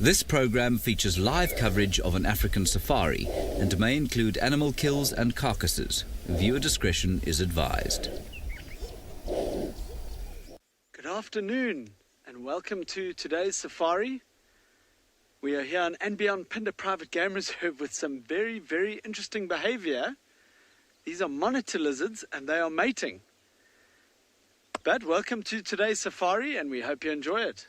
This program features live coverage of an African safari and may include animal kills and carcasses. Viewer discretion is advised. Good afternoon and welcome to today's safari. We are here on andBeyond Phinda Private Game Reserve with some very, very interesting behavior. These are monitor lizards and they are mating. But welcome to today's safari and we hope you enjoy it.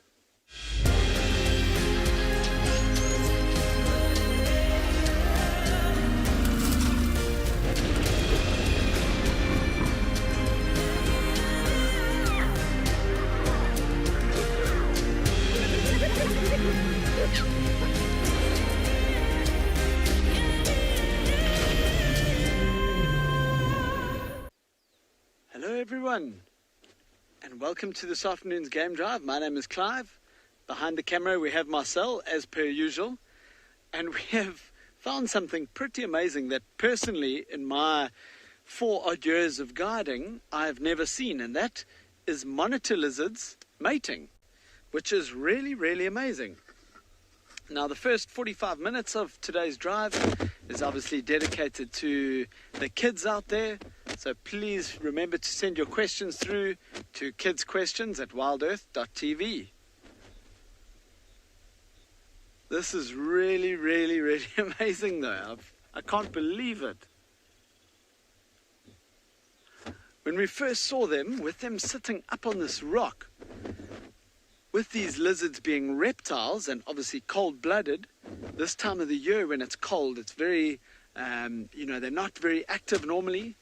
Hello everyone and welcome to this afternoon's game drive. My name is Clive. Behind the camera we have Marcel as per usual, and we have found something pretty amazing that personally in my 4 odd years of guiding I have never seen, and that is monitor lizards mating, which is really, really amazing. Now the first 45 minutes of today's drive is obviously dedicated to the kids out there. So please remember to send your questions through to kidsquestions@wildearth.tv. This is really, really, really amazing though. I can't believe it. When we first saw them, with them sitting up on this rock, with these lizards being reptiles and obviously cold-blooded, this time of the year when it's cold, it's very, they're not very active normally,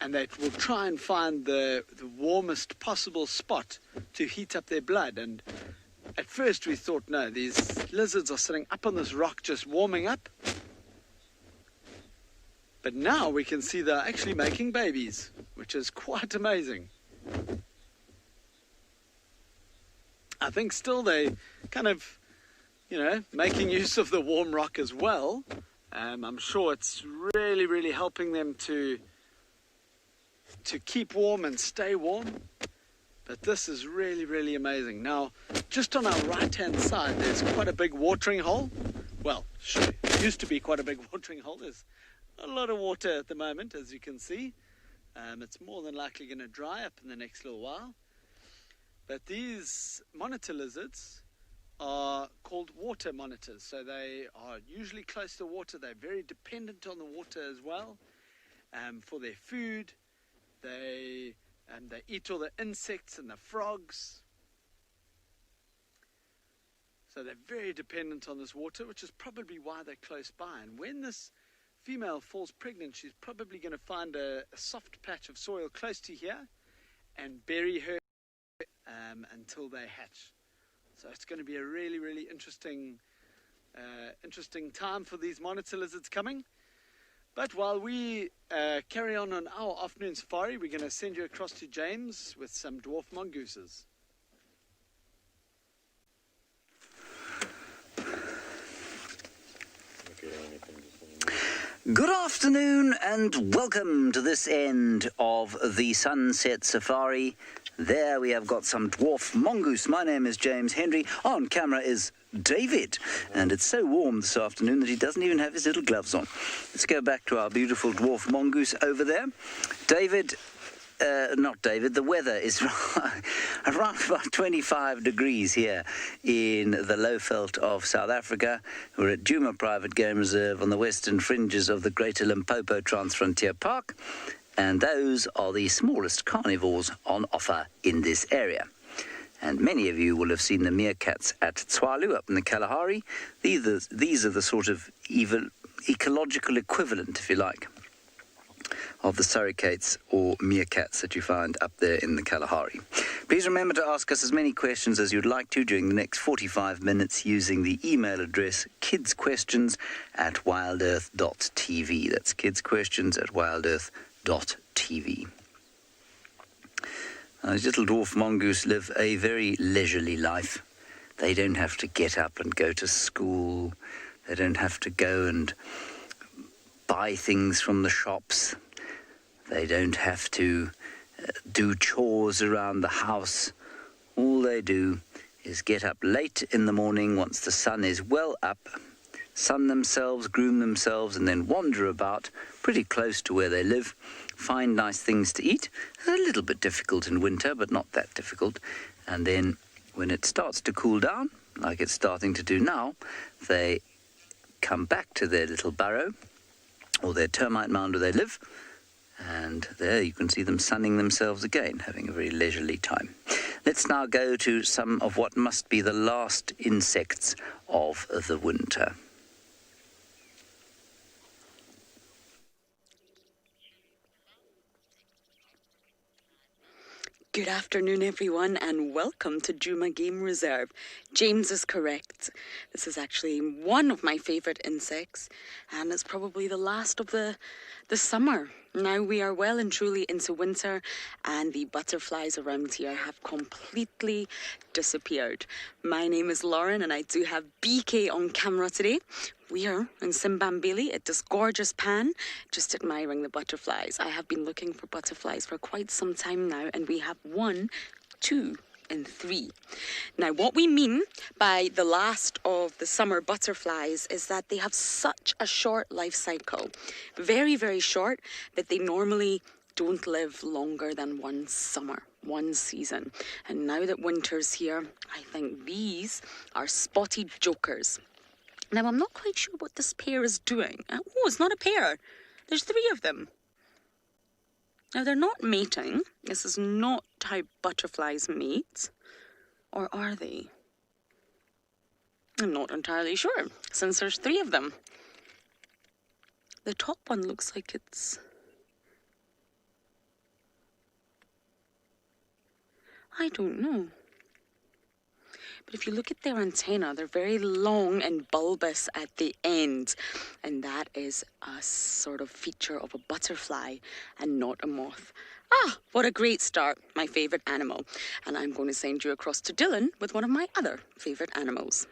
and they will try and find the warmest possible spot to heat up their blood. And at first we thought, no, these lizards are sitting up on this rock just warming up. But now we can see they're actually making babies, which is quite amazing. I think still they kind of, making use of the warm rock as well. I'm sure it's really, really helping them to keep warm and stay warm. But this is really, really amazing. Now, just on our right-hand side, there's quite a big watering hole. Well, sure, it used to be quite a big watering hole. There's a lot of water at the moment, as you can see. It's more than likely going to dry up in the next little while. But these monitor lizards are called water monitors. So they are usually close to water. They're very dependent on the water as well for their food. They eat all the insects and the frogs. So they're very dependent on this water, which is probably why they're close by. And when this female falls pregnant, she's probably going to find a soft patch of soil close to here and bury her until they hatch. So it's going to be a really, really interesting time for these monitor lizards coming. But while we carry on our afternoon safari, we're going to send you across to James with some dwarf mongooses. Good afternoon and welcome to this end of the Sunset Safari. There we have got some dwarf mongoose. My name is James Henry. On camera is David, and it's so warm this afternoon that he doesn't even have his little gloves on. Let's go back to our beautiful dwarf mongoose over there. The weather is around about 25 degrees here in the Lowveld of South Africa. We're at Djuma Private Game Reserve on the western fringes of the Greater Limpopo Transfrontier Park, and those are the smallest carnivores on offer in this area. And many of you will have seen the meerkats at Tswalu up in the Kalahari. These are the sort of ecological equivalent, if you like, of the surrogates or meerkats that you find up there in the Kalahari. Please remember to ask us as many questions as you'd like to during the next 45 minutes using the email address kidsquestions@wildearth.tv. That's kidsquestions@wildearth.tv. These little dwarf mongoose live a very leisurely life. They don't have to get up and go to school. They don't have to go and buy things from the shops. They don't have to do chores around the house. All they do is get up late in the morning once the sun is well up, sun themselves, groom themselves, and then wander about pretty close to where they live, find nice things to eat. A little bit difficult in winter, but not that difficult. And then when it starts to cool down, like it's starting to do now, they come back to their little burrow or their termite mound where they live, and there you can see them sunning themselves again, having a very leisurely time. Let's now go to some of what must be the last insects of the winter. Good afternoon, everyone, and welcome to Djuma Game Reserve. James is correct. This is actually one of my favourite insects, and it's probably the last of the summer. Now we are well and truly into winter, and the butterflies around here have completely disappeared. My name is Lauren, and I do have BK on camera today. We are in Simbambili at this gorgeous pan, just admiring the butterflies. I have been looking for butterflies for quite some time now, and we have 1, 2, and 3. Now, what we mean by the last of the summer butterflies is that they have such a short life cycle. Very, very short, but they normally don't live longer than one summer, one season. And now that winter's here, I think these are spotted jokers. Now, I'm not quite sure what this pair is doing. Oh, it's not a pair. There's 3 of them. Now, they're not mating. This is not how butterflies mate. Or are they? I'm not entirely sure, since there's 3 of them. The top one looks like it's... I don't know. But if you look at their antennae, they're very long and bulbous at the end. And that is a sort of feature of a butterfly and not a moth. Ah, what a great start. My favourite animal. And I'm going to send you across to Dylan with one of my other favourite animals.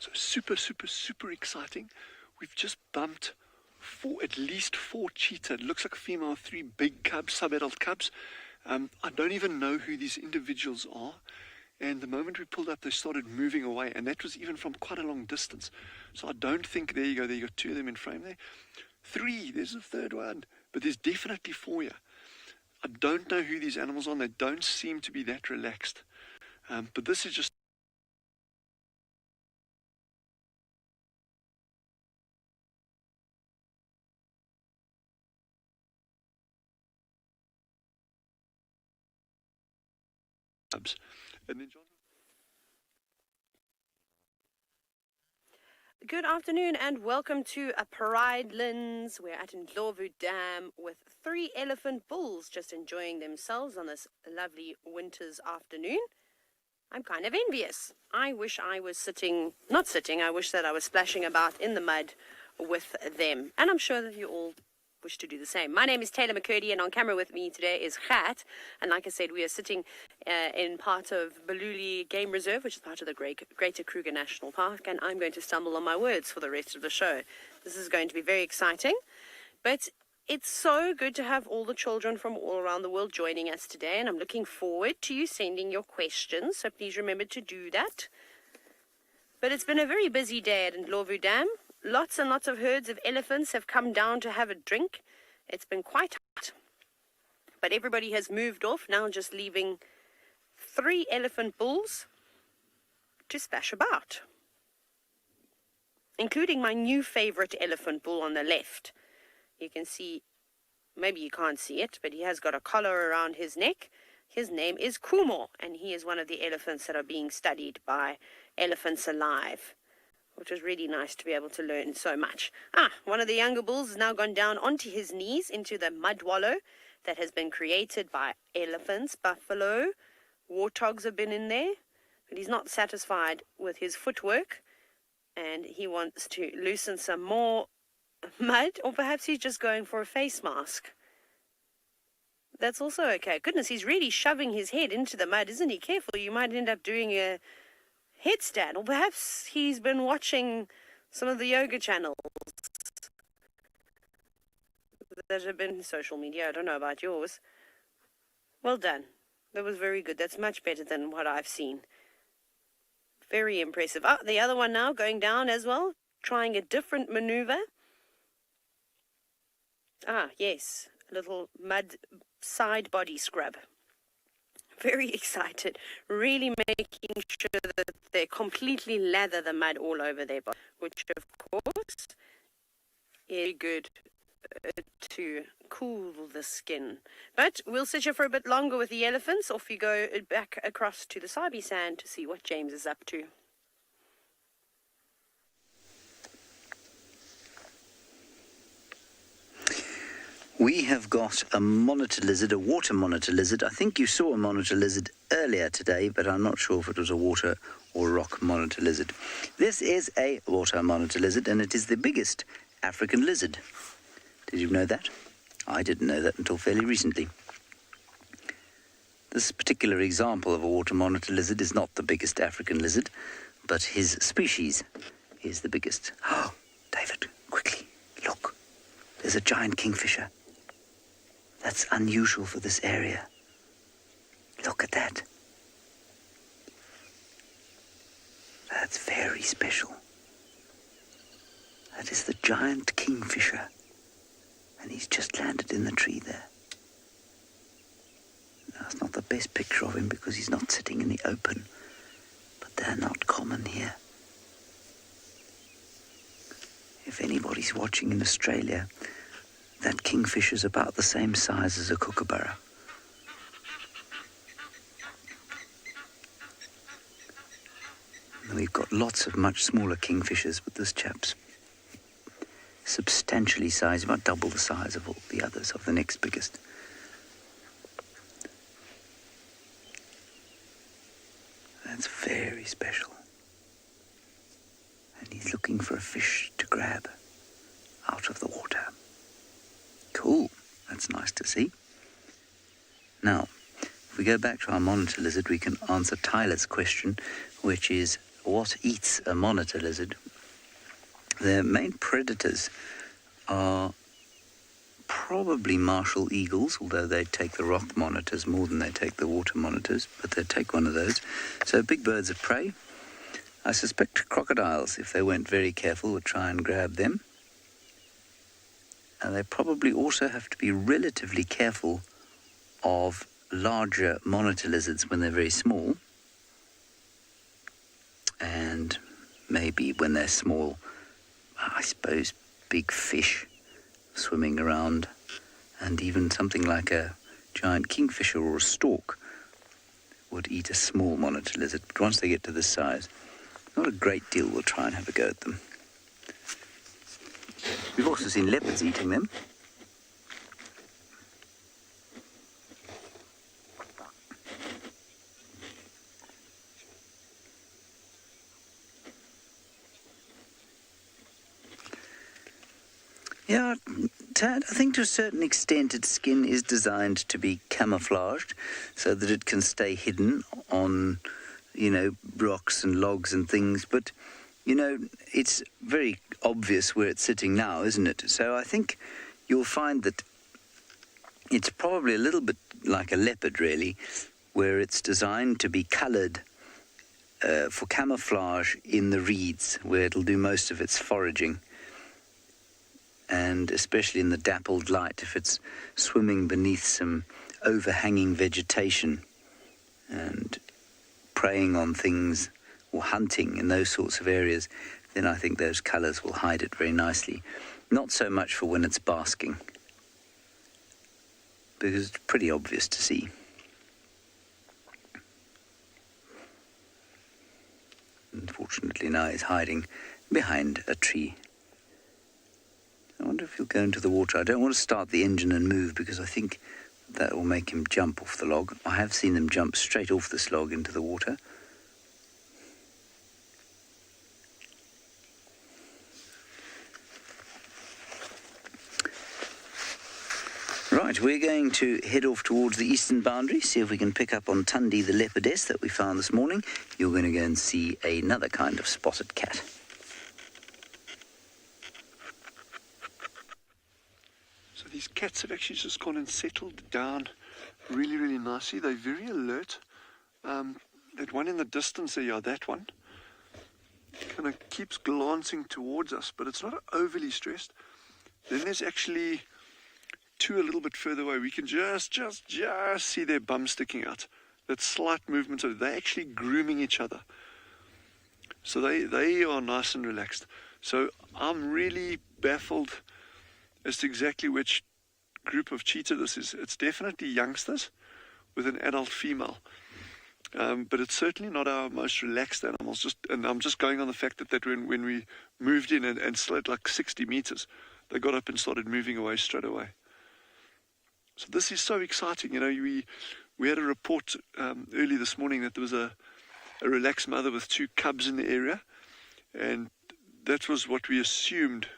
So super exciting. We've just bumped at least 4 cheetah. It looks like a female, 3 big cubs, sub-adult cubs. I don't even know who these individuals are. And the moment we pulled up, they started moving away. And that was even from quite a long distance. So I don't think, there you got 2 of them in frame there. 3, there's a 3rd one. But there's definitely 4 here. I don't know who these animals are. And they don't seem to be that relaxed. But this is just and then John. Good afternoon and welcome to a Pride Lens. We're at Ndlovu Dam with 3 elephant bulls just enjoying themselves on this lovely winter's afternoon. I'm kind of envious. I wish I was I wish that I was splashing about in the mud with them. And I'm sure that you all wish to do the same. My name is Taylor McCurdy, and on camera with me today is Khat. And like I said, we are sitting in part of Tswalu Game Reserve, which is part of the Greater Kruger National Park, and I'm going to stumble on my words for the rest of the show. This is going to be very exciting, but it's so good to have all the children from all around the world joining us today, and I'm looking forward to you sending your questions, so please remember to do that. But it's been a very busy day at Ndlovu Dam. Lots and lots of herds of elephants have come down to have a drink. It's been quite hot. But everybody has moved off, now just leaving 3 elephant bulls to splash about. Including my new favorite elephant bull on the left. You can see, maybe you can't see it, but he has got a collar around his neck. His name is Kumo, and he is one of the elephants that are being studied by Elephants Alive, which is really nice to be able to learn so much. One of the younger bulls has now gone down onto his knees into the mud wallow that has been created by elephants, buffalo, warthogs have been in there, but he's not satisfied with his footwork, and he wants to loosen some more mud, or perhaps he's just going for a face mask. That's also okay. Goodness, he's really shoving his head into the mud, isn't he? Careful, you might end up doing a headstand, or perhaps he's been watching some of the yoga channels that have been social media. I don't know about yours. Well done. That was very good. That's much better than what I've seen. Very impressive. Oh, the other one now going down as well, trying a different maneuver. Ah, yes, a little mud side body scrub. Very excited, really making sure that they completely lather the mud all over their body, which of course is good to cool the skin. But we'll sit here for a bit longer with the elephants. Off you go back across to the Sabi sand to see what James is up to. We have got a monitor lizard, a water monitor lizard. I think you saw a monitor lizard earlier today, but I'm not sure if it was a water or rock monitor lizard. This is a water monitor lizard, and it is the biggest African lizard. Did you know that? I didn't know that until fairly recently. This particular example of a water monitor lizard is not the biggest African lizard, but his species is the biggest. Oh, David, quickly, look. There's a giant kingfisher. That's unusual for this area. Look at that. That's very special. That is the giant kingfisher. And he's just landed in the tree there. Now, it's not the best picture of him because he's not sitting in the open. But they're not common here. If anybody's watching in Australia, that kingfisher's about the same size as a kookaburra. And we've got lots of much smaller kingfishers, but this chap's substantially sized, about double the size of all the others, of the next biggest. That's very special. And he's looking for a fish to grab out of the water. Cool. That's nice to see. Now, if we go back to our monitor lizard, we can answer Tyler's question, which is, what eats a monitor lizard? Their main predators are probably martial eagles, although they take the rock monitors more than they take the water monitors, but they take one of those. So big birds of prey. I suspect crocodiles, if they weren't very careful, would try and grab them. And they probably also have to be relatively careful of larger monitor lizards when they're very small. And maybe when they're small, I suppose big fish swimming around, and even something like a giant kingfisher or a stork would eat a small monitor lizard. But once they get to this size, not a great deal will try and have a go at them. We've also seen leopards eating them. Yeah, Tad, I think to a certain extent its skin is designed to be camouflaged so that it can stay hidden on, rocks and logs and things. But, it's very obvious where it's sitting now, isn't it? So I think you'll find that it's probably a little bit like a leopard, really, where it's designed to be coloured for camouflage in the reeds, where it'll do most of its foraging. And especially in the dappled light, if it's swimming beneath some overhanging vegetation and preying on things or hunting in those sorts of areas, then I think those colours will hide it very nicely. Not so much for when it's basking, because it's pretty obvious to see. Unfortunately now he's hiding behind a tree. I wonder if he'll go into the water. I don't want to start the engine and move because I think that will make him jump off the log. I have seen him jump straight off this log into the water. Right, we're going to head off towards the eastern boundary, see if we can pick up on Tundi the leopardess that we found this morning. You're going to go and see another kind of spotted cat. So these cats have actually just gone and settled down really, really nicely. They're very alert. That one in the distance there, yeah, that one, kind of keeps glancing towards us, but it's not overly stressed. Then there's actually two a little bit further away. We can just see their bum sticking out. That slight movement, so they're actually grooming each other. So they are nice and relaxed. So I'm really baffled as to exactly which group of cheetah this is. It's definitely youngsters with an adult female. But it's certainly not our most relaxed animals. And I'm just going on the fact that when we moved in and slid like 60 meters, they got up and started moving away straight away. So this is so exciting. You know, we had a report early this morning that there was a relaxed mother with two cubs in the area, and that was what we assumed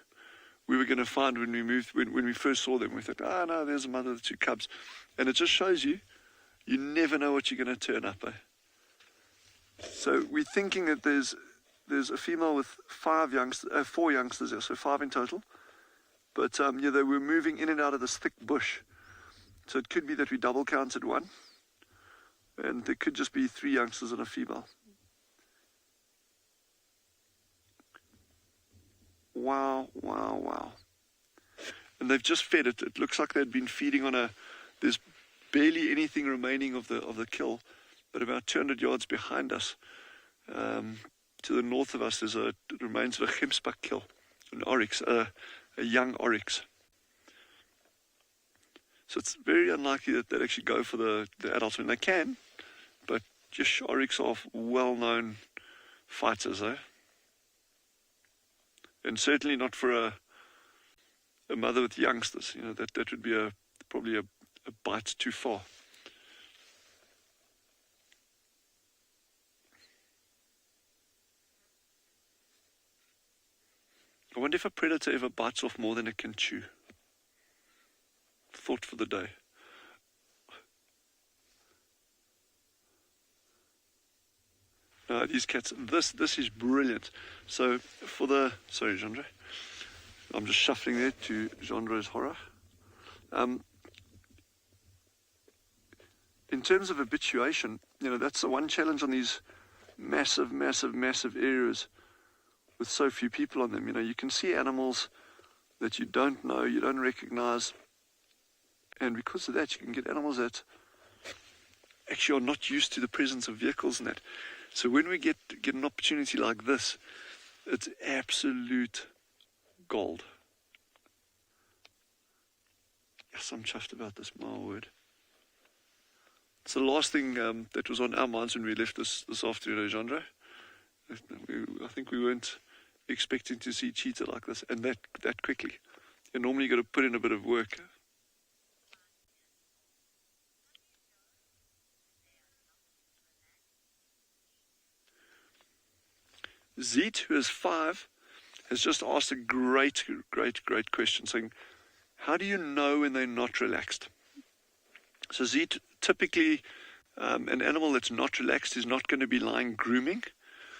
we were going to find when we moved. When we first saw them, we thought, no, there's a mother with two cubs, and it just shows you never know what you're going to turn up. So we're thinking that there's a female with four youngsters there, so 5 in total. But they were moving in and out of this thick bush. So it could be that we double counted one. And there could just be 3 youngsters and a female. Wow. And they've just fed it. It looks like they'd been feeding on there's barely anything remaining of the kill. But about 200 yards behind us, to the north of us, there's remains of a gemsbuck kill, an oryx, a young oryx. So it's very unlikely that they'd actually go for the adults. I mean, they can, but just oryx are well-known fighters, eh? And certainly not for a mother with youngsters. You know, that would be probably a bite too far. I wonder if a predator ever bites off more than it can chew. Thought for the day. No, these cats, this is brilliant. So sorry, Jeandre. I'm just shuffling there to Jeandre's horror. In terms of habituation, that's the one challenge on these massive areas with so few people on them. You can see animals that you don't know, you don't recognize. And because of that, you can get animals that actually are not used to the presence of vehicles and that. So when we get an opportunity like this, it's absolute gold. Yes, I'm chuffed about this, my word. It's the last thing that was on our minds when we left this afternoon, Jeandre. I think we weren't expecting to see cheetah like this, and that quickly. And normally you've got to put in a bit of work. Zeet, who is 5, has just asked a great question, saying, how do you know when they're not relaxed? So Zeet, typically, an animal that's not relaxed is not going to be lying grooming.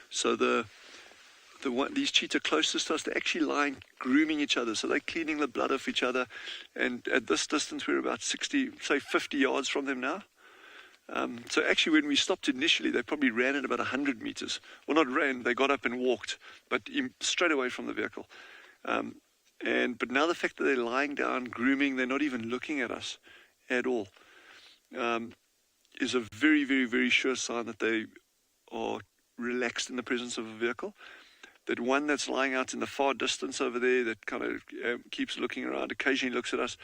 So these cheetah closest to us, they're actually lying grooming each other. So they're cleaning the blood off each other. And at this distance, we're about 50 yards from them now. So actually, when we stopped initially, they probably ran at about 100 meters. Well, not ran, they got up and walked, but straight away from the vehicle. But now the fact that they're lying down, grooming, they're not even looking at us at all, is a very, very, very sure sign that they are relaxed in the presence of a vehicle. That one that's lying out in the far distance over there that kind of keeps looking around, occasionally looks at us,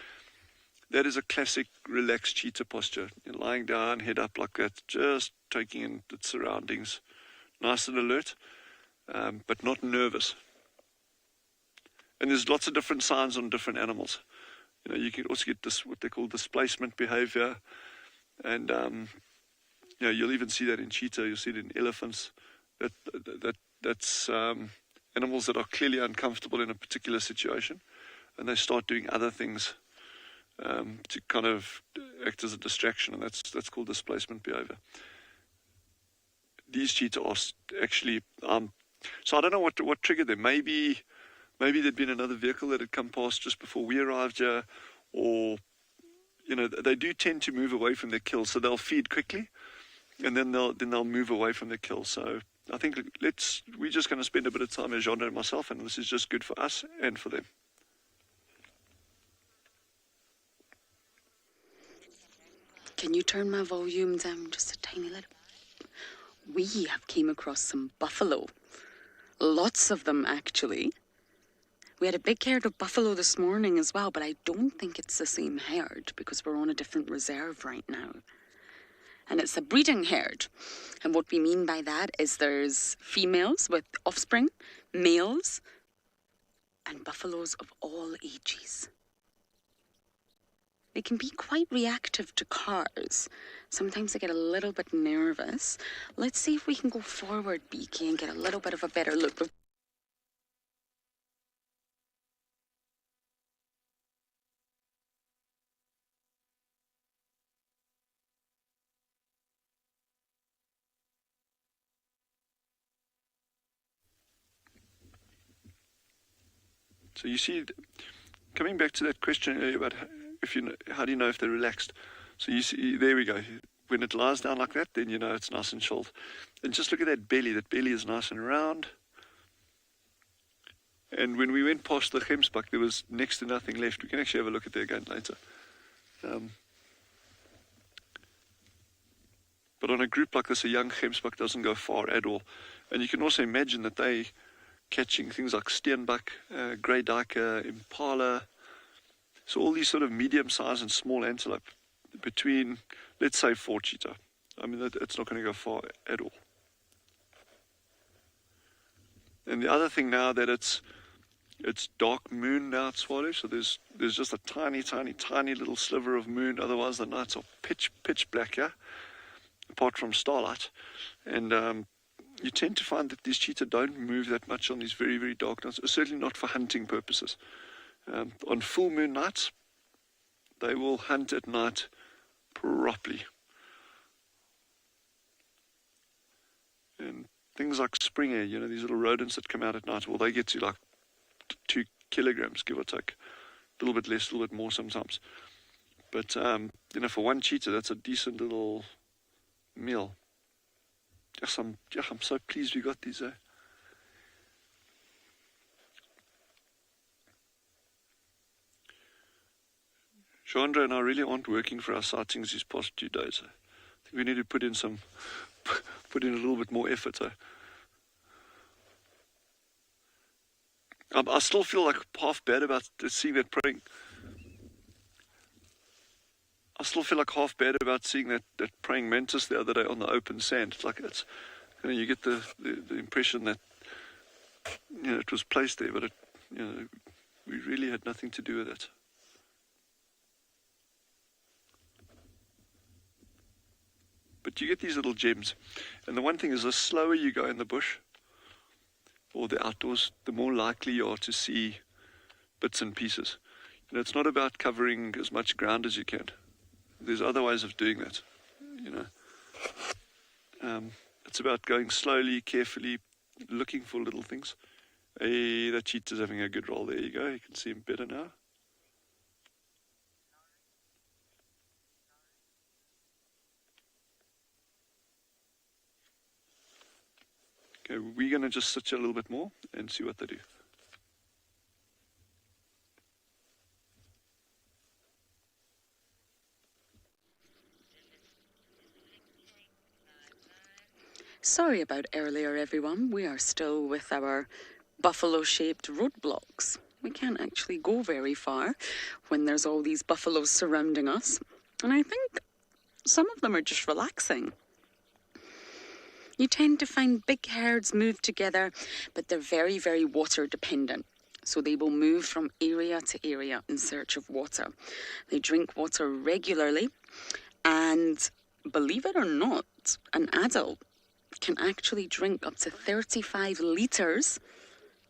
that is a classic relaxed cheetah posture. You're lying down, head up like that, just taking in its surroundings. Nice and alert, but not nervous. And there's lots of different signs on different animals. You can also get this, what they call displacement behavior. And, you'll even see that in cheetah. You'll see it in elephants. That's animals that are clearly uncomfortable in a particular situation. And they start doing other things to kind of act as a distraction, and that's called displacement behavior. These cheetah are actually, so I don't know what triggered them. Maybe there'd been another vehicle that had come past just before we arrived here, or they do tend to move away from their kill, so they'll feed quickly, and then they'll move away from their kill. So I think we're just going to spend a bit of time as Jean and myself, and this is just good for us and for them. Can you turn my volume down just a tiny little? We have came across some buffalo. Lots of them, actually. We had a big herd of buffalo this morning as well, but I don't think it's the same herd because we're on a different reserve right now. And it's a breeding herd. And what we mean by that is there's females with offspring, males, and buffaloes of all ages. They can be quite reactive to cars. Sometimes they get a little bit nervous. Let's see if we can go forward, Beaky, and get a little bit of a better look. So you see, coming back to that question earlier about how do you know if they're relaxed? So you see, there we go. When it lies down like that, then you know it's nice and chilled. And just look at that belly. That belly is nice and round. And when we went past the gemsbok, there was next to nothing left. We can actually have a look at there again later. But on a group like this, a young gemsbok doesn't go far at all. And you can also imagine that they catching things like steenbok, grey duiker, impala. So all these sort of medium-sized and small antelope between, let's say, 4 cheetah. I mean, it's not going to go far at all. And the other thing now that it's dark moon now at Tswalu, so there's just a tiny, tiny, tiny little sliver of moon. Otherwise, the nights are pitch black here, apart from starlight. And you tend to find that these cheetah don't move that much on these very, very dark nights, certainly not for hunting purposes. On full moon nights, they will hunt at night properly. And things like spring hare, these little rodents that come out at night, well, they get to like 2 kilograms, give or take. A little bit less, a little bit more sometimes. But, for one cheetah, that's a decent little meal. Yes, I'm so pleased we got these. Chandra and I really aren't working for our sightings these past 2 days. I think we need to put in a little bit more effort. I still feel like half bad about seeing that praying. I still feel like half bad about seeing that praying mantis the other day on the open sand. It's like you get the impression that it was placed there, but we really had nothing to do with it. But you get these little gems, and the one thing is, the slower you go in the bush or the outdoors, the more likely you are to see bits and pieces. It's not about covering as much ground as you can. There's other ways of doing that, It's about going slowly, carefully, looking for little things. Hey, that cheetah's having a good roll. There you go. You can see him better now. Okay, we're going to just sit here a little bit more and see what they do. Sorry about earlier, everyone. We are still with our buffalo-shaped roadblocks. We can't actually go very far when there's all these buffaloes surrounding us. And I think some of them are just relaxing. You tend to find big herds move together, but they're very, very water dependent. So they will move from area to area in search of water. They drink water regularly, and believe it or not, an adult can actually drink up to 35 litres.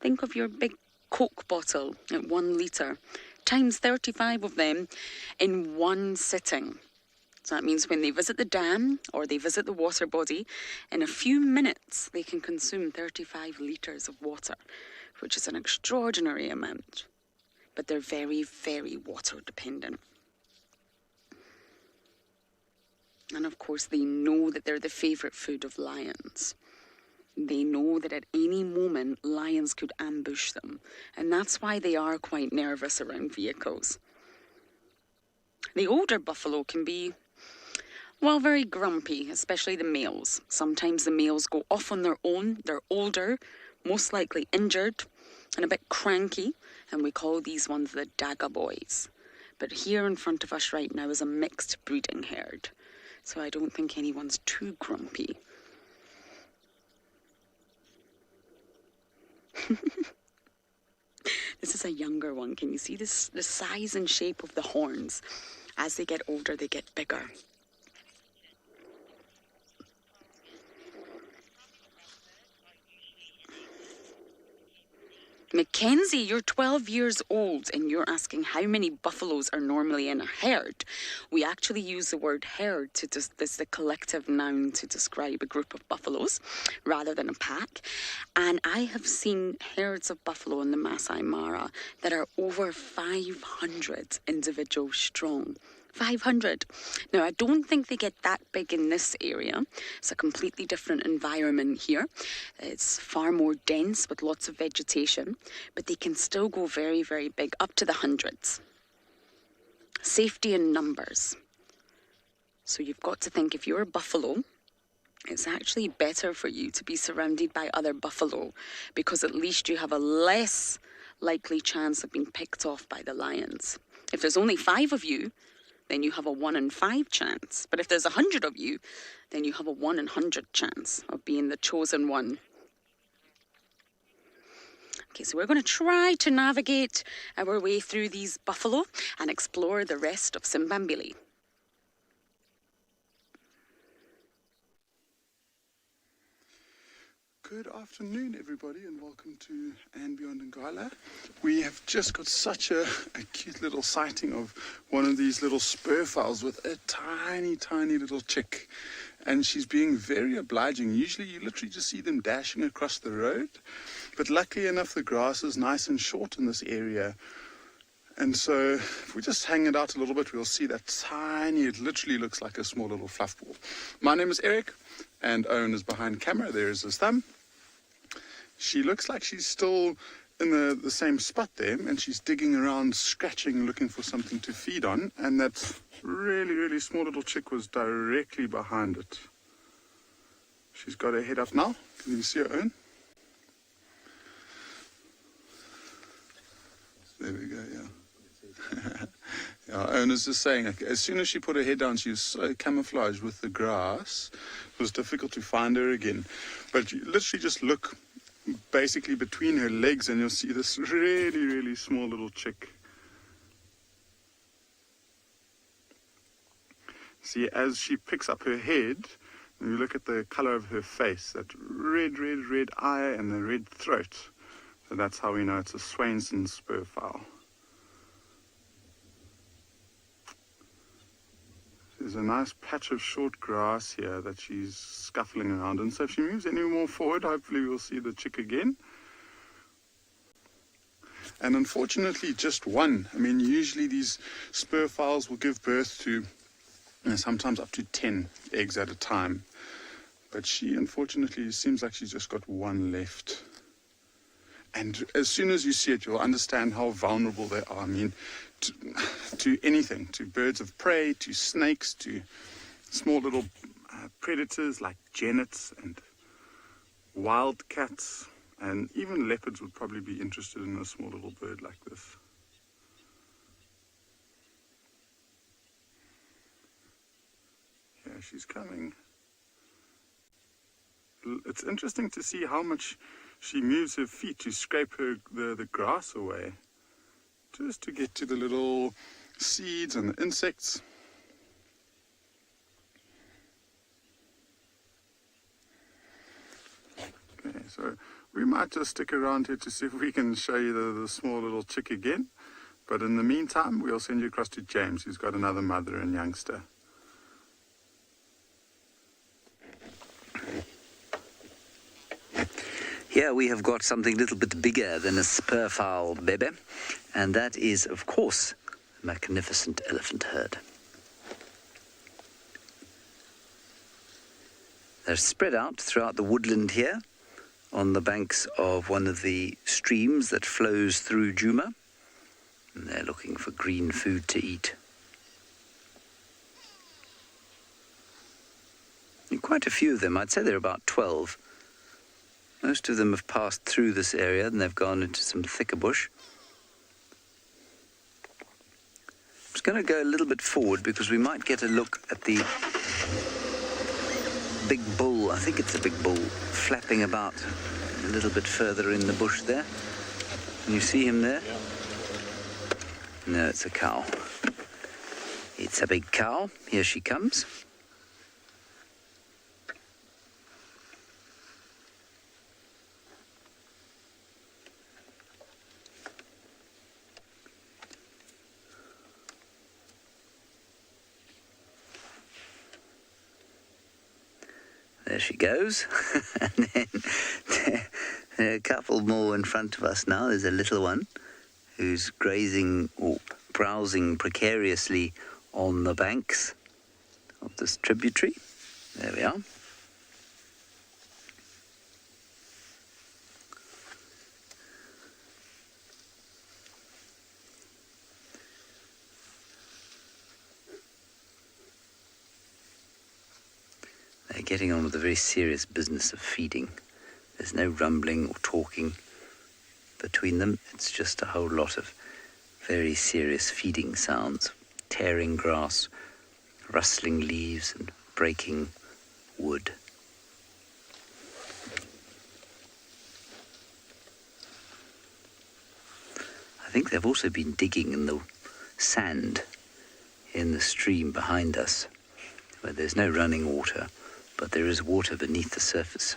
Think of your big Coke bottle at 1 litre, times 35 of them in one sitting. So that means when they visit the dam or they visit the water body, in a few minutes they can consume 35 litres of water, which is an extraordinary amount. But they're very, very water dependent. And of course, they know that they're the favourite food of lions. They know that at any moment, lions could ambush them. And that's why they are quite nervous around vehicles. The older buffalo can be, well, very grumpy, especially the males. Sometimes the males go off on their own. They're older, most likely injured, and a bit cranky. And we call these ones the dagger boys. But here in front of us right now is a mixed breeding herd. So I don't think anyone's too grumpy. This is a younger one. Can you see this? The size and shape of the horns. As they get older, they get bigger. Mackenzie, you're 12 years old and you're asking how many buffaloes are normally in a herd. We actually use the word herd as the collective noun to describe a group of buffaloes rather than a pack. And I have seen herds of buffalo in the Masai Mara that are over 500 individuals strong. 500. Now, I don't think they get that big in this area. It's a completely different environment here. It's far more dense with lots of vegetation, but they can still go very, very big, up to the hundreds. Safety in numbers. So you've got to think, if you're a buffalo, it's actually better for you to be surrounded by other buffalo, because at least you have a less likely chance of being picked off by the lions. If there's only 5 of you, then you have a 1 in 5 chance. But if there's 100 of you, then you have a 1 in 100 chance of being the chosen one. Okay, so we're going to try to navigate our way through these buffalo and explore the rest of Simbambili. Good afternoon, everybody, and welcome to andBeyond and Ngala. We have just got such a cute little sighting of one of these little spur fowls with a tiny, tiny little chick. And she's being very obliging. Usually you literally just see them dashing across the road. But luckily enough, the grass is nice and short in this area. And so if we just hang it out a little bit, we'll see that tiny, it literally looks like a small little fluff ball. My name is Eric, and Owen is behind camera. There is his thumb. She looks like she's still in the same spot there, and she's digging around, scratching, looking for something to feed on. And that really, really small little chick was directly behind it. She's got her head up now. Can you see her, Owen? There we go, yeah. Yeah, Owen is just saying, as soon as she put her head down, she was so camouflaged with the grass, it was difficult to find her again. But you literally just look basically between her legs and you'll see this really, really small little chick. See, as she picks up her head, and you look at the color of her face, that red, red, red eye and the red throat. So that's how we know it's a Swainson spur fowl. There's a nice patch of short grass here that she's scuffling around in. So if she moves any more forward, hopefully we'll see the chick again. And unfortunately, just one. I mean, usually these spur fowls will give birth to sometimes up to 10 eggs at a time. But she, unfortunately, seems like she's just got one left. And as soon as you see it, you'll understand how vulnerable they are. I mean, to anything, to birds of prey, to snakes, to small little predators like genets and wildcats, and even leopards would probably be interested in a small little bird like this. Yeah, she's coming. It's interesting to see how much she moves her feet to scrape the grass away, just to get to the little seeds and the insects. Okay, so we might just stick around here to see if we can show you the small little chick again. But in the meantime, we'll send you across to James, who's got another mother and youngster. Here we have got something a little bit bigger than a spur fowl bebe, and that is, of course, a magnificent elephant herd. They're spread out throughout the woodland here on the banks of one of the streams that flows through Djuma. And they're looking for green food to eat. And quite a few of them, I'd say there are about 12. Most of them have passed through this area and they've gone into some thicker bush. I'm just going to go a little bit forward because we might get a look at the big bull. I think it's a big bull flapping about a little bit further in the bush there. Can you see him there? Yeah. No, it's a cow. It's a big cow. Here she comes. There she goes. And then there are a couple more in front of us now. There's a little one who's grazing or browsing precariously on the banks of this tributary. There we are. They're getting on with the very serious business of feeding. There's no rumbling or talking between them. It's just a whole lot of very serious feeding sounds. Tearing grass, rustling leaves and breaking wood. I think they've also been digging in the sand in the stream behind us, where there's no running water, but there is water beneath the surface.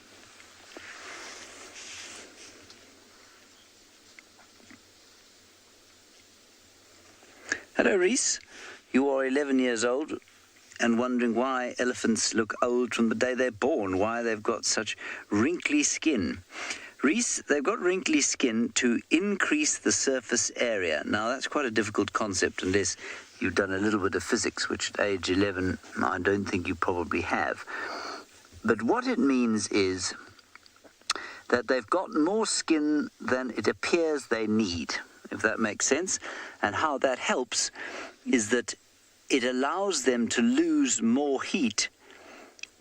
Hello, Reese. You are 11 years old and wondering why elephants look old from the day they're born, why they've got such wrinkly skin. Reese, they've got wrinkly skin to increase the surface area. Now, that's quite a difficult concept unless you've done a little bit of physics, which at age 11, I don't think you probably have. But what it means is that they've got more skin than it appears they need, if that makes sense. And how that helps is that it allows them to lose more heat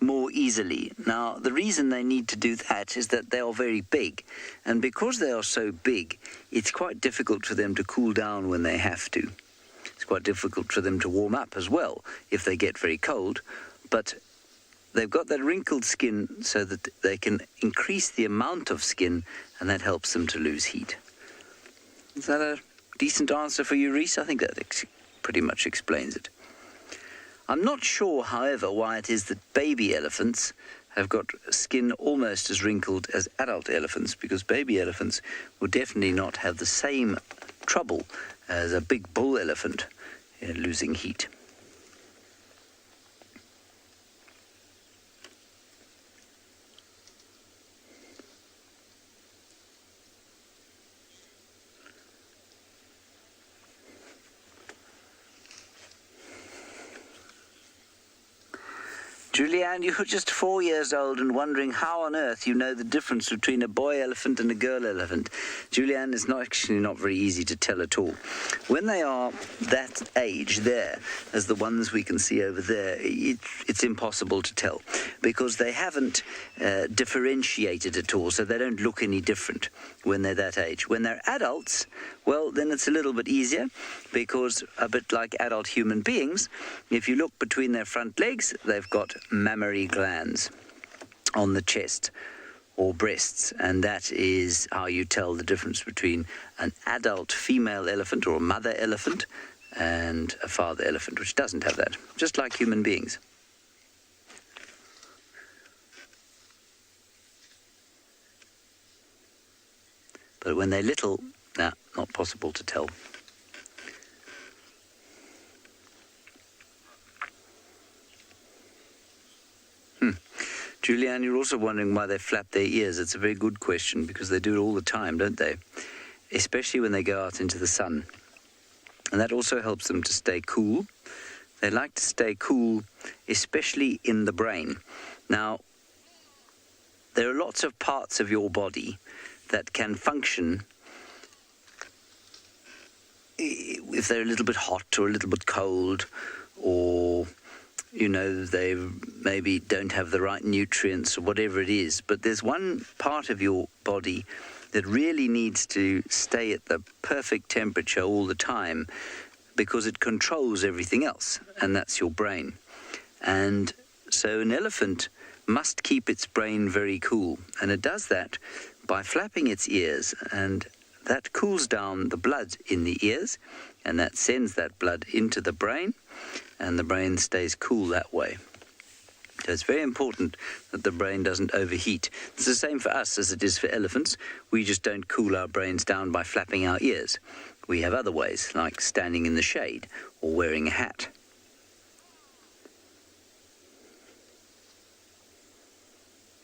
more easily. Now, the reason they need to do that is that they are very big. And because they are so big, it's quite difficult for them to cool down when they have to. It's quite difficult for them to warm up as well if they get very cold. But they've got that wrinkled skin so that they can increase the amount of skin, and that helps them to lose heat. Is that a decent answer for you, Reese? I think that pretty much explains it. I'm not sure, however, why it is that baby elephants have got skin almost as wrinkled as adult elephants, because baby elephants will definitely not have the same trouble as a big bull elephant in losing heat. Julianne, you're just 4 years old and wondering how on earth you know the difference between a boy elephant and a girl elephant. Julianne, it's actually not very easy to tell at all. When they are that age there, as the ones we can see over there, it's impossible to tell because they haven't differentiated at all, so they don't look any different when they're that age. When they're adults, well, then it's a little bit easier because, a bit like adult human beings, if you look between their front legs, they've got mammary glands on the chest or breasts, and that is how you tell the difference between an adult female elephant or a mother elephant and a father elephant, which doesn't have that, just like human beings. But when they're little, nah, not possible to tell. Julianne, you're also wondering why they flap their ears. It's a very good question because they do it all the time, don't they? Especially when they go out into the sun. And that also helps them to stay cool. They like to stay cool, especially in the brain. Now, there are lots of parts of your body that can function if they're a little bit hot or a little bit cold, or, you know, they maybe don't have the right nutrients or whatever it is. But there's one part of your body that really needs to stay at the perfect temperature all the time because it controls everything else, and that's your brain. And so an elephant must keep its brain very cool, and it does that by flapping its ears, and that cools down the blood in the ears, and that sends that blood into the brain, and the brain stays cool that way. So it's very important that the brain doesn't overheat. It's the same for us as it is for elephants. We just don't cool our brains down by flapping our ears. We have other ways, like standing in the shade or wearing a hat.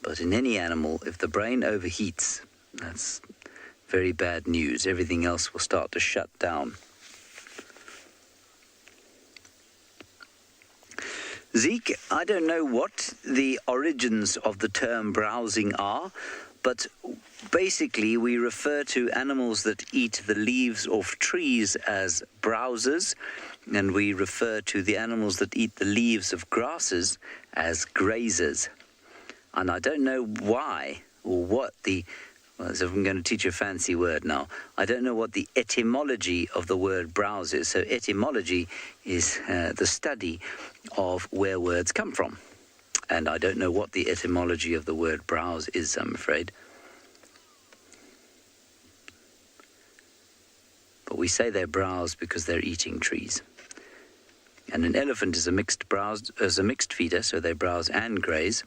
But in any animal, if the brain overheats, that's very bad news. Everything else will start to shut down. Zeke, I don't know what the origins of the term browsing are, but basically we refer to animals that eat the leaves of trees as browsers, and we refer to the animals that eat the leaves of grasses as grazers. And I don't know why or what so I'm going to teach you a fancy word now. I don't know what the etymology of the word browse is. So etymology is the study of where words come from. And I don't know what the etymology of the word browse is, I'm afraid. But we say they browse because they're eating trees. And an elephant is a mixed feeder, so they browse and graze.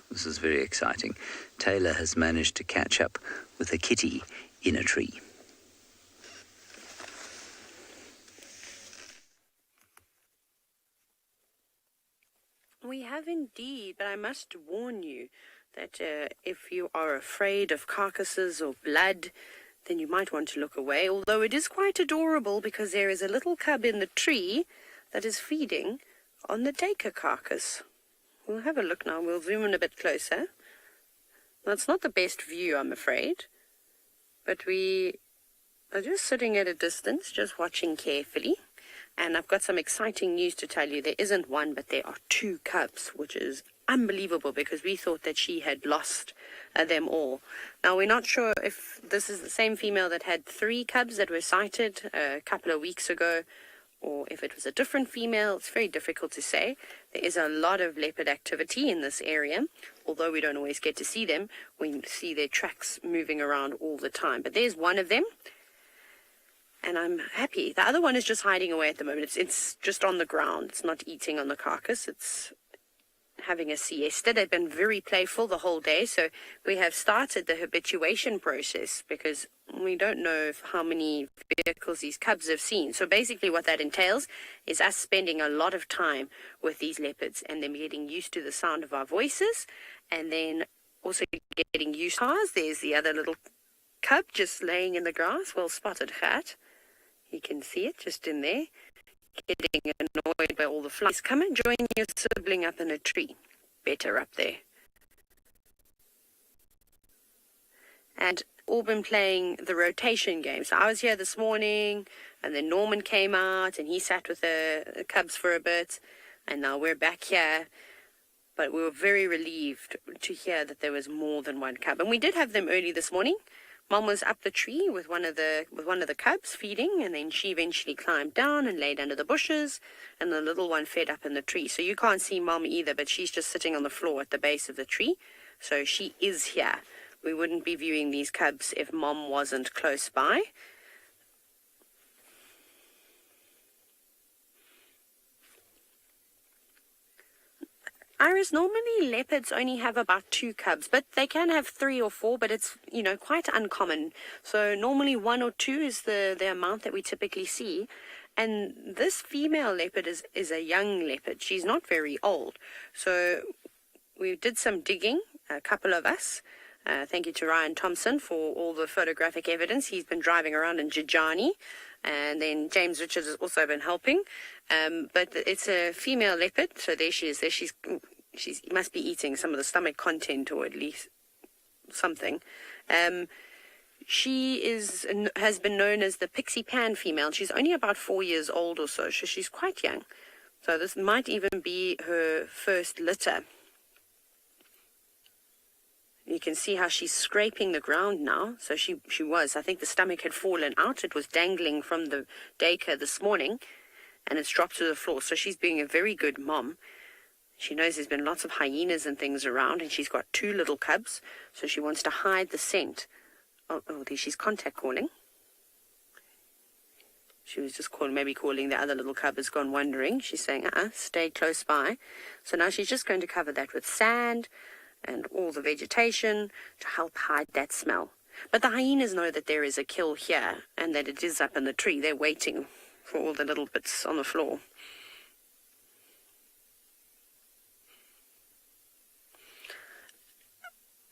This is very exciting. Taylor has managed to catch up with a kitty in a tree. We have indeed, but I must warn you that if you are afraid of carcasses or blood, then you might want to look away, although it is quite adorable because there is a little cub in the tree that is feeding on the Dacre carcass. We'll have a look now. We'll zoom in a bit closer. That's not the best view, I'm afraid. But we are just sitting at a distance, just watching carefully. And I've got some exciting news to tell you. There isn't one, but there are 2 cubs, which is unbelievable because we thought that she had lost them all. Now, we're not sure if this is the same female that had 3 cubs that were sighted a couple of weeks ago, or if it was a different female. It's very difficult to say. There is a lot of leopard activity in this area. Although we don't always get to see them, we see their tracks moving around all the time. But there's one of them, and I'm happy. The other one is just hiding away at the moment. It's just on the ground. It's not eating on the carcass. It's having a siesta. They've been very playful the whole day, so we have started the habituation process because we don't know how many vehicles these cubs have seen. So basically what that entails is us spending a lot of time with these leopards and them getting used to the sound of our voices, and then also getting used to ours. There's the other little cub just laying in the grass. Well spotted, Gat. You can see it just in there, getting annoyed by all the flies. Come and join your sibling up in a tree. Better up there. And all been playing the rotation game. So I was here this morning, and then Norman came out, and he sat with the cubs for a bit, and now we're back here. But we were very relieved to hear that there was more than one cub. And we did have them early this morning. Mom was up the tree with one of the cubs feeding, and then she eventually climbed down and laid under the bushes, and the little one fed up in the tree. So you can't see Mom either, but she's just sitting on the floor at the base of the tree. So she is here. We wouldn't be viewing these cubs if Mom wasn't close by. Iris, normally leopards only have about 2 cubs, but they can have 3 or 4, but it's, quite uncommon. So normally 1 or 2 is the amount that we typically see. And this female leopard is a young leopard. She's not very old. So we did some digging, a couple of us. Thank you to Ryan Thompson for all the photographic evidence. He's been driving around in Jijani And then James Richards has also been helping. But it's a female leopard, so there she is. There she must be eating some of the stomach content, or at least something. She has been known as the Pixie Pan female. She's only about 4 years old or so she's quite young. So this might even be her first litter. You can see how she's scraping the ground now. So she was. I think the stomach had fallen out. It was dangling from the daycare this morning, and it's dropped to the floor. So she's being a very good mom. She knows there's been lots of hyenas and things around, and she's got 2 little cubs. So she wants to hide the scent. Oh, there she's contact calling. She was just calling the other little cub has gone wandering. She's saying, stay close by. So now she's just going to cover that with sand and all the vegetation to help hide that smell. But the hyenas know that there is a kill here and that it is up in the tree. They're waiting for all the little bits on the floor.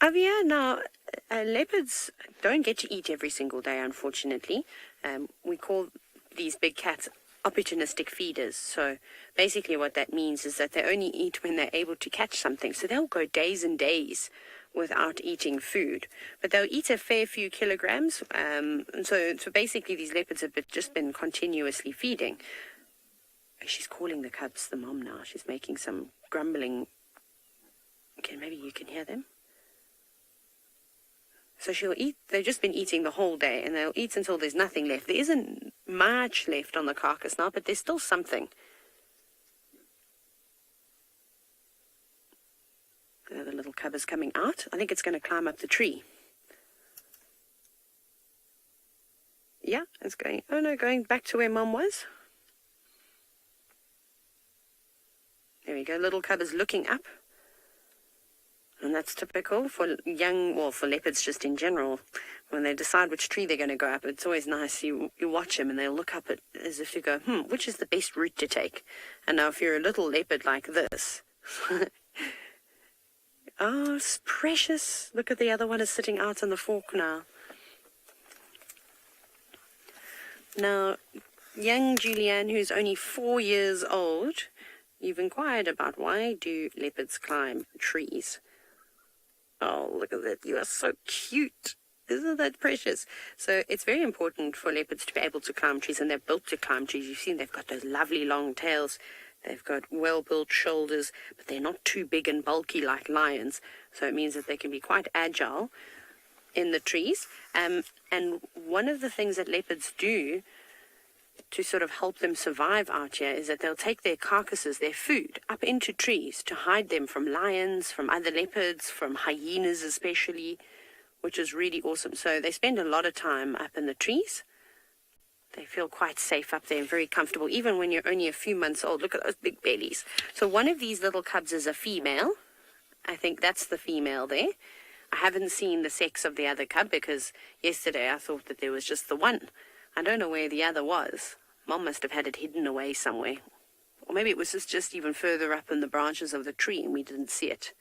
Avia, now, leopards don't get to eat every single day, unfortunately. We call these big cats opportunistic feeders. So basically what that means is that they only eat when they're able to catch something. So they'll go days and days without eating food. But they'll eat a fair few kilograms. So basically these leopards have just been continuously feeding. She's calling the cubs the mom now. She's making some grumbling. Okay, maybe you can hear them. So she'll eat. They've just been eating the whole day, and they'll eat until there's nothing left. There isn't much left on the carcass now, but there's still something. The little cub is coming out. I think it's going to climb up the tree. Yeah, it's going. Oh no, going back to where Mom was. There we go. Little cub is looking up. And that's typical for for leopards just in general. When they decide which tree they're going to go up, it's always nice. You watch them and they'll look up as if you go, which is the best route to take? And now if you're a little leopard like this, oh, it's precious. Look at the other one is sitting out on the fork now. Now, young Julianne, who's only 4 years old, you've inquired about why do leopards climb trees? Oh, look at that. You are so cute. Isn't that precious? So it's very important for leopards to be able to climb trees, and they're built to climb trees. You've seen they've got those lovely long tails. They've got well-built shoulders, but they're not too big and bulky like lions. So it means that they can be quite agile in the trees. And one of the things that leopards do to sort of help them survive out here is that they'll take their carcasses, their food, up into trees to hide them from lions, from other leopards, from hyenas especially, which is really awesome. So they spend a lot of time up in the trees. They feel quite safe up there and very comfortable, even when you're only a few months old. Look at those big bellies. So one of these little cubs is a female. I think that's the female there. I haven't seen the sex of the other cub because yesterday I thought that there was just the one. I don't know where the other was. Mom must have had it hidden away somewhere. Or maybe it was just even further up in the branches of the tree and we didn't see it.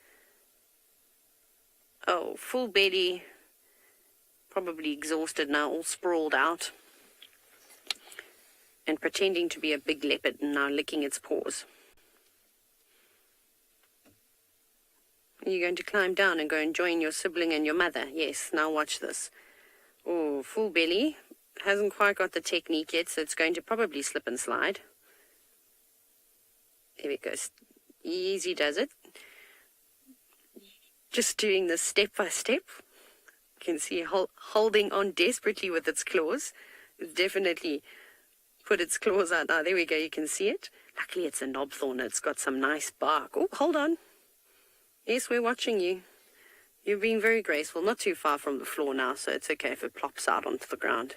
Oh, full belly. Probably exhausted now, all sprawled out. And pretending to be a big leopard and now licking its paws. Are you going to climb down and go and join your sibling and your mother? Yes, now watch this. Oh, full belly. Hasn't quite got the technique yet, so it's going to probably slip and slide. There it goes. Easy does it. Just doing this step by step. You can see holding on desperately with its claws. It's definitely put its claws out. Now, there we go. You can see it. Luckily, it's a knobthorn. It's got some nice bark. Oh, hold on. Yes, we're watching you. You're being very graceful. Not too far from the floor now, so it's okay if it plops out onto the ground.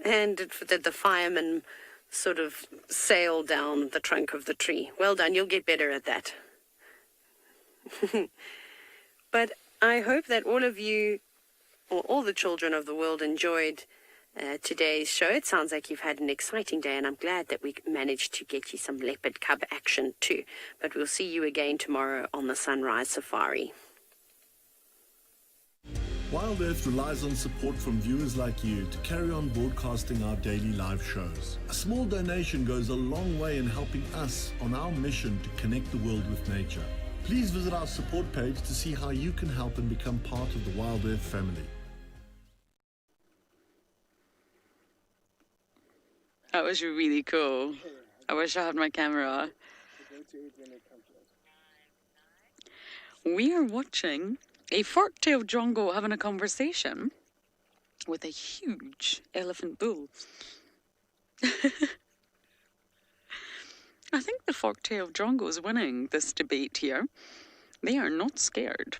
And did the fireman sort of sail down the trunk of the tree. Well done, you'll get better at that. But I hope that all of you, or all the children of the world, enjoyed today's show. It sounds like you've had an exciting day, and I'm glad that we managed to get you some leopard cub action too. But we'll see you again tomorrow on the Sunrise Safari. WildEarth relies on support from viewers like you to carry on broadcasting our daily live shows. A small donation goes a long way in helping us on our mission to connect the world with nature. Please visit our support page to see how you can help and become part of the WildEarth family. That was really cool. I wish I had my camera. We are watching a fork-tailed drongo having a conversation with a huge elephant bull. I think the fork-tailed drongo is winning this debate here. They are not scared.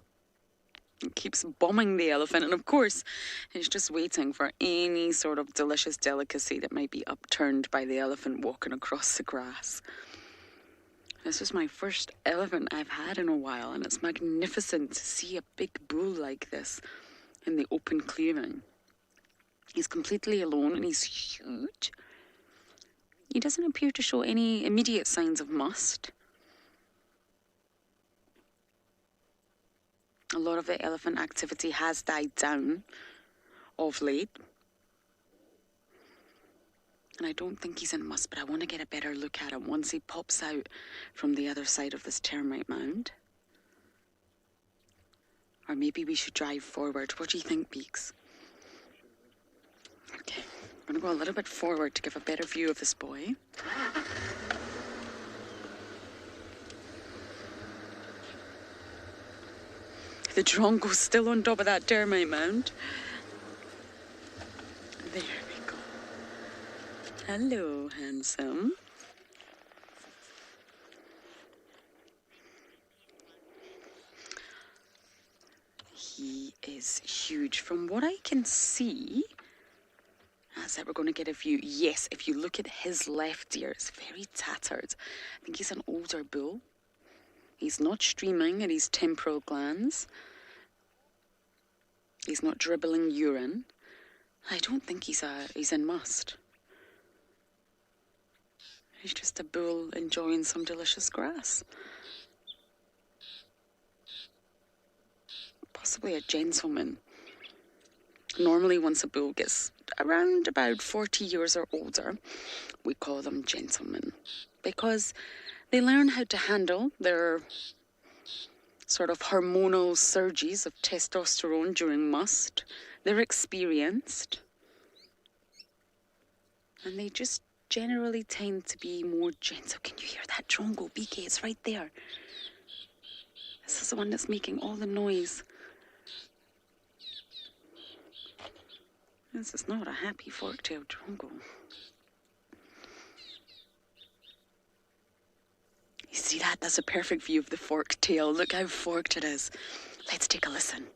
It keeps bombing the elephant, and of course, he's just waiting for any sort of delicious delicacy that might be upturned by the elephant walking across the grass. This is my first elephant I've had in a while, and it's magnificent to see a big bull like this in the open clearing. He's completely alone and he's huge. He doesn't appear to show any immediate signs of must. A lot of the elephant activity has died down of late. And I don't think he's in must, but I want to get a better look at him once he pops out from the other side of this termite mound. Or maybe we should drive forward. What do you think, Beaks? Okay, I'm going to go a little bit forward to give a better view of this boy. The drongo's still on top of that termite mound. There we go. Hello, handsome. He is huge. From what I can see, as we're going to get a view. Yes, if you look at his left ear, it's very tattered. I think he's an older bull. He's not streaming at his temporal glands. He's not dribbling urine. I don't think he's in must. He's just a bull enjoying some delicious grass. Possibly a gentleman. Normally, once a bull gets around about 40 years or older, we call them gentlemen, because they learn how to handle their sort of hormonal surges of testosterone during must. They're experienced, and they just generally tend to be more gentle. Can you hear that drongo, BK? It's right there. This is the one that's making all the noise. This is not a happy fork-tailed drongo. You see that? That's a perfect view of the forked tail. Look how forked it is. Let's take a listen.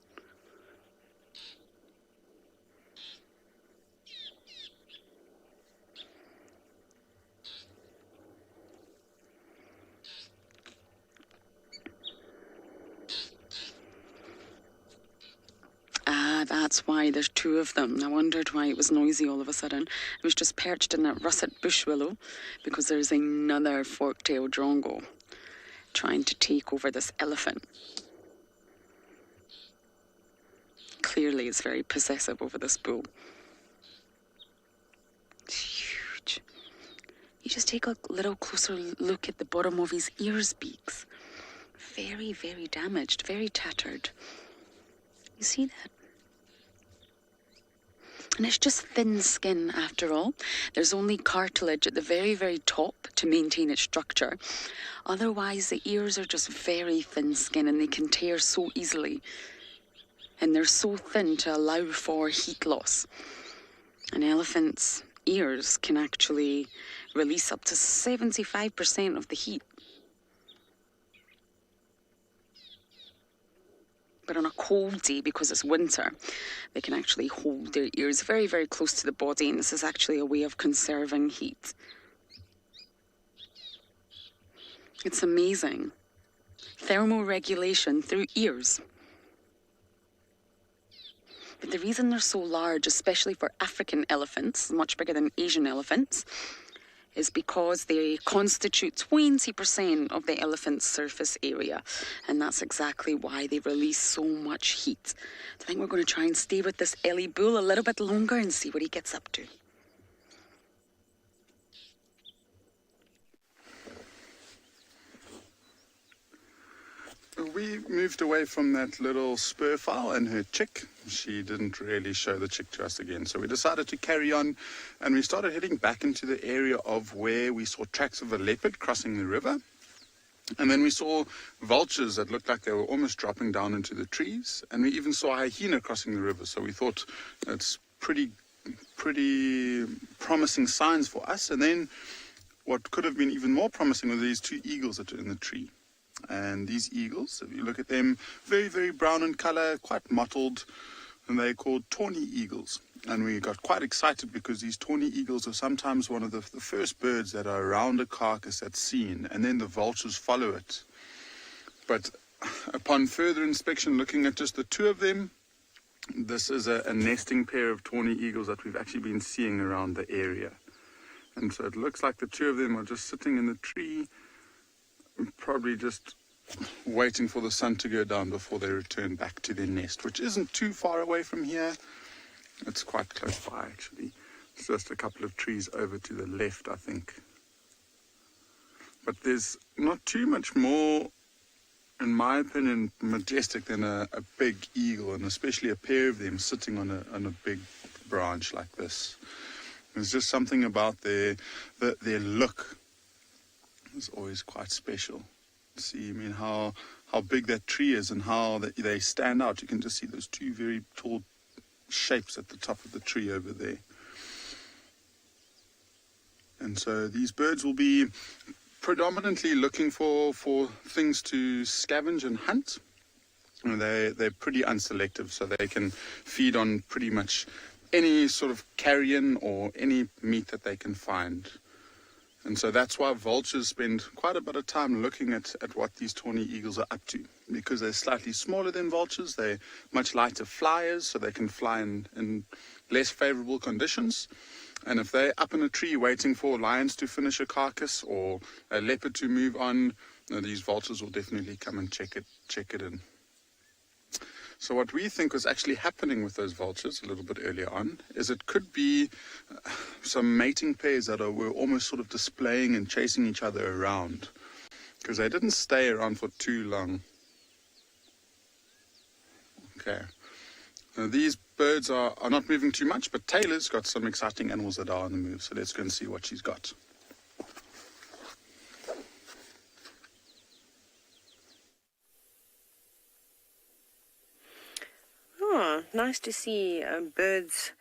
That's why there's two of them. I wondered why it was noisy all of a sudden. It was just perched in that russet bush willow because there's another fork-tailed drongo trying to take over this elephant. Clearly it's very possessive over this bull. It's huge. You just take a little closer look at the bottom of his ears, Beaks. Very, very damaged, very tattered. You see that? And it's just thin skin after all. There's only cartilage at the very, very top to maintain its structure. Otherwise, the ears are just very thin skin and they can tear so easily. And they're so thin to allow for heat loss. An elephant's ears can actually release up to 75% of the heat. But on a cold day, because it's winter, they can actually hold their ears very, very close to the body, and this is actually a way of conserving heat. It's amazing. Thermoregulation through ears. But the reason they're so large, especially for African elephants, much bigger than Asian elephants, is because they constitute 20% of the elephant's surface area. And that's exactly why they release so much heat. I think we're going to try and stay with this Ellie bull a little bit longer and see what he gets up to. We moved away from that little spur fowl and her chick. She didn't really show the chick to us again. So we decided to carry on, and we started heading back into the area of where we saw tracks of a leopard crossing the river. And then we saw vultures that looked like they were almost dropping down into the trees. And we even saw a hyena crossing the river. So we thought that's pretty promising signs for us. And then what could have been even more promising were these two eagles that were in the tree. And these eagles, if you look at them, very, very brown in color, quite mottled, and they're called tawny eagles. And we got quite excited because these tawny eagles are sometimes one of the first birds that are around a carcass that's seen, and then the vultures follow it. But upon further inspection, looking at just the two of them, this is a nesting pair of tawny eagles that we've actually been seeing around the area. And so it looks like the two of them are just sitting in the tree, probably just waiting for the sun to go down before they return back to their nest, which isn't too far away from here. It's quite close by, actually. It's just a couple of trees over to the left, I think. But there's not too much more, in my opinion, majestic than a big eagle, and especially a pair of them sitting on a big branch like this. There's just something about their look. It's always quite special. See, I mean, how big that tree is and how they stand out. You can just see those two very tall shapes at the top of the tree over there. And so these birds will be predominantly looking for things to scavenge and hunt. And they're pretty unselective, so they can feed on pretty much any sort of carrion or any meat that they can find. And so that's why vultures spend quite a bit of time looking at what these tawny eagles are up to, because they're slightly smaller than vultures. They're much lighter flyers, so they can fly in less favorable conditions. And if they're up in a tree waiting for lions to finish a carcass or a leopard to move on, these vultures will definitely come and check it in. So what we think was actually happening with those vultures a little bit earlier on is it could be some mating pairs that were almost sort of displaying and chasing each other around, because they didn't stay around for too long. Okay. Now these birds are not moving too much, but Taylor's got some exciting animals that are on the move, so let's go and see what she's got. Oh, nice to see birds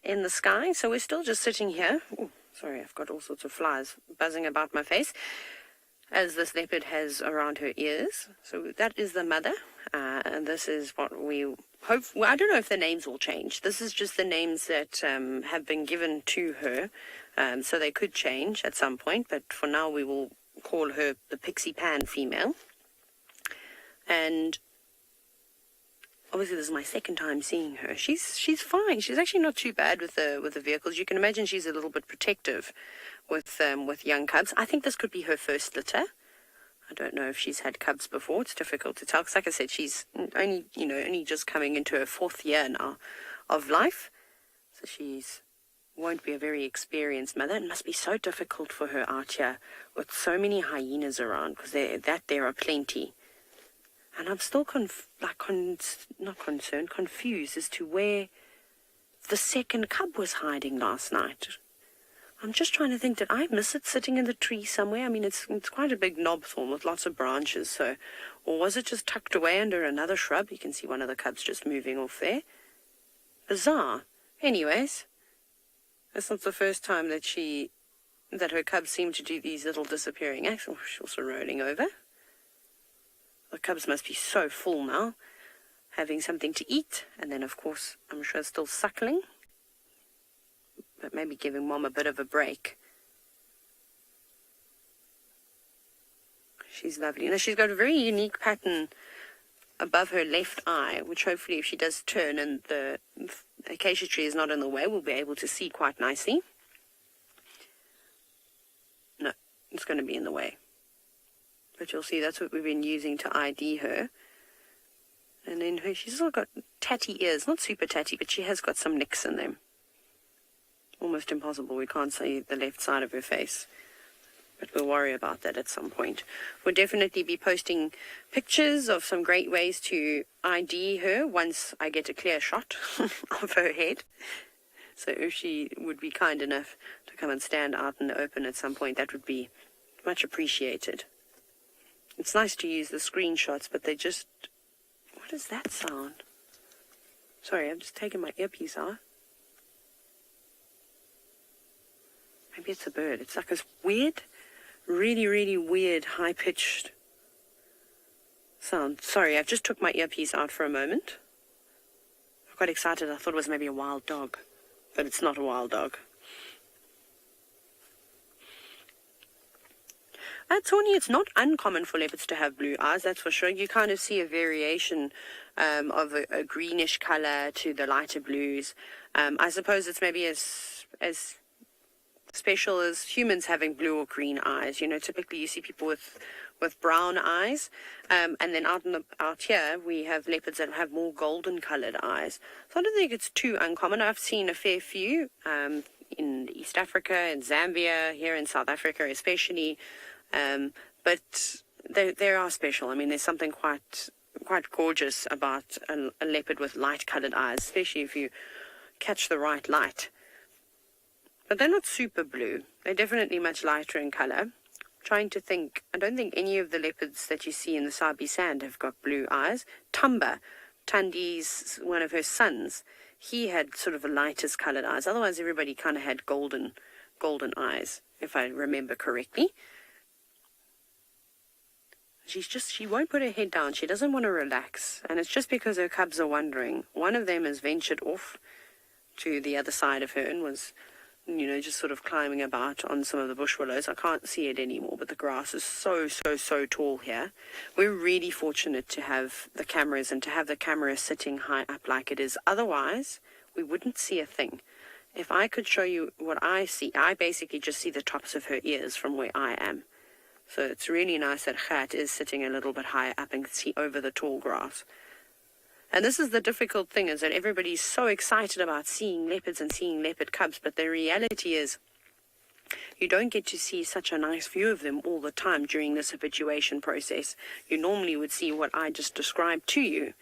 in the sky. So we're still just sitting here. Ooh, sorry, I've got all sorts of flies buzzing about my face, as this leopard has around her ears. So that is the mother, and this is what we hope. Well, I don't know if the names will change. This is just the names that have been given to her, so they could change at some point, but for now we will call her the Pixie Pan female. And obviously, this is my second time seeing her. She's fine. She's actually not too bad with the vehicles. You can imagine she's a little bit protective with young cubs. I think this could be her first litter. I don't know if she's had cubs before. It's difficult to tell because, like I said, she's only just coming into her 4th year now of life. So she's won't be a very experienced mother. It must be so difficult for her out here with so many hyenas around, because there are plenty. And I'm still confused as to where the second cub was hiding last night. I'm just trying to think, did I miss it sitting in the tree somewhere? I mean, it's quite a big knob thorn with lots of branches, so, or was it just tucked away under another shrub? You can see one of the cubs just moving off there. Bizarre. Anyways, that's not the first time that her cubs seem to do these little disappearing acts. Oh, she's also rolling over. The cubs must be so full now, having something to eat, and then, of course, I'm sure still suckling, but maybe giving Mom a bit of a break. She's lovely. Now, she's got a very unique pattern above her left eye, which hopefully, if she does turn and the acacia tree is not in the way, we'll be able to see quite nicely. going to be in the way. But you'll see that's what we've been using to ID her. And then she's still got tatty ears, not super tatty, but she has got some nicks in them. Almost impossible, we can't see the left side of her face. But we'll worry about that at some point. We'll definitely be posting pictures of some great ways to ID her once I get a clear shot of her head. So if she would be kind enough to come and stand out in the open at some point, that would be much appreciated. It's nice to use the screenshots, but they just... What is that sound? Sorry, I'm just taking my earpiece out. Maybe it's a bird. It's like this weird, really, really weird, high-pitched sound. Sorry, I've just took my earpiece out for a moment. I got excited. I thought it was maybe a wild dog, but it's not a wild dog. At Tawny, it's not uncommon for leopards to have blue eyes, that's for sure. You kind of see a variation of a greenish color to the lighter blues. I suppose it's maybe as special as humans having blue or green eyes. You know, typically you see people with brown eyes, and then out here we have leopards that have more golden colored eyes. So I don't think it's too uncommon. I've seen a fair few in East Africa, in Zambia, here in South Africa especially. But they are special. I mean, there's something quite gorgeous about a leopard with light-colored eyes, especially if you catch the right light. But they're not super blue. They're definitely much lighter in color. Trying to think, I don't think any of the leopards that you see in the Sabi sand have got blue eyes. Tandi's one of her sons, he had sort of the lightest colored eyes. Otherwise, everybody kind of had golden eyes, if I remember correctly. She won't put her head down. She doesn't want to relax. And it's just because her cubs are wandering. One of them has ventured off to the other side of her and was, you know, just sort of climbing about on some of the bush willows. I can't see it anymore, but the grass is so tall here. We're really fortunate to have the cameras and to have the camera sitting high up like it is. Otherwise, we wouldn't see a thing. If I could show you what I see, I basically just see the tops of her ears from where I am. So it's really nice that Gert is sitting a little bit higher up and can see over the tall grass. And this is the difficult thing, is that everybody's so excited about seeing leopards and seeing leopard cubs, but the reality is you don't get to see such a nice view of them all the time during this habituation process. You normally would see what I just described to you.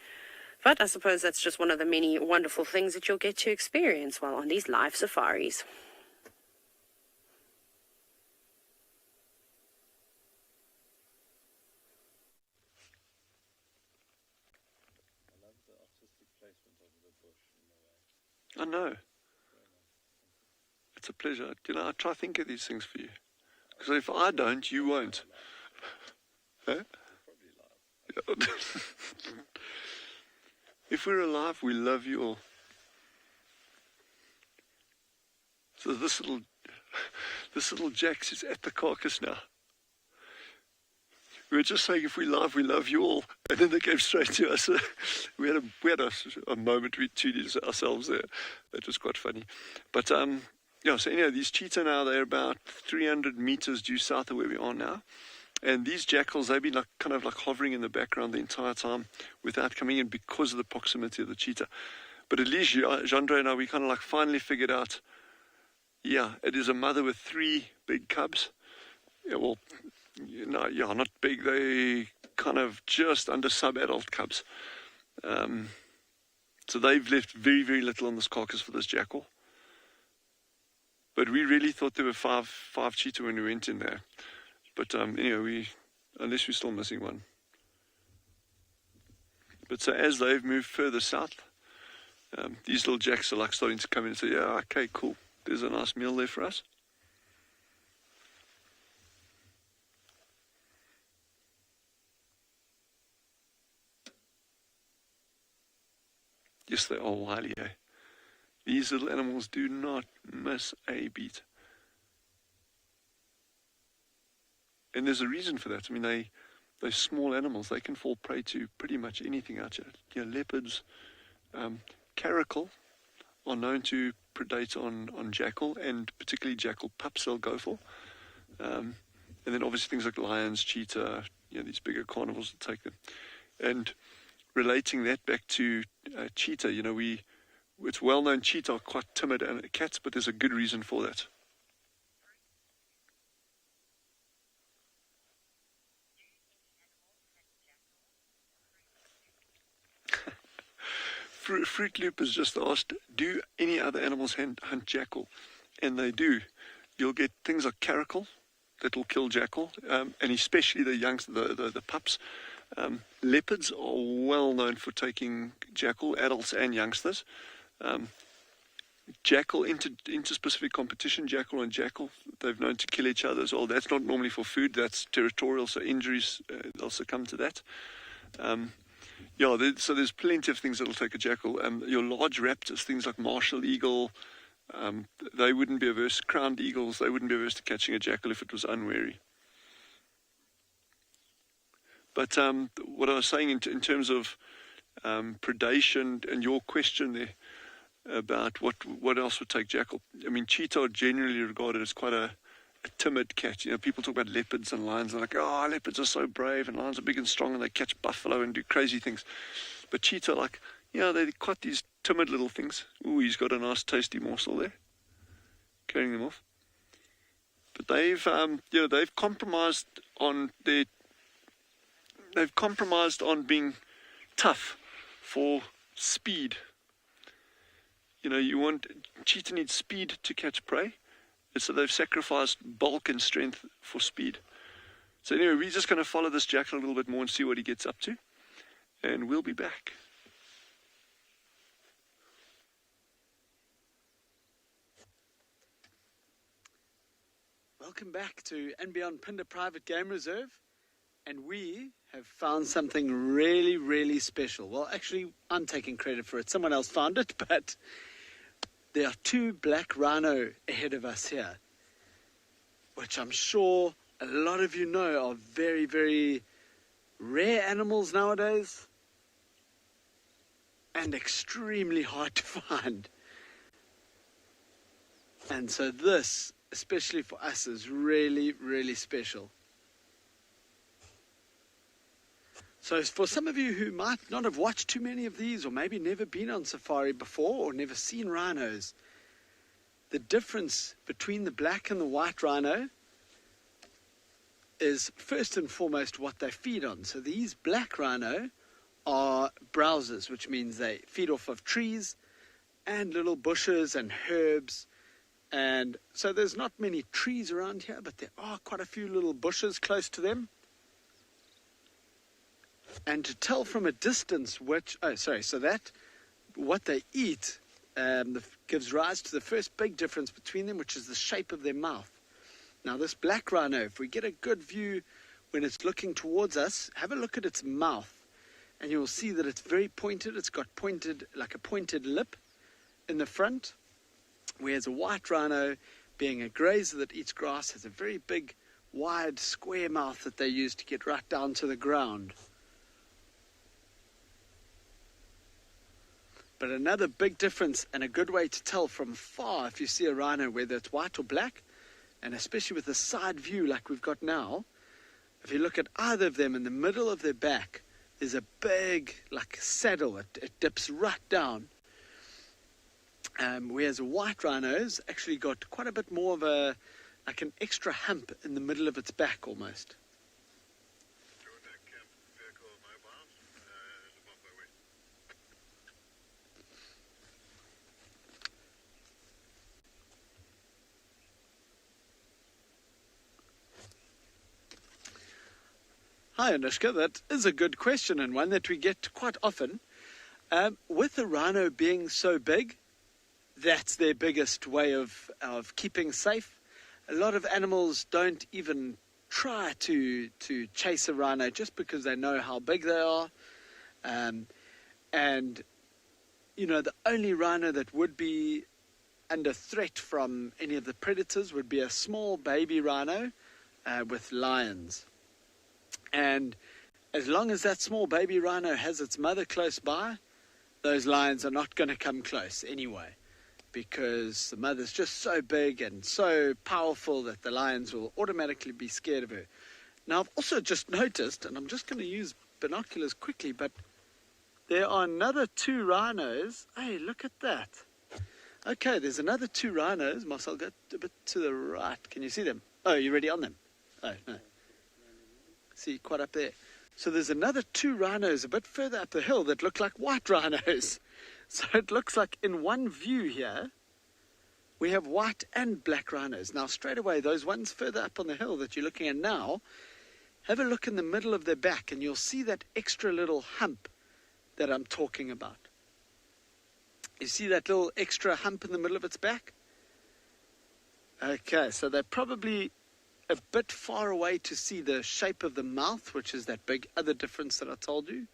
But I suppose that's just one of the many wonderful things that you'll get to experience while on these live safaris. I know. It's a pleasure. You know, I try to think of these things for you. Because if I don't, you won't. Huh? If we're alive, we love you all. So this little Jax is at the carcass now. We were just saying, if we laugh, we love you all. And then they came straight to us. We had a moment, we treated ourselves there. That was quite funny. But, yeah, so anyhow, these cheetah now, they're about 300 meters due south of where we are now. And these jackals, they've been kind of hovering in the background the entire time without coming in because of the proximity of the cheetah. But at least Jandre and I, we kind of finally figured out, yeah, it is a mother with 3 big cubs. Yeah, well, no, yeah, not big. They kind of just under sub-adult cubs. So they've left very, very little on this carcass for this jackal. But we really thought there were five cheetah when we went in there. But anyway, unless we're still missing one. But so as they've moved further south, these little jacks are starting to come in and say, yeah, okay, cool. There's a nice meal there for us. Yes, they are wily, eh? These little animals do not miss a beat. And there's a reason for that. I mean, they're small animals. They can fall prey to pretty much anything out here. You know, leopards, caracal are known to predate on jackal, and particularly jackal pups they'll go for. And then obviously things like lions, cheetah, these bigger carnivores will take them. And relating that back to cheetah, it's well known cheetah are quite timid cats, but there's a good reason for that. Fruit Loop has just asked, do any other animals hunt jackal? And they do. You'll get things like caracal that will kill jackal, and especially the youngs, the pups. Leopards are well known for taking jackal, adults and youngsters. Jackal, interspecific competition, jackal and jackal, they've known to kill each other as well. That's not normally for food, that's territorial, so injuries, they'll succumb to that. So there's plenty of things that will take a jackal. Your large raptors, things like martial eagle, they wouldn't be averse, crowned eagles, they wouldn't be averse to catching a jackal if it was unwary. But what I was saying in terms of predation and your question there about what else would take jackal. I mean, cheetah are generally regarded as quite a timid cat. People talk about leopards and lions. They're like, oh, leopards are so brave and lions are big and strong and they catch buffalo and do crazy things. But cheetah, they're quite these timid little things. Ooh, he's got a nice tasty morsel there. Carrying them off. But they've compromised on being tough for speed. Cheetah needs speed to catch prey. And so they've sacrificed bulk and strength for speed. So anyway, we're just going to follow this jackal a little bit more and see what he gets up to. And we'll be back. Welcome back to andBeyond Phinda Private Game Reserve. And we have found something really, really special. Well, actually, I'm taking credit for it. Someone else found it, but there are 2 black rhino ahead of us here, which I'm sure a lot of you know are very, very rare animals nowadays and extremely hard to find. And so this, especially for us, is really, really special. So for some of you who might not have watched too many of these, or maybe never been on safari before, or never seen rhinos, the difference between the black and the white rhino is first and foremost what they feed on. So these black rhino are browsers, which means they feed off of trees and little bushes and herbs. And so there's not many trees around here, but there are quite a few little bushes close to them. And to tell from a distance so that what they eat gives rise to the first big difference between them, which is the shape of their mouth. Now this black rhino, if we get a good view when it's looking towards us, have a look at its mouth, and you'll see that it's very pointed. It's got like a pointed lip in the front, whereas a white rhino, being a grazer that eats grass, has a very big, wide, square mouth that they use to get right down to the ground. But another big difference, and a good way to tell from far if you see a rhino, whether it's white or black, and especially with the side view like we've got now, if you look at either of them, in the middle of their back is a big, like, saddle. It dips right down. Whereas a white rhino's actually got quite a bit more of an extra hump in the middle of its back almost. Hi, Anushka. That is a good question, and one that we get quite often. With the rhino being so big, that's their biggest way of keeping safe. A lot of animals don't even try to chase a rhino just because they know how big they are. And, the only rhino that would be under threat from any of the predators would be a small baby rhino with lions. And as long as that small baby rhino has its mother close by, those lions are not going to come close anyway. because the mother's just so big and so powerful that the lions will automatically be scared of her. Now, I've also just noticed, and I'm just going to use binoculars quickly, but there are another 2 rhinos. Hey, look at that. Okay, there's another 2 rhinos. Marcel, go a bit to the right. Can you see them? Oh, you're already on them. Oh, no. See, quite up there. So there's another 2 rhinos a bit further up the hill that look like white rhinos. So it looks like in one view here, we have white and black rhinos. Now, straight away, those ones further up on the hill that you're looking at now, have a look in the middle of their back and you'll see that extra little hump that I'm talking about. You see that little extra hump in the middle of its back? Okay, so they're probably a bit far away to see the shape of the mouth, which is that big other difference that I told you.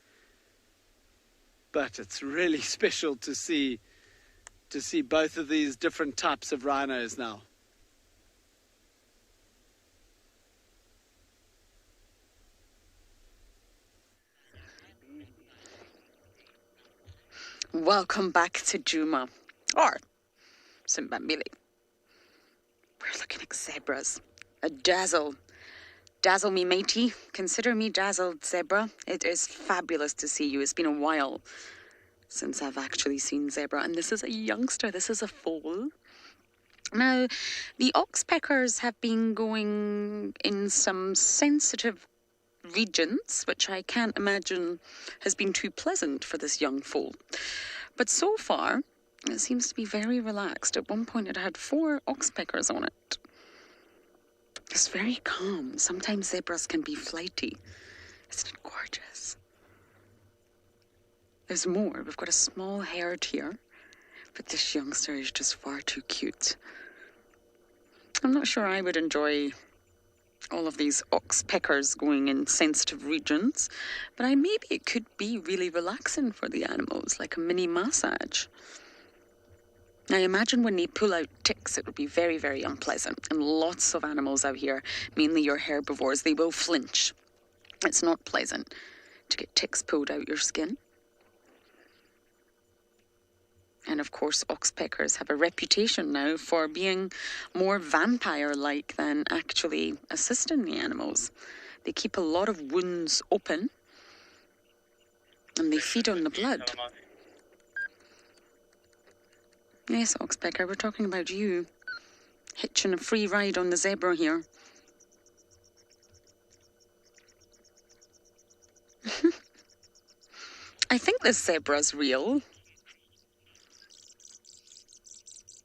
But it's really special to see both of these different types of rhinos now. Welcome back to Djuma, or Simbambili. We're looking at zebras. A dazzle. Dazzle me, matey. Consider me dazzled, zebra. It is fabulous to see you. It's been a while since I've actually seen zebra. And this is a youngster. This is a foal. Now, the oxpeckers have been going in some sensitive regions, which I can't imagine has been too pleasant for this young foal. But so far, it seems to be very relaxed. At one point, it had 4 oxpeckers on it. It's very calm. Sometimes zebras can be flighty. Isn't it gorgeous? There's more. We've got a small herd here, but this youngster is just far too cute. I'm not sure I would enjoy all of these oxpeckers going in sensitive regions, but maybe it could be really relaxing for the animals, like a mini massage. Now, imagine when they pull out ticks, it would be very, very unpleasant. And lots of animals out here, mainly your herbivores, they will flinch. It's not pleasant to get ticks pulled out your skin. And of course, oxpeckers have a reputation now for being more vampire-like than actually assisting the animals. They keep a lot of wounds open and they feed on the blood. Yes, oxpecker, we're talking about you. Hitching a free ride on the zebra here. I think this zebra's real.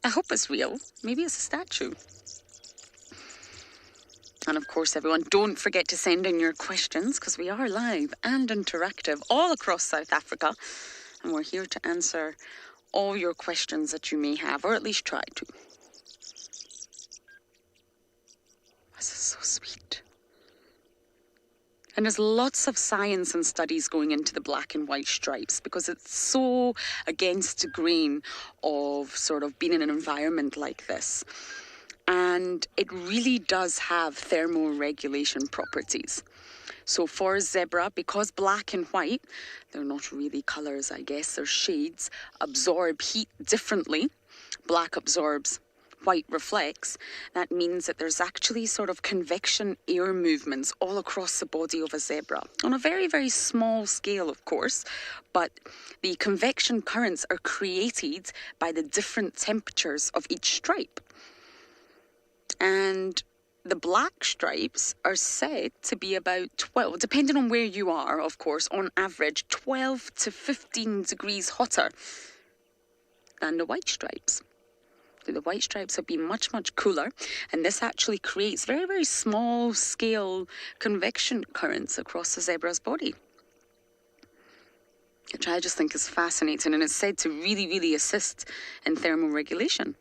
I hope it's real. Maybe it's a statue. And of course, everyone, don't forget to send in your questions because we are live and interactive all across South Africa. And we're here to answer all your questions that you may have, or at least try to. This is so sweet. And there's lots of science and studies going into the black and white stripes because it's so against the grain of sort of being in an environment like this. And it really does have thermoregulation properties. So for zebra, because black and white, they're not really colours, I guess, they're shades, absorb heat differently. Black absorbs, white reflects. That means that there's actually sort of convection air movements all across the body of a zebra. On a very, very small scale, of course, but the convection currents are created by the different temperatures of each stripe. And the black stripes are said to be about 12, depending on where you are, of course, on average, 12 to 15 degrees hotter than the white stripes. So the white stripes have been much, much cooler, and this actually creates very, very small scale convection currents across the zebra's body, which I just think is fascinating, and it's said to really, really assist in thermoregulation.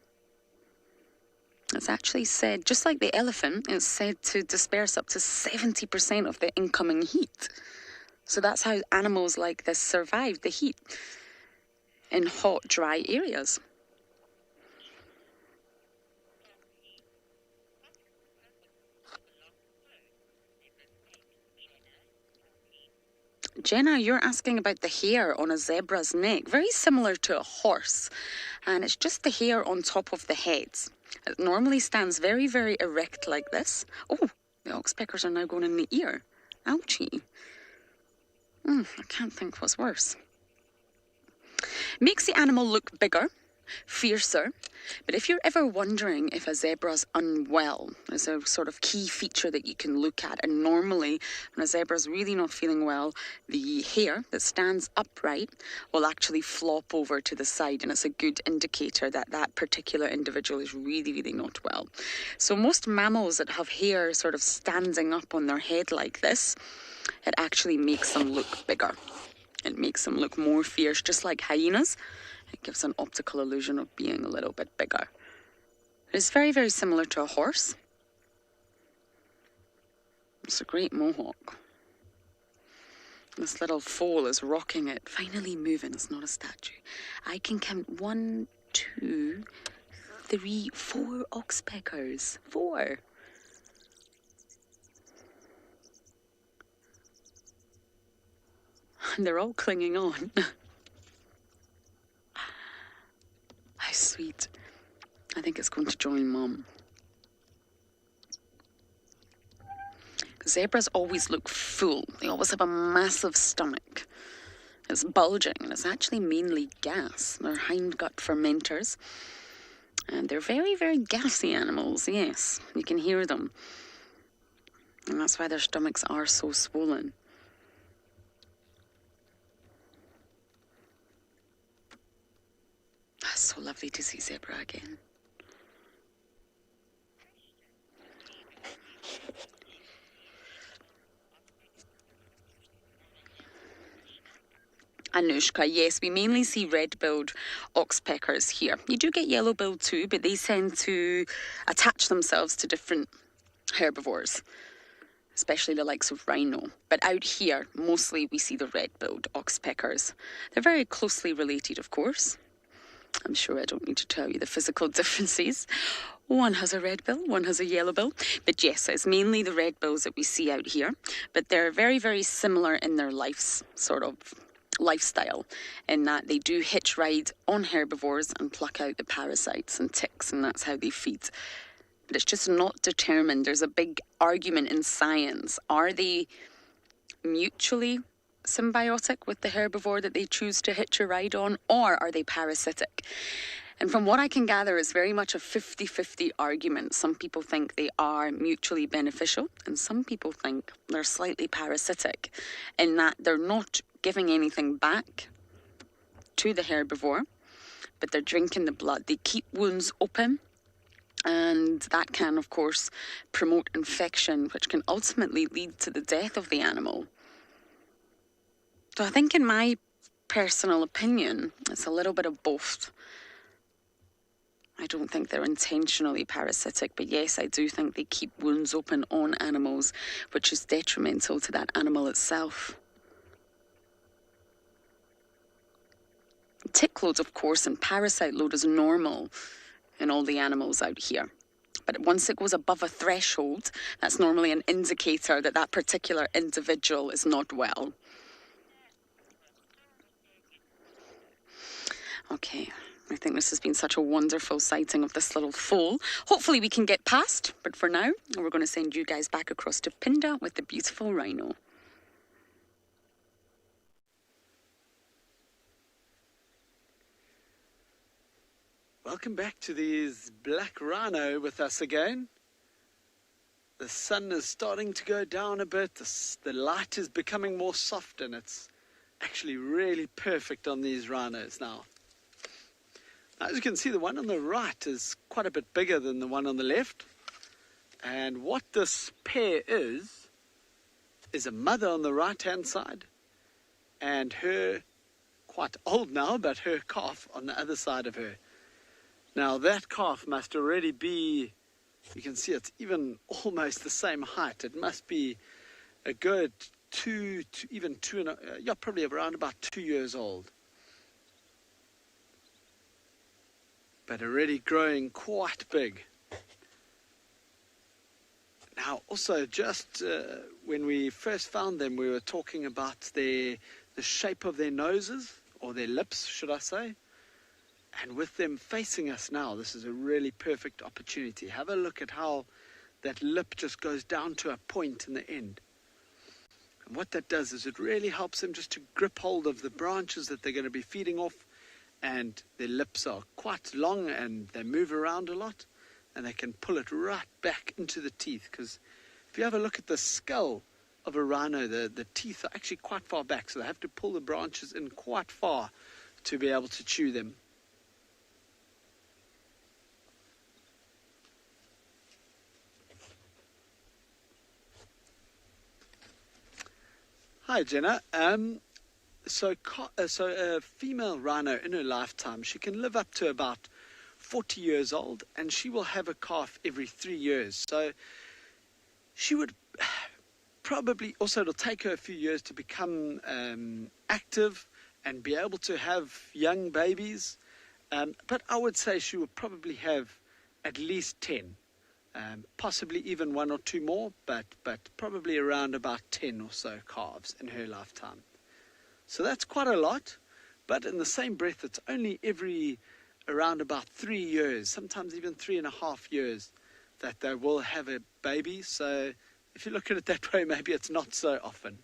It's actually said, just like the elephant, it's said to disperse up to 70% of the incoming heat. So that's how animals like this survive the heat in hot, dry areas. Jenna, you're asking about the hair on a zebra's neck. Very similar to a horse. and it's just the hair on top of the heads. It normally stands very, very erect like this. Oh, the oxpeckers are now going in the ear. Ouchie. I can't think what's worse. Makes the animal look bigger, fiercer, but if you're ever wondering if a zebra's unwell, there's a sort of key feature that you can look at, and normally when a zebra's really not feeling well, the hair that stands upright will actually flop over to the side, and it's a good indicator that that particular individual is really, really not well. So most mammals that have hair sort of standing up on their head like this, it actually makes them look bigger. It makes them look more fierce, just like hyenas. It gives an optical illusion of being a little bit bigger. It's very, very similar to a horse. It's a great mohawk. This little foal is rocking it, finally moving. It's not a statue. I can count 1, 2, 3, 4 oxpeckers. 4. And they're all clinging on. How sweet. I think it's going to join Mum. Zebras always look full. They always have a massive stomach. It's bulging, and it's actually mainly gas. They're hindgut fermenters. And they're very, very gassy animals, yes. You can hear them. And that's why their stomachs are so swollen. It's so lovely to see zebra again. Anushka, yes, we mainly see red-billed oxpeckers here. You do get yellow-billed too, but they tend to attach themselves to different herbivores, especially the likes of rhino. But out here, mostly we see the red-billed oxpeckers. They're very closely related, of course. I'm sure I don't need to tell you the physical differences. One has a red bill, one has a yellow bill. But yes, it's mainly the red bills that we see out here. But they're very, very similar in their lifestyle, in that they do hitch ride on herbivores and pluck out the parasites and ticks, and that's how they feed. But it's just not determined. There's a big argument in science. Are they mutually symbiotic with the herbivore that they choose to hitch a ride on, or are they parasitic? And from what I can gather, it's very much a 50-50 argument. Some people think they are mutually beneficial, and some people think they're slightly parasitic in that they're not giving anything back to the herbivore, but they're drinking the blood. They keep wounds open, and that can, of course, promote infection, which can ultimately lead to the death of the animal. So I think, in my personal opinion, it's a little bit of both. I don't think they're intentionally parasitic, but yes, I do think they keep wounds open on animals, which is detrimental to that animal itself. Tick load, of course, and parasite load is normal in all the animals out here. But once it goes above a threshold, that's normally an indicator that that particular individual is not well. Okay, I think this has been such a wonderful sighting of this little foal. Hopefully we can get past, but for now, we're going to send you guys back across to Phinda with the beautiful rhino. Welcome back to these black rhino with us again. The sun is starting to go down a bit. The light is becoming more soft, and it's actually really perfect on these rhinos now. As you can see, the one on the right is quite a bit bigger than the one on the left. And what this pair is a mother on the right-hand side, and her, quite old now, but her calf on the other side of her. Now that calf must already be, you can see it's even almost the same height. It must be a good probably around about 2 years old. But already growing quite big. Now, also, just when we first found them, we were talking about the shape of their noses, or their lips, should I say. And with them facing us now, this is a really perfect opportunity. Have a look at how that lip just goes down to a point in the end. And what that does is it really helps them just to grip hold of the branches that they're going to be feeding off. And their lips are quite long and they move around a lot. And they can pull it right back into the teeth. Because if you have a look at the skull of a rhino, the teeth are actually quite far back. So they have to pull the branches in quite far to be able to chew them. Hi, Jenna. So a female rhino in her lifetime, she can live up to about 40 years old, and she will have a calf every 3 years. So she would probably, also it'll take her a few years to become active and be able to have young babies. But I would say she will probably have at least 10. Possibly even 1 or 2 more, but probably around about 10 or so calves in her lifetime. So that's quite a lot, but in the same breath, it's only every around about 3 years, sometimes even 3.5 years, that they will have a baby. So if you look at it that way, maybe it's not so often.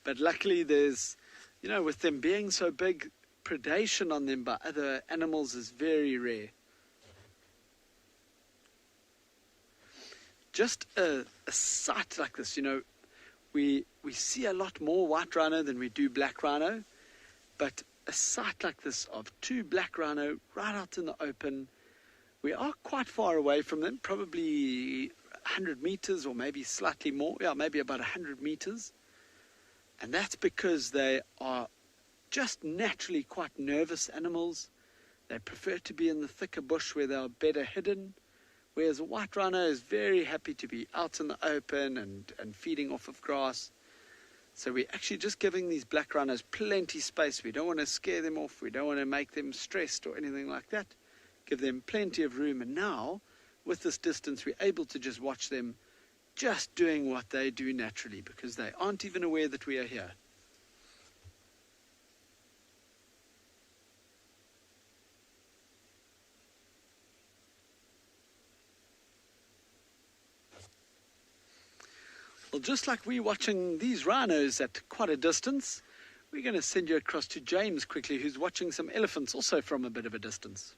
But luckily there's, with them being so big, predation on them by other animals is very rare. Just a sight like this, we see a lot more white rhino than we do black rhino, but a sight like this of 2 black rhino right out in the open, we are quite far away from them, probably 100 meters or maybe slightly more, maybe about 100 meters, and that's because they are just naturally quite nervous animals. They prefer to be in the thicker bush where they are better hidden. Whereas a white rhino is very happy to be out in the open and feeding off of grass. So we're actually just giving these black rhinos plenty space. We don't want to scare them off. We don't want to make them stressed or anything like that. Give them plenty of room. And now, with this distance, we're able to just watch them just doing what they do naturally, because they aren't even aware that we are here. Well, just like we're watching these rhinos at quite a distance, we're going to send you across to James quickly, who's watching some elephants also from a bit of a distance.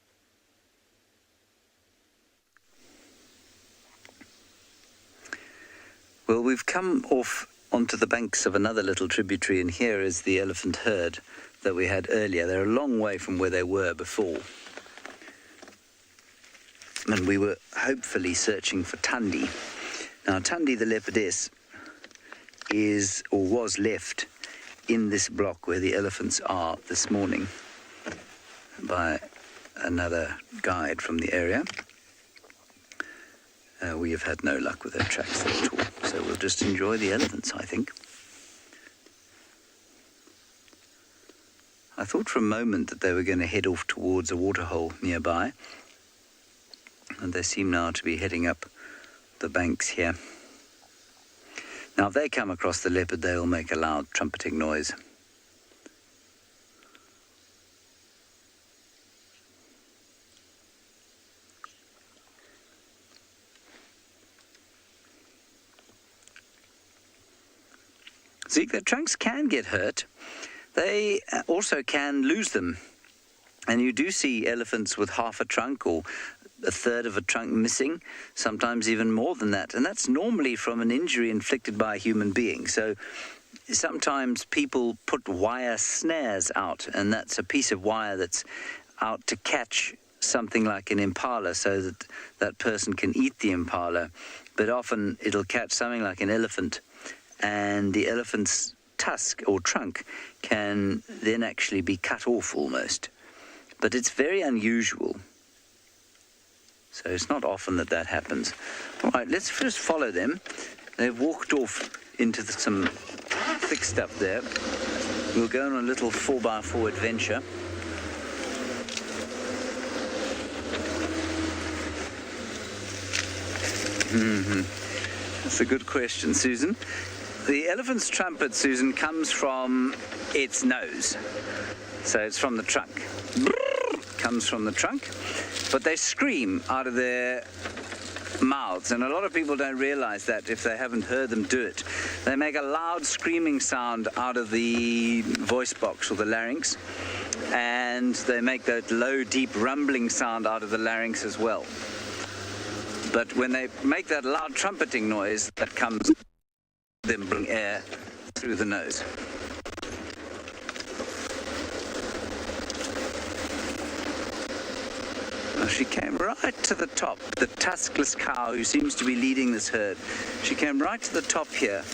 Well, we've come off onto the banks of another little tributary, and here is the elephant herd that we had earlier. They're a long way from where they were before. And we were hopefully searching for Tawny. Now, Tawny the leopardess is, or was, left in this block where the elephants are this morning by another guide from the area. We have had no luck with their tracks at all, so we'll just enjoy the elephants, I think. I thought for a moment that they were going to head off towards a waterhole nearby, and they seem now to be heading up the banks here. Now, if they come across the leopard, they'll make a loud trumpeting noise. See, their trunks can get hurt. They also can lose them. And you do see elephants with half a trunk or a third of a trunk missing, sometimes even more than that. And that's normally from an injury inflicted by a human being. So sometimes people put wire snares out, and that's a piece of wire that's out to catch something like an impala so that that person can eat the impala. But often it'll catch something like an elephant, and the elephant's tusk or trunk can then actually be cut off almost. But it's very unusual. So it's not often that that happens. All right, let's first follow them. They've walked off into some thick stuff there. We'll go on a little 4x4 adventure. That's a good question, Susan. The elephant's trumpet, Susan, comes from its nose. So it's from the trunk. Comes from the trunk. But they scream out of their mouths, and a lot of people don't realize that if they haven't heard them do it. They make a loud screaming sound out of the voice box or the larynx, and they make that low, deep rumbling sound out of the larynx as well. But when they make that loud trumpeting noise, that comes them bring air through the nose. Well, she came right to the top, the tuskless cow who seems to be leading this herd. She came right to the top here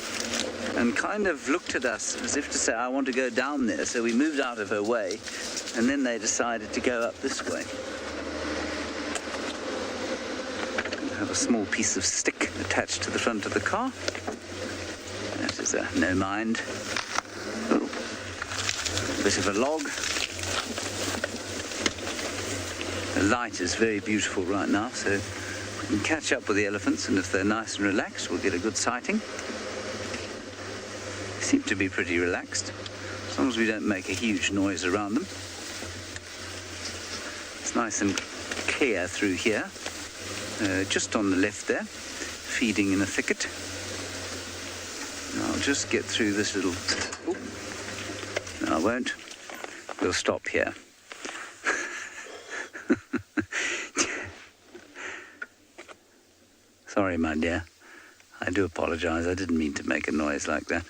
and kind of looked at us as if to say, I want to go down there. So we moved out of her way, and then they decided to go up this way. I have a small piece of stick attached to the front of the car. That is a no mind. Ooh. A bit of a log. The light is very beautiful right now, so we can catch up with the elephants, and if they're nice and relaxed, we'll get a good sighting. They seem to be pretty relaxed, as long as we don't make a huge noise around them. It's nice and clear through here, just on the left there, feeding in a thicket. And I'll just get through this little... Ooh. No, I won't. We'll stop here. Sorry, my dear. I do apologize. I didn't mean to make a noise like that.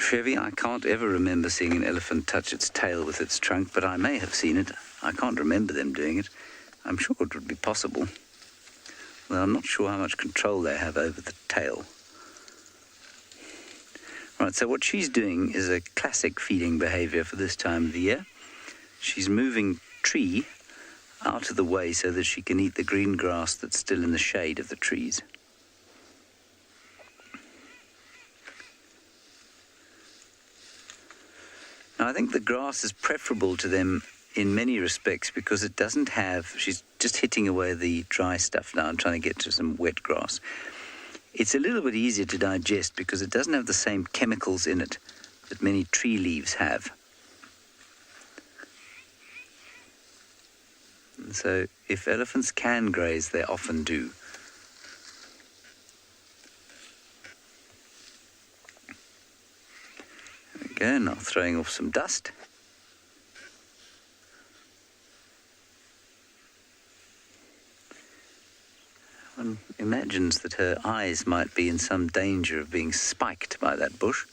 Chevy, I can't ever remember seeing an elephant touch its tail with its trunk, but I may have seen it. I can't remember them doing it. I'm sure it would be possible. Well, I'm not sure how much control they have over the tail. Right, so what she's doing is a classic feeding behavior for this time of the year. She's moving tree out of the way so that she can eat the green grass that's still in the shade of the trees. Now, I think the grass is preferable to them in many respects because it doesn't have... She's just hitting away the dry stuff now and trying to get to some wet grass. It's a little bit easier to digest because it doesn't have the same chemicals in it that many tree leaves have. And so if elephants can graze, they often do. There we go, now throwing off some dust. One imagines that her eyes might be in some danger of being spiked by that bush.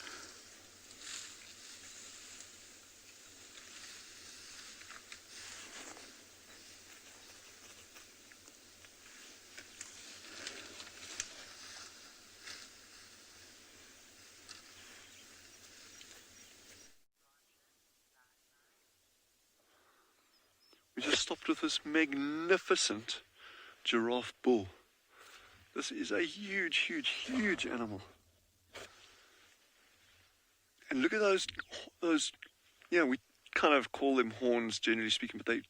We just stopped with this magnificent giraffe bull. This is a huge, huge, huge animal. And look at those, yeah, we kind of call them horns, generally speaking, but they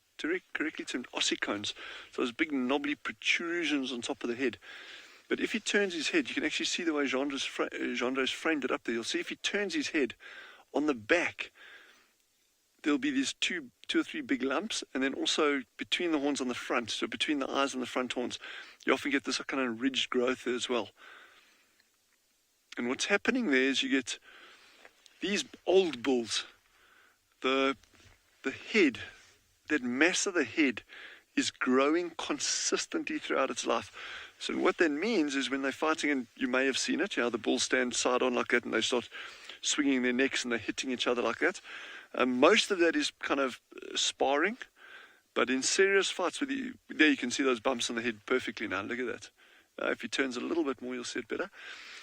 correctly termed ossicones. So those big knobbly protrusions on top of the head. But if he turns his head, you can actually see the way Gendre's framed it up there. You'll see if he turns his head on the back, there'll be these two or three big lumps, and then also between the horns on the front, so between the eyes and the front horns, you often get this kind of ridged growth there as well. And what's happening there is you get these old bulls, the head, that mass of the head is growing consistently throughout its life. So what that means is when they're fighting, and you may have seen it, the bulls stand side on like that and they start swinging their necks and they're hitting each other like that. Most of that is kind of sparring, but in serious fights, there you can see those bumps on the head perfectly now. Look at that. If he turns it a little bit more, you'll see it better.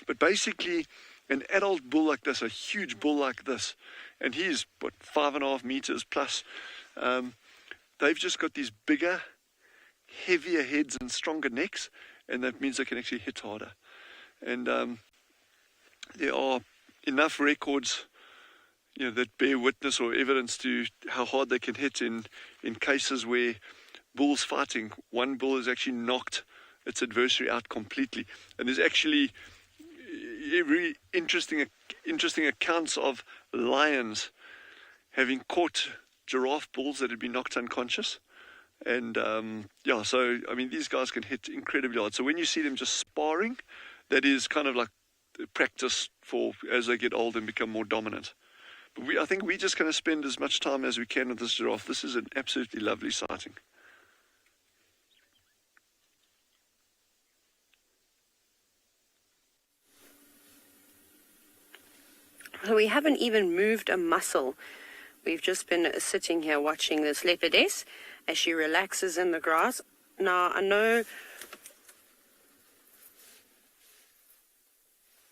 But basically, an adult bull like this, a huge bull like this, and he's, 5.5 meters plus, they've just got these bigger, heavier heads and stronger necks, and that means they can actually hit harder. And there are enough records that bear witness or evidence to how hard they can hit in cases where bulls fighting, one bull has actually knocked its adversary out completely. And there's actually really interesting accounts of lions having caught giraffe bulls that had been knocked unconscious. And so I mean, these guys can hit incredibly hard. So when you see them just sparring, that is kind of like practice for as they get old and become more dominant. But I think we're just going to spend as much time as we can with this giraffe. This is an absolutely lovely sighting. We haven't even moved a muscle. We've just been sitting here watching this leopardess as she relaxes in the grass. Now, I know...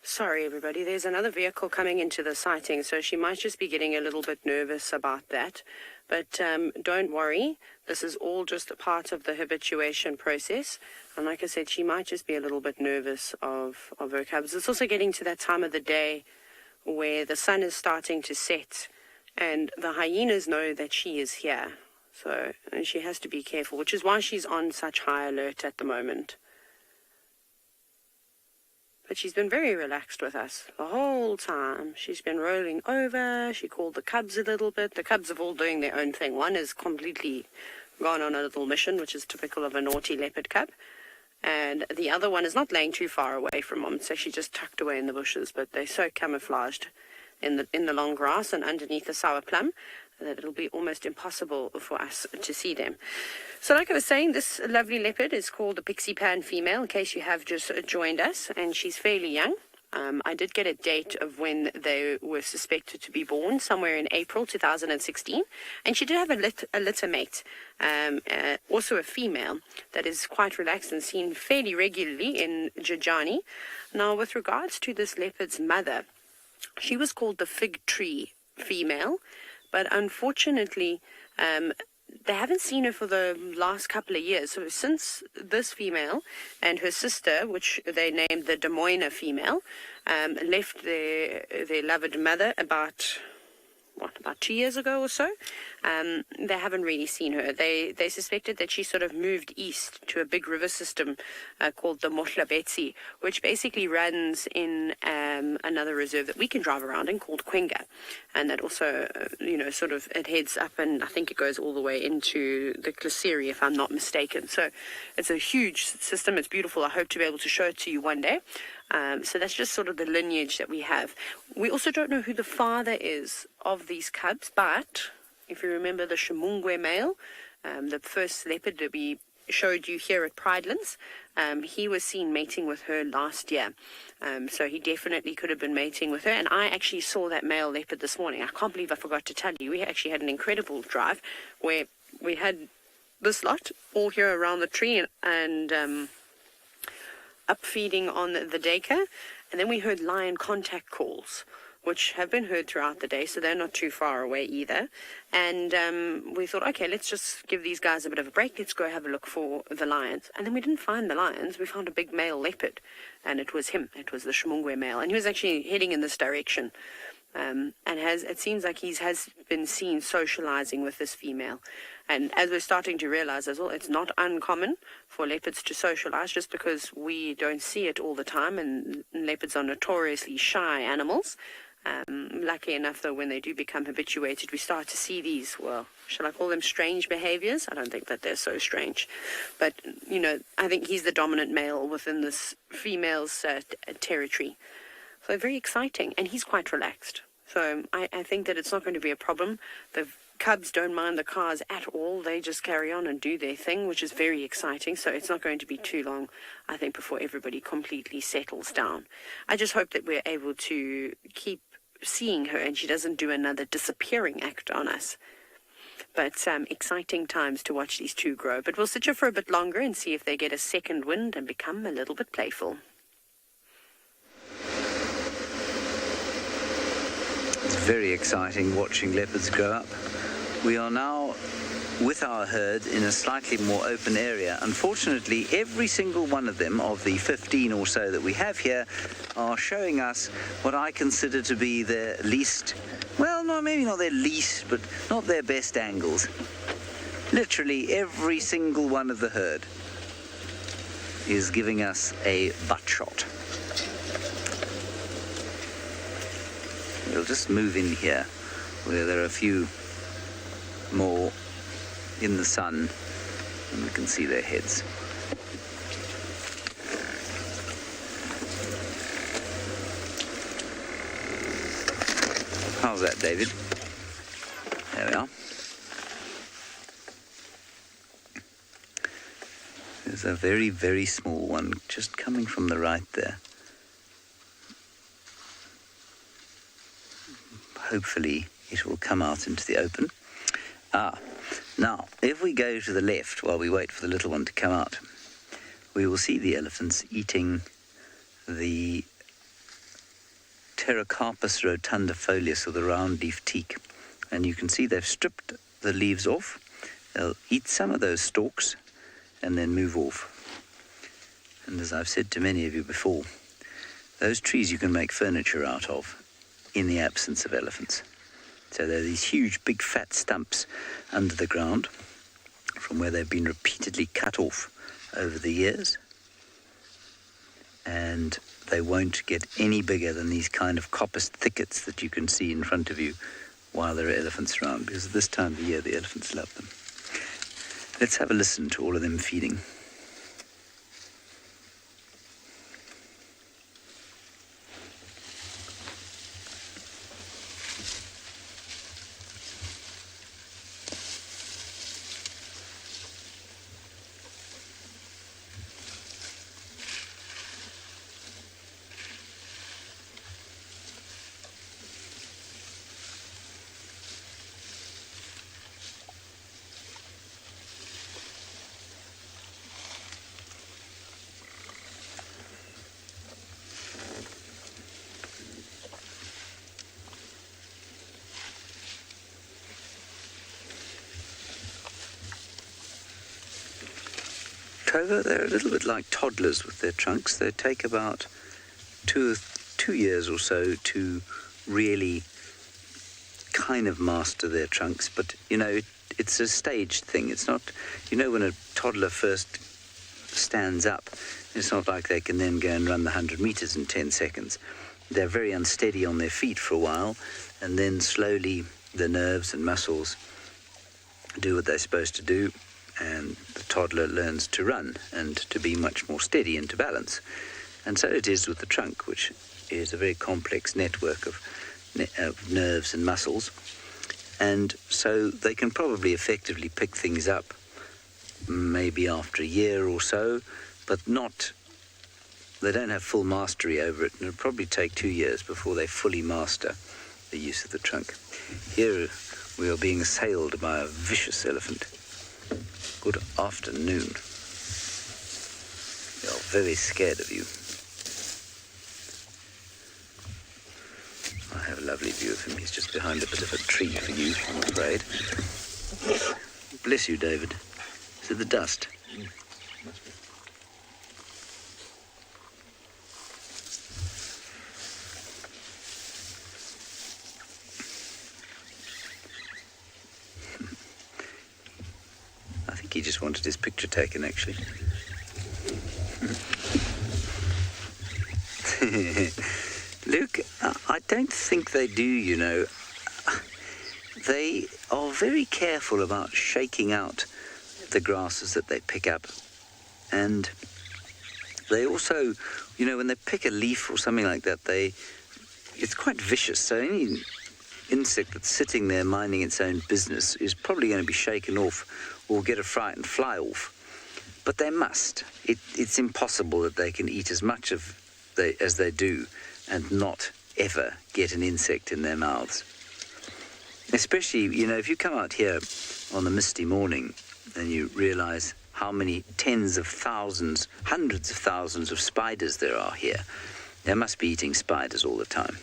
Sorry, everybody. There's another vehicle coming into the sighting, so she might just be getting a little bit nervous about that. But don't worry. This is all just a part of the habituation process. And like I said, she might just be a little bit nervous of her cubs. It's also getting to that time of the day where the sun is starting to set and the hyenas know that she is here. So she has to be careful, which is why she's on such high alert at the moment. But she's been very relaxed with us the whole time. She's been rolling over. She called the cubs a little bit. The cubs are all doing their own thing. One is completely gone on a little mission, which is typical of a naughty leopard cub. And the other one is not laying too far away from mom. So she just tucked away in the bushes. But they're so camouflaged in the long grass and underneath the sour plum that it'll be almost impossible for us to see them. So like I was saying, this lovely leopard is called the Pixie Pan female, in case you have just joined us, and she's fairly young. I did get a date of when they were suspected to be born, somewhere in April 2016, and she did have a litter mate, also a female, that is quite relaxed and seen fairly regularly in Jajani. Now, with regards to this leopard's mother, she was called the Fig Tree female, but unfortunately, they haven't seen her for the last couple of years. So since this female and her sister, which they named the Des Moines female, left their loved mother about 2 years ago or so, they haven't really seen her. They suspected that she sort of moved east to a big river system called the Mohlabetsi, which basically runs in another reserve that we can drive around in called Kwenga. And that also, sort of, it heads up and I think it goes all the way into the Klaseri, if I'm not mistaken. So it's a huge system. It's beautiful. I hope to be able to show it to you one day. So that's just sort of the lineage that we have. We also don't know who the father is of these cubs, but if you remember the Shimungwe male, the first leopard that we showed you here at Pridelands, he was seen mating with her last year. So he definitely could have been mating with her. And I actually saw that male leopard this morning. I can't believe I forgot to tell you. We actually had an incredible drive where we had this lot all here around the tree and up feeding on the daycare, and then we heard lion contact calls, which have been heard throughout the day, so they're not too far away either. And we thought, okay, let's just give these guys a bit of a break. Let's go have a look for the lions. And then we didn't find the lions. We found a big male leopard, and it was him. It was the Shimungwe male, and he was actually heading in this direction. And it seems like he has been seen socializing with this female. And as we're starting to realize as well, it's not uncommon for leopards to socialize just because we don't see it all the time, and leopards are notoriously shy animals. Lucky enough, though, when they do become habituated, we start to see these, well, shall I call them strange behaviors? I don't think that they're so strange. But, I think he's the dominant male within this female's territory. So very exciting, and he's quite relaxed. So I think that it's not going to be a problem. The cubs don't mind the cars at all. They just carry on and do their thing, which is very exciting. So it's not going to be too long, I think, before everybody completely settles down. I just hope that we're able to keep seeing her and she doesn't do another disappearing act on us. But exciting times to watch these two grow. But we'll sit here for a bit longer and see if they get a second wind and become a little bit playful. It's very exciting watching leopards grow up. We are now with our herd in a slightly more open area. Unfortunately, every single one of them, of the 15 or so that we have here, are showing us what I consider to be their least, well, well, maybe not their least, but not their best angles. Literally every single one of the herd is giving us a butt shot. We'll just move in here where there are a few more in the sun and we can see their heads. How's that, David? There we are. There's a very, very small one just coming from the right there. Hopefully it will come out into the open. Now, if we go to the left while we wait for the little one to come out, we will see the elephants eating the Pterocarpus rotundifolius, or the round leaf teak. And you can see they've stripped the leaves off. They'll eat some of those stalks and then move off. And as I've said to many of you before, those trees you can make furniture out of in the absence of elephants. So there are these huge, big, fat stumps under the ground from where they've been repeatedly cut off over the years. And they won't get any bigger than these kind of coppice thickets that you can see in front of you while there are elephants around, because at this time of the year the elephants love them. Let's have a listen to all of them feeding. They're a little bit like toddlers with their trunks. They take about two years or so to really kind of master their trunks. But, you know, it's a staged thing. It's not, you know, when a toddler first stands up, it's not like they can then go and run the 100 meters in 10 seconds. They're very unsteady on their feet for a while, and then slowly the nerves and muscles do what they're supposed to do, and the toddler learns to run and to be much more steady and to balance. And so it is with the trunk, which is a very complex network of nerves and muscles. And so they can probably effectively pick things up maybe after a year or so, but they don't have full mastery over it, and it'll probably take 2 years before they fully master the use of the trunk. Here we are being assailed by a vicious elephant. Good afternoon. They are very scared of you. I have a lovely view of him. He's just behind a bit of a tree for you, I'm afraid. Bless you, David. Is it the dust? He just wanted his picture taken, actually. Luke, I don't think they do, you know. They are very careful about shaking out the grasses that they pick up. And they also, you know, when they pick a leaf or something like that, it's quite vicious. So any insect that's sitting there minding its own business is probably going to be shaken off or get a fright and fly off. But they must. It's impossible that they can eat as much as they do and not ever get an insect in their mouths. Especially, you know, if you come out here on a misty morning and you realize how many tens of thousands, hundreds of thousands of spiders there are here. They must be eating spiders all the time.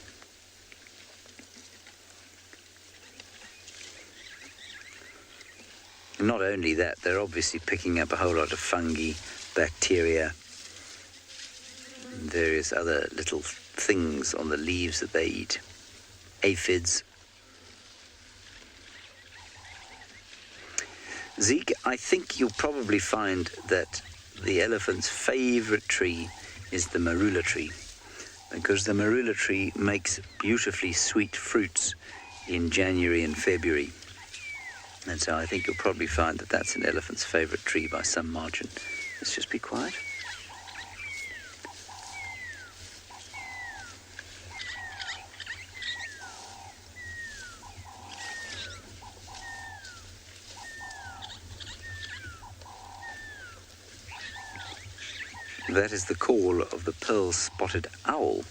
Not only that, they're obviously picking up a whole lot of fungi, bacteria, and various other little things on the leaves that they eat. Aphids. Zeke, I think you'll probably find that the elephant's favourite tree is the marula tree, because the marula tree makes beautifully sweet fruits in January and February. And so I think you'll probably find that that's an elephant's favourite tree by some margin. Let's just be quiet. That is the call of the pearl-spotted owl.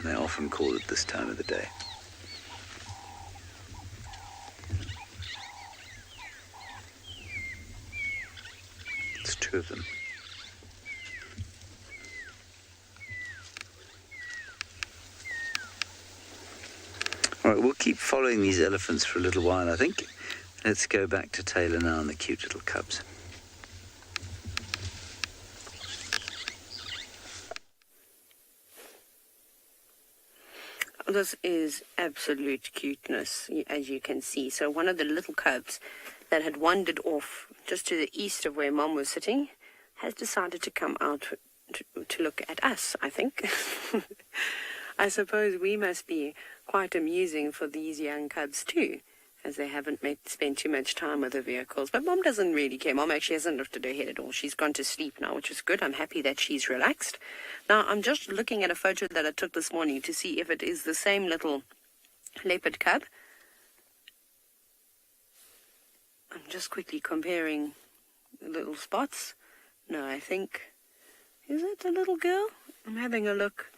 They often call it this time of the day. It's two of them. All right, we'll keep following these elephants for a little while, I think. Let's go back to Taylor now and the cute little cubs. This is absolute cuteness, as you can see. So one of the little cubs that had wandered off just to the east of where Mom was sitting has decided to come out to look at us, I think. I suppose we must be quite amusing for these young cubs too, as they haven't spent too much time with the vehicles. But Mom doesn't really care. Mom actually hasn't lifted her head at all. She's gone to sleep now, which is good. I'm happy that she's relaxed. Now, I'm just looking at a photo that I took this morning to see if it is the same little leopard cub. I'm just quickly comparing the little spots. No, I think... Is it the little girl? I'm having a look.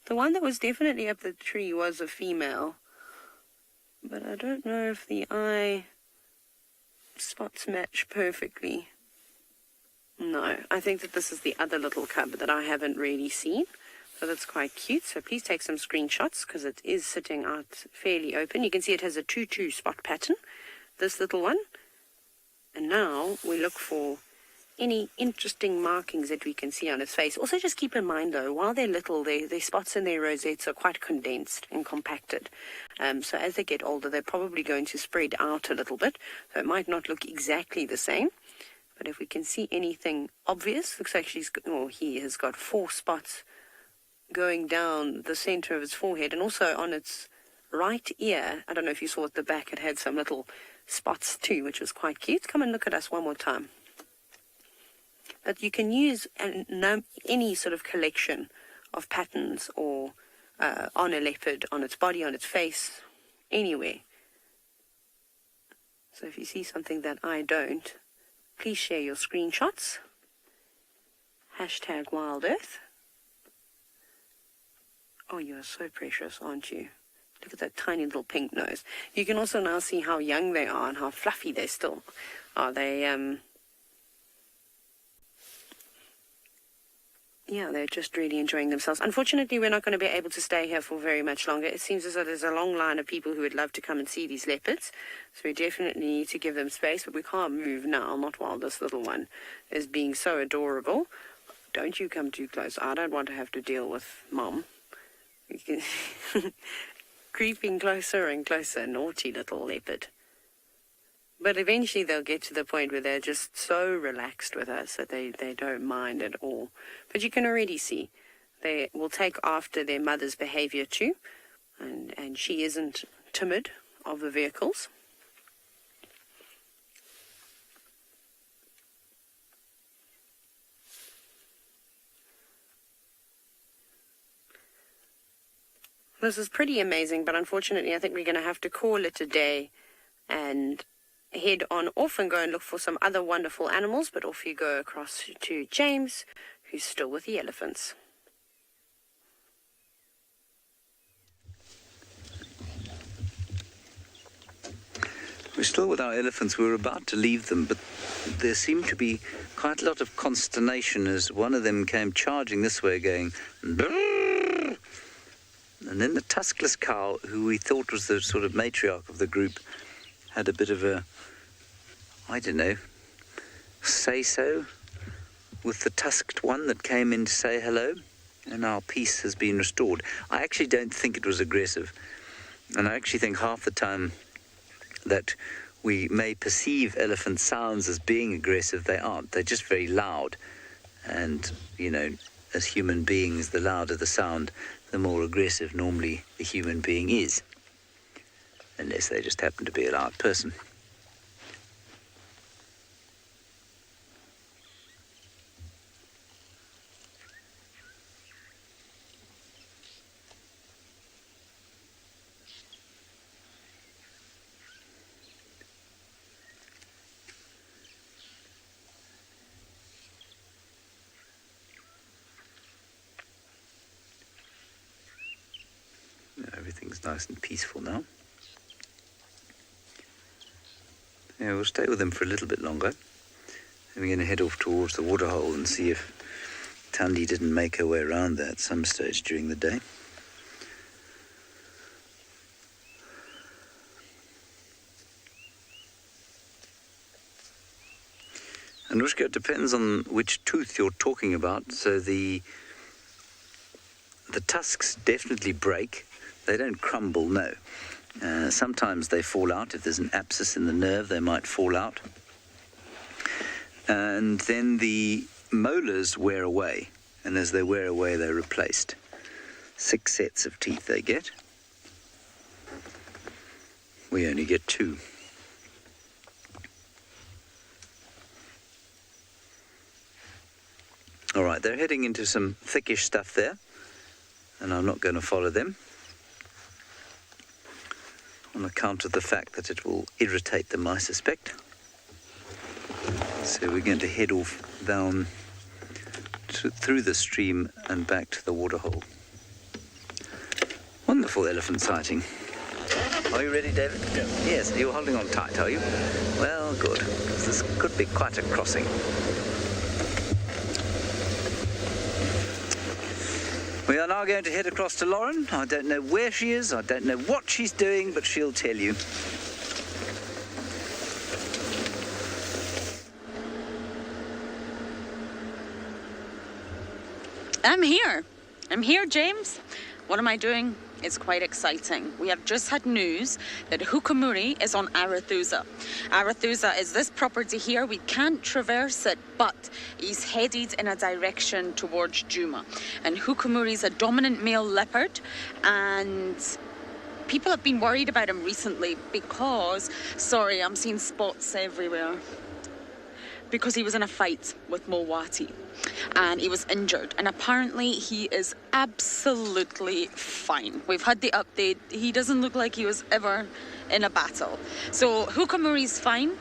The one that was definitely up the tree was a female. But I don't know if the eye spots match perfectly. No, I think that this is the other little cub that I haven't really seen. So that's quite cute. So please take some screenshots because it is sitting out fairly open. You can see it has a 2-2 spot pattern, this little one. And now we look for any interesting markings that we can see on its face. Also just keep in mind though, while they're little, their spots and their rosettes are quite condensed and compacted. So as they get older, they're probably going to spread out a little bit. So it might not look exactly the same. But if we can see anything obvious, looks like he has got 4 spots going down the center of its forehead and also on its right ear. I don't know if you saw at the back, it had some little spots too, which was quite cute. Come and look at us one more time. But you can use any sort of collection of patterns or on a leopard, on its body, on its face, anywhere. So if you see something that I don't, please share your screenshots. Hashtag WildEarth. Oh, you are so precious, aren't you? Look at that tiny little pink nose. You can also now see how young they are and how fluffy they still are. They're just really enjoying themselves. Unfortunately, we're not going to be able to stay here for very much longer. It seems as though there's a long line of people who would love to come and see these leopards. So we definitely need to give them space, but we can't move now, not while this little one is being so adorable. Don't you come too close. I don't want to have to deal with Mom. Creeping closer and closer, naughty little leopard. But eventually they'll get to the point where they're just so relaxed with us that they don't mind at all. But you can already see they will take after their mother's behavior too. And she isn't timid of the vehicles. This is pretty amazing, but unfortunately I think we're going to have to call it a day and head on off and go and look for some other wonderful animals. But off you go across to James, who's still with the elephants. We're still with our elephants. We were about to leave them, but there seemed to be quite a lot of consternation as one of them came charging this way going, "Brrr!" And then the tuskless cow, who we thought was the sort of matriarch of the group, had a bit of a, I don't know, say-so with the tusked one that came in to say hello, and our peace has been restored. I actually don't think it was aggressive. And I actually think half the time that we may perceive elephant sounds as being aggressive, they aren't. They're just very loud. And, as human beings, the louder the sound, the more aggressive normally the human being is. Unless they just happen to be a loud person. Everything's nice and peaceful now. Yeah, we'll stay with them for a little bit longer. Then we're going to head off towards the waterhole and see if Tawny didn't make her way around there at some stage during the day. Anushka, it depends on which tooth you're talking about. So the tusks definitely break. They don't crumble, no. Sometimes they fall out. If there's an abscess in the nerve, they might fall out. And then the molars wear away. And as they wear away, they're replaced. 6 sets of teeth they get. We only get 2. All right, they're heading into some thickish stuff there. And I'm not going to follow them, on account of the fact that it will irritate them, I suspect. So we're going to head off down through the stream and back to the waterhole. Wonderful elephant sighting. Are you ready, David? Yeah. Yes, you're holding on tight, are you? Well, good, because this could be quite a crossing. We are now going to head across to Lauren. I don't know where she is, I don't know what she's doing, but she'll tell you. I'm here. I'm here, James. What am I doing? It's quite exciting. We have just had news that Hukamuri is on Arathusa. Arathusa is this property here. We can't traverse it, but he's headed in a direction towards Djuma. And Hukamuri is a dominant male leopard, and people have been worried about him recently because, sorry, I'm seeing spots everywhere, because he was in a fight with Mulwati and he was injured, and apparently he is absolutely fine. We've had the update. He doesn't look like he was ever in a battle. So Hukamuri's fine.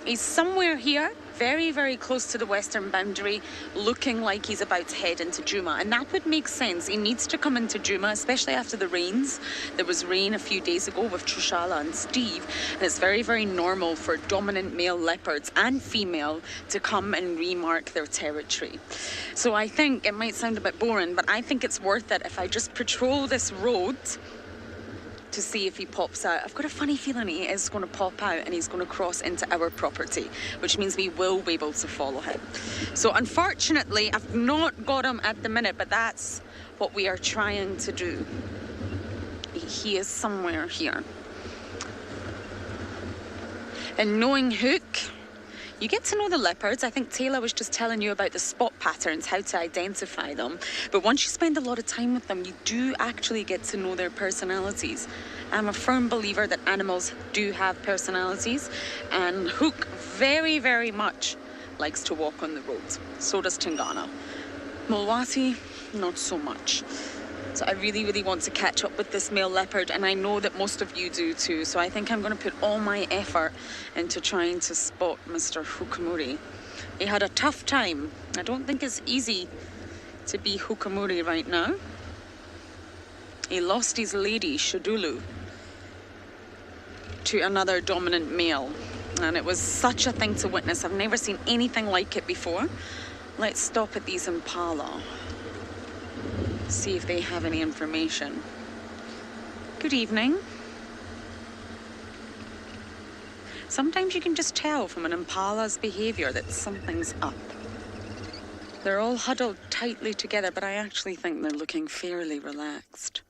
He's somewhere here, very, very close to the western boundary, looking like he's about to head into Djuma. And that would make sense. He needs to come into Djuma, especially after the rains. There was rain a few days ago with Trushala and Steve. And it's very, very normal for dominant male leopards and female to come and remark their territory. So I think it might sound a bit boring, but I think it's worth it if I just patrol this road to see if he pops out. I've got a funny feeling he is going to pop out and he's going to cross into our property, which means we will be able to follow him. So unfortunately, I've not got him at the minute, but that's what we are trying to do. He is somewhere here. And knowing Hook, you get to know the leopards. I think Taylor was just telling you about the spot patterns, how to identify them. But once you spend a lot of time with them, you do actually get to know their personalities. I'm a firm believer that animals do have personalities, and Hook very, very much likes to walk on the road. So does Tingana. Mulwati, not so much. So I really, really want to catch up with this male leopard, and I know that most of you do too. So I think I'm going to put all my effort into trying to spot Mr. Hukamuri. He had a tough time. I don't think it's easy to be Hukamuri right now. He lost his lady, Shadulu, to another dominant male. And it was such a thing to witness. I've never seen anything like it before. Let's stop at these impala. See if they have any information. Good evening. Sometimes you can just tell from an impala's behavior that something's up. They're all huddled tightly together, but I actually think they're looking fairly relaxed.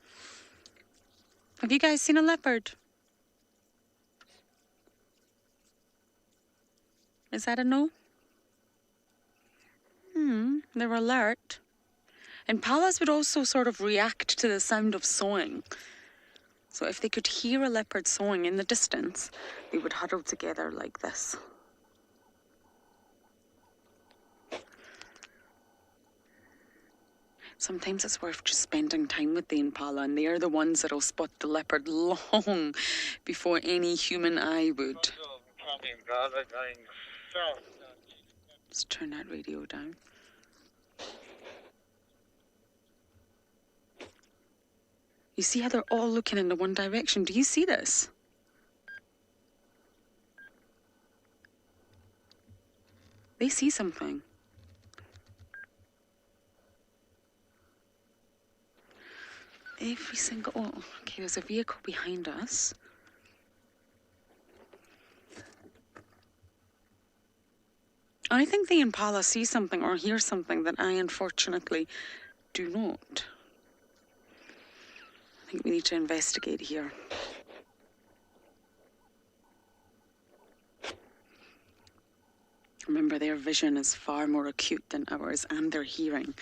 Have you guys seen a leopard? Is that a no? They're alert. Impalas would also sort of react to the sound of sawing. So if they could hear a leopard sawing in the distance, they would huddle together like this. Sometimes it's worth just spending time with the impala, and they're the ones that'll spot the leopard long before any human eye would. Let's turn that radio down. You see how they're all looking in the one direction? Do you see this? They see something. Every single... Oh, okay, there's a vehicle behind us. I think the impala see something or hear something that I unfortunately do not. I think we need to investigate here. Remember, their vision is far more acute than ours, and their hearing.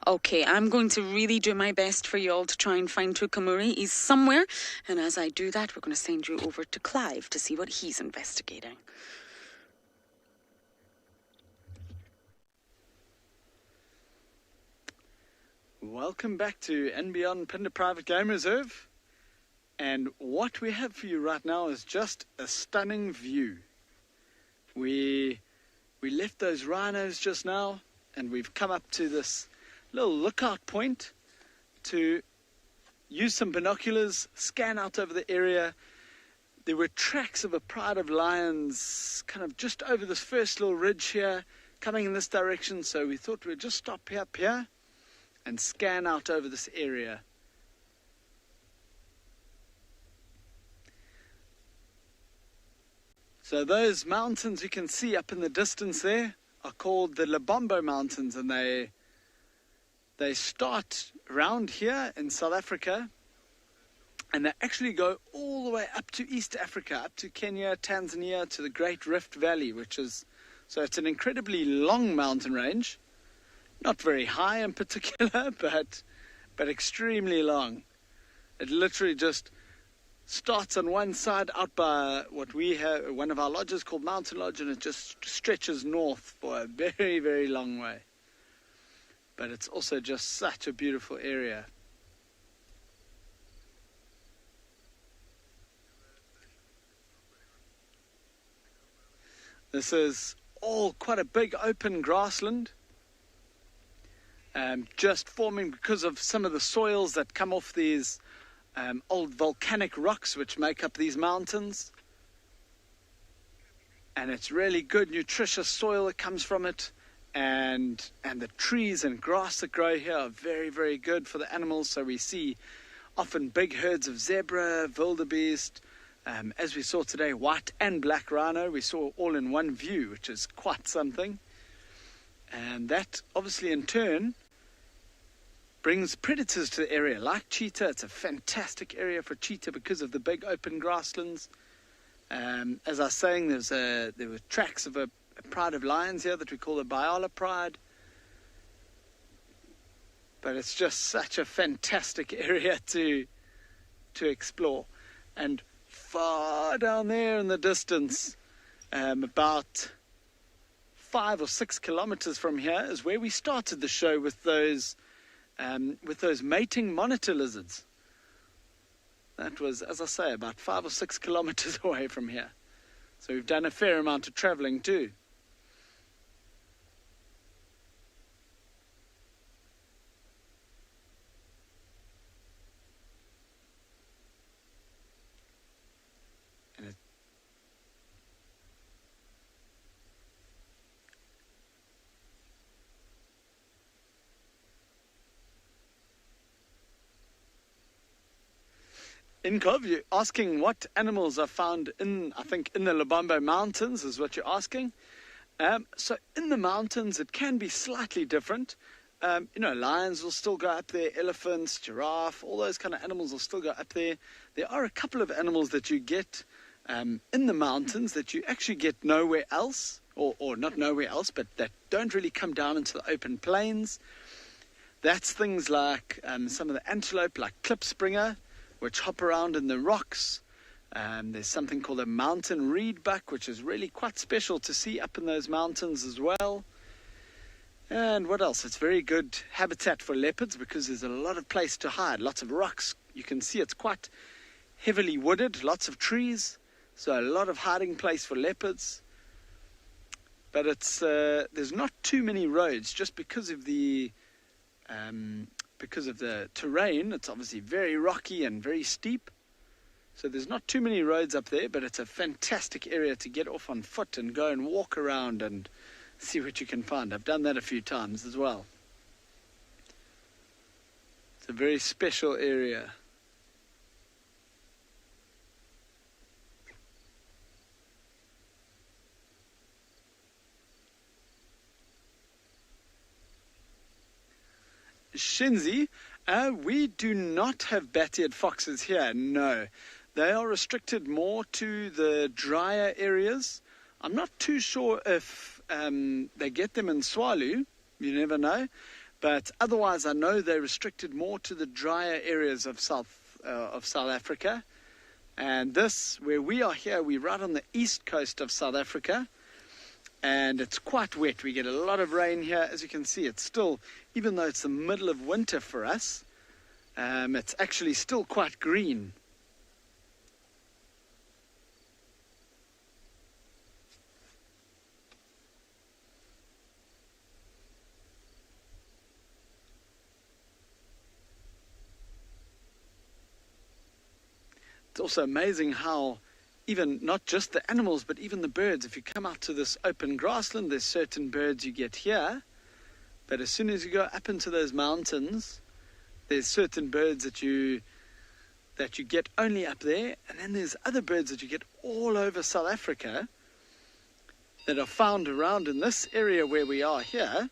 Okay, I'm going to really do my best for you all to try and find Tukamuri. He's somewhere, and as I do that, we're going to send you over to Clive to see what he's investigating. Welcome back to andBeyond Phinda Private Game Reserve. And what we have for you right now is just a stunning view. We left those rhinos just now, and we've come up to this little lookout point to use some binoculars, scan out over the area. There were tracks of a pride of lions kind of just over this first little ridge here, coming in this direction, so we thought we'd just stop here and scan out over this area. So those mountains you can see up in the distance there are called the Lebombo Mountains, and they start around here in South Africa, and they actually go all the way up to East Africa, up to Kenya, Tanzania, to the Great Rift Valley, so it's an incredibly long mountain range. Not very high in particular, but extremely long. It literally just starts on one side out by what we have, one of our lodges called Mountain Lodge, and it just stretches north for a very, very long way. But it's also just such a beautiful area. This is all quite a big open grassland. Just forming because of some of the soils that come off these old volcanic rocks which make up these mountains. And it's really good, nutritious soil that comes from it. And the trees and grass that grow here are very, very good for the animals. So we see often big herds of zebra, wildebeest, as we saw today, white and black rhino. We saw all in one view, which is quite something. And that obviously in turn brings predators to the area, like cheetah. It's a fantastic area for cheetah because of the big open grasslands. As I was saying, there were tracks of a pride of lions here that we call the Biala Pride. But it's just such a fantastic area to explore. And far down there in the distance, about 5 or 6 kilometers from here, is where we started the show with those mating monitor lizards. That was, as I say, about 5 or 6 kilometers away from here. So we've done a fair amount of traveling too. Inkov, you're asking what animals are found in, I think, in the Lubombo Mountains is what you're asking. So in the mountains, it can be slightly different. Lions will still go up there, elephants, giraffe, all those kind of animals will still go up there. There are a couple of animals that you get in the mountains that you actually get nowhere else, or not nowhere else, but that don't really come down into the open plains. That's things like some of the antelope, like klipspringer, which hop around in the rocks. There's something called a mountain reedbuck, which is really quite special to see up in those mountains as well. And what else? It's very good habitat for leopards because there's a lot of place to hide, lots of rocks. You can see it's quite heavily wooded, lots of trees, so a lot of hiding place for leopards. But it's there's not too many roads just because of the terrain. It's obviously very rocky and very steep. So there's not too many roads up there, but it's a fantastic area to get off on foot and go and walk around and see what you can find. I've done that a few times as well. It's a very special area. Shinzi, we do not have bat-eared foxes here, no. They are restricted more to the drier areas. I'm not too sure if they get them in Tswalu, you never know. But otherwise, I know they're restricted more to the drier areas of South Africa. And this, where we are here, we're right on the east coast of South Africa. And it's quite wet. We get a lot of rain here. As you can see, it's still, even though it's the middle of winter for us, it's actually still quite green. It's also amazing how even not just the animals, but even the birds, if you come out to this open grassland, there's certain birds you get here. But as soon as you go up into those mountains, there's certain birds that you get only up there. And then there's other birds that you get all over South Africa that are found around in this area where we are here.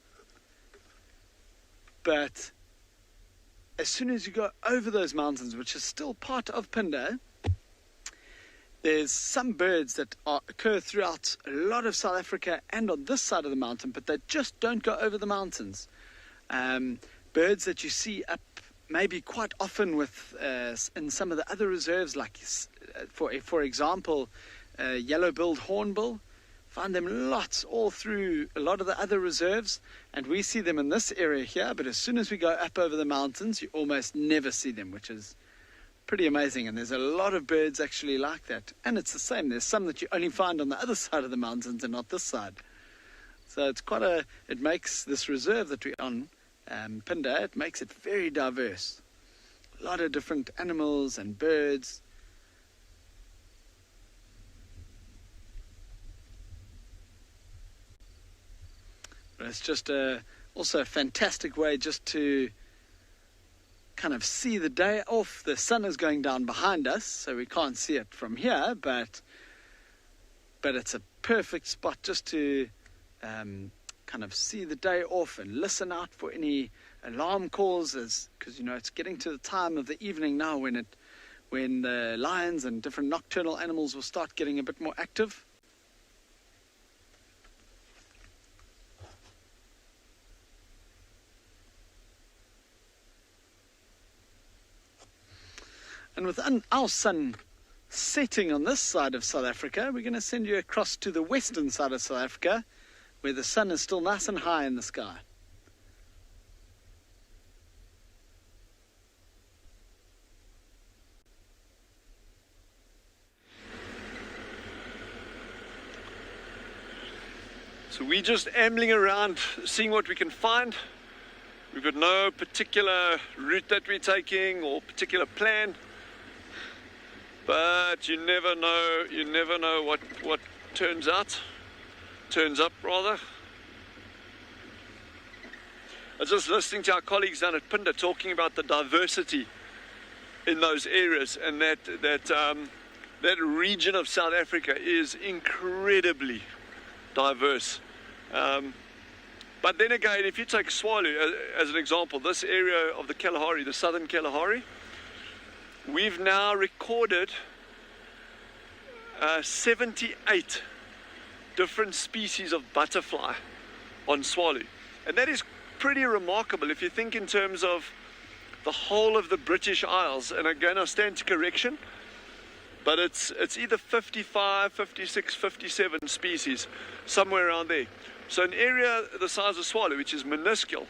But as soon as you go over those mountains, which is still part of Phinda, there's some birds that occur throughout a lot of South Africa and on this side of the mountain, but they just don't go over the mountains. Birds that you see up maybe quite often with in some of the other reserves, like for example, yellow-billed hornbill. Find them lots all through a lot of the other reserves, and we see them in this area here, but as soon as we go up over the mountains, you almost never see them, which is pretty amazing. And there's a lot of birds actually like that. And it's the same. There's some that you only find on the other side of the mountains and not this side. So it's it makes this reserve that we're on, Phinda, it makes it very diverse. A lot of different animals and birds. But it's just also a fantastic way just to kind of see the day off. The sun is going down behind us, so we can't see it from here, but it's a perfect spot just to kind of see the day off and listen out for any alarm calls, because it's getting to the time of the evening now when the lions and different nocturnal animals will start getting a bit more active. And with our sun setting on this side of South Africa, we're going to send you across to the western side of South Africa, where the sun is still nice and high in the sky. So we're just ambling around, seeing what we can find. We've got no particular route that we're taking or particular plan. But you never know what turns up rather. I was just listening to our colleagues down at Phinda talking about the diversity in those areas, and that region of South Africa is incredibly diverse. But then again, if you take Tswalu as an example, this area of the Kalahari, the southern Kalahari, we've now recorded 78 different species of butterfly on Tswalu. And that is pretty remarkable if you think in terms of the whole of the British Isles. And again, I stand to correction, but it's either 55, 56, 57 species, somewhere around there. So an area the size of Tswalu, which is minuscule,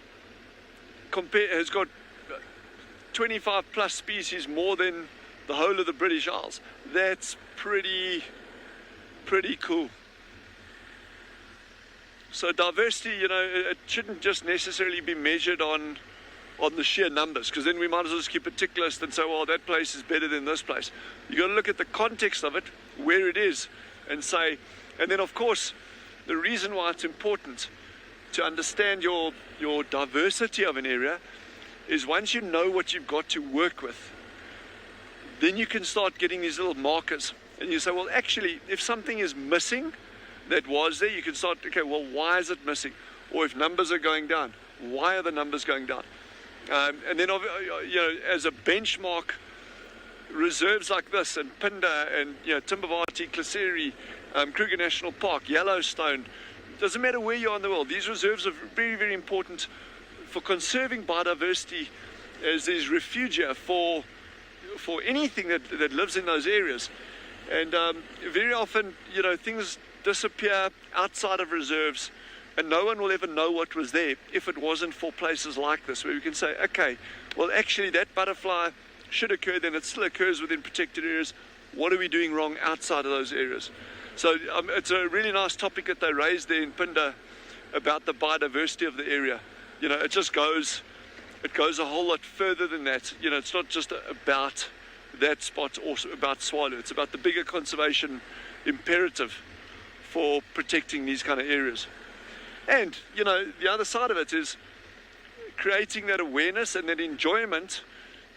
has got 25 plus species more than the whole of the British Isles. That's pretty cool. So diversity, it shouldn't just necessarily be measured on the sheer numbers, because then we might as well just keep a tick list and say, well, that place is better than this place. You got to look at the context of it, where it is, and then of course, the reason why it's important to understand your diversity of an area is once you know what you've got to work with, then you can start getting these little markers. And you say, well, actually, if something is missing that was there, you can start, okay, well, why is it missing? Or if numbers are going down, why are the numbers going down? And then, as a benchmark, reserves like this, and Phinda, and Timbavati, Kalahari, Kruger National Park, Yellowstone, doesn't matter where you are in the world, these reserves are very, very important for conserving biodiversity as these refugia for anything that lives in those areas. And very often, things disappear outside of reserves, and no one will ever know what was there if it wasn't for places like this, where we can say, okay, well, actually that butterfly should occur, then it still occurs within protected areas. What are we doing wrong outside of those areas? So it's a really nice topic that they raised there in Phinda about the biodiversity of the area. It just goes a whole lot further than that. It's not just about that spot or about Tswalu. It's about the bigger conservation imperative for protecting these kind of areas. And, the other side of it is creating that awareness and that enjoyment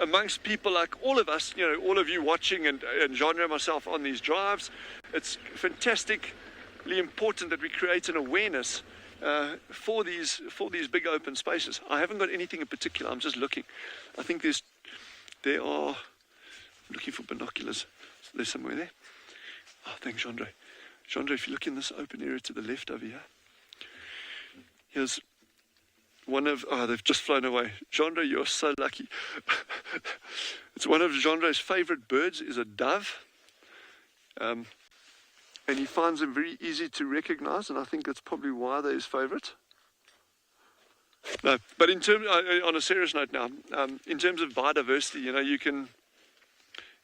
amongst people like all of us, all of you watching and Genre and myself on these drives. It's fantastically important that we create an awareness for these big open spaces. I haven't got anything in particular. I'm just looking. I think there are, I'm looking for binoculars. There's somewhere there. Oh, thanks, Genre. Genre, if you look in this open area to the left over here, here's one of, they've just flown away. Genre, you're so lucky. It's one of Genre's favorite birds is a dove. And he finds them very easy to recognize, and I think that's probably why they're his favorite. No, but in terms, on a serious note now, in terms of biodiversity, you can,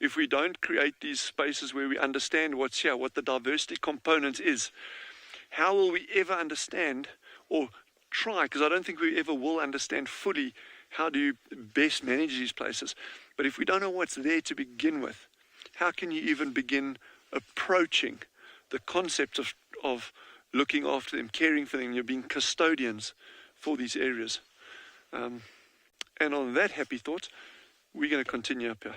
if we don't create these spaces where we understand what's here, what the diversity component is, how will we ever understand or try, because I don't think we ever will understand fully how do you best manage these places. But if we don't know what's there to begin with, how can you even begin approaching the concept of looking after them, caring for them? You're being custodians for these areas. And on that happy thought, we're going to continue up here.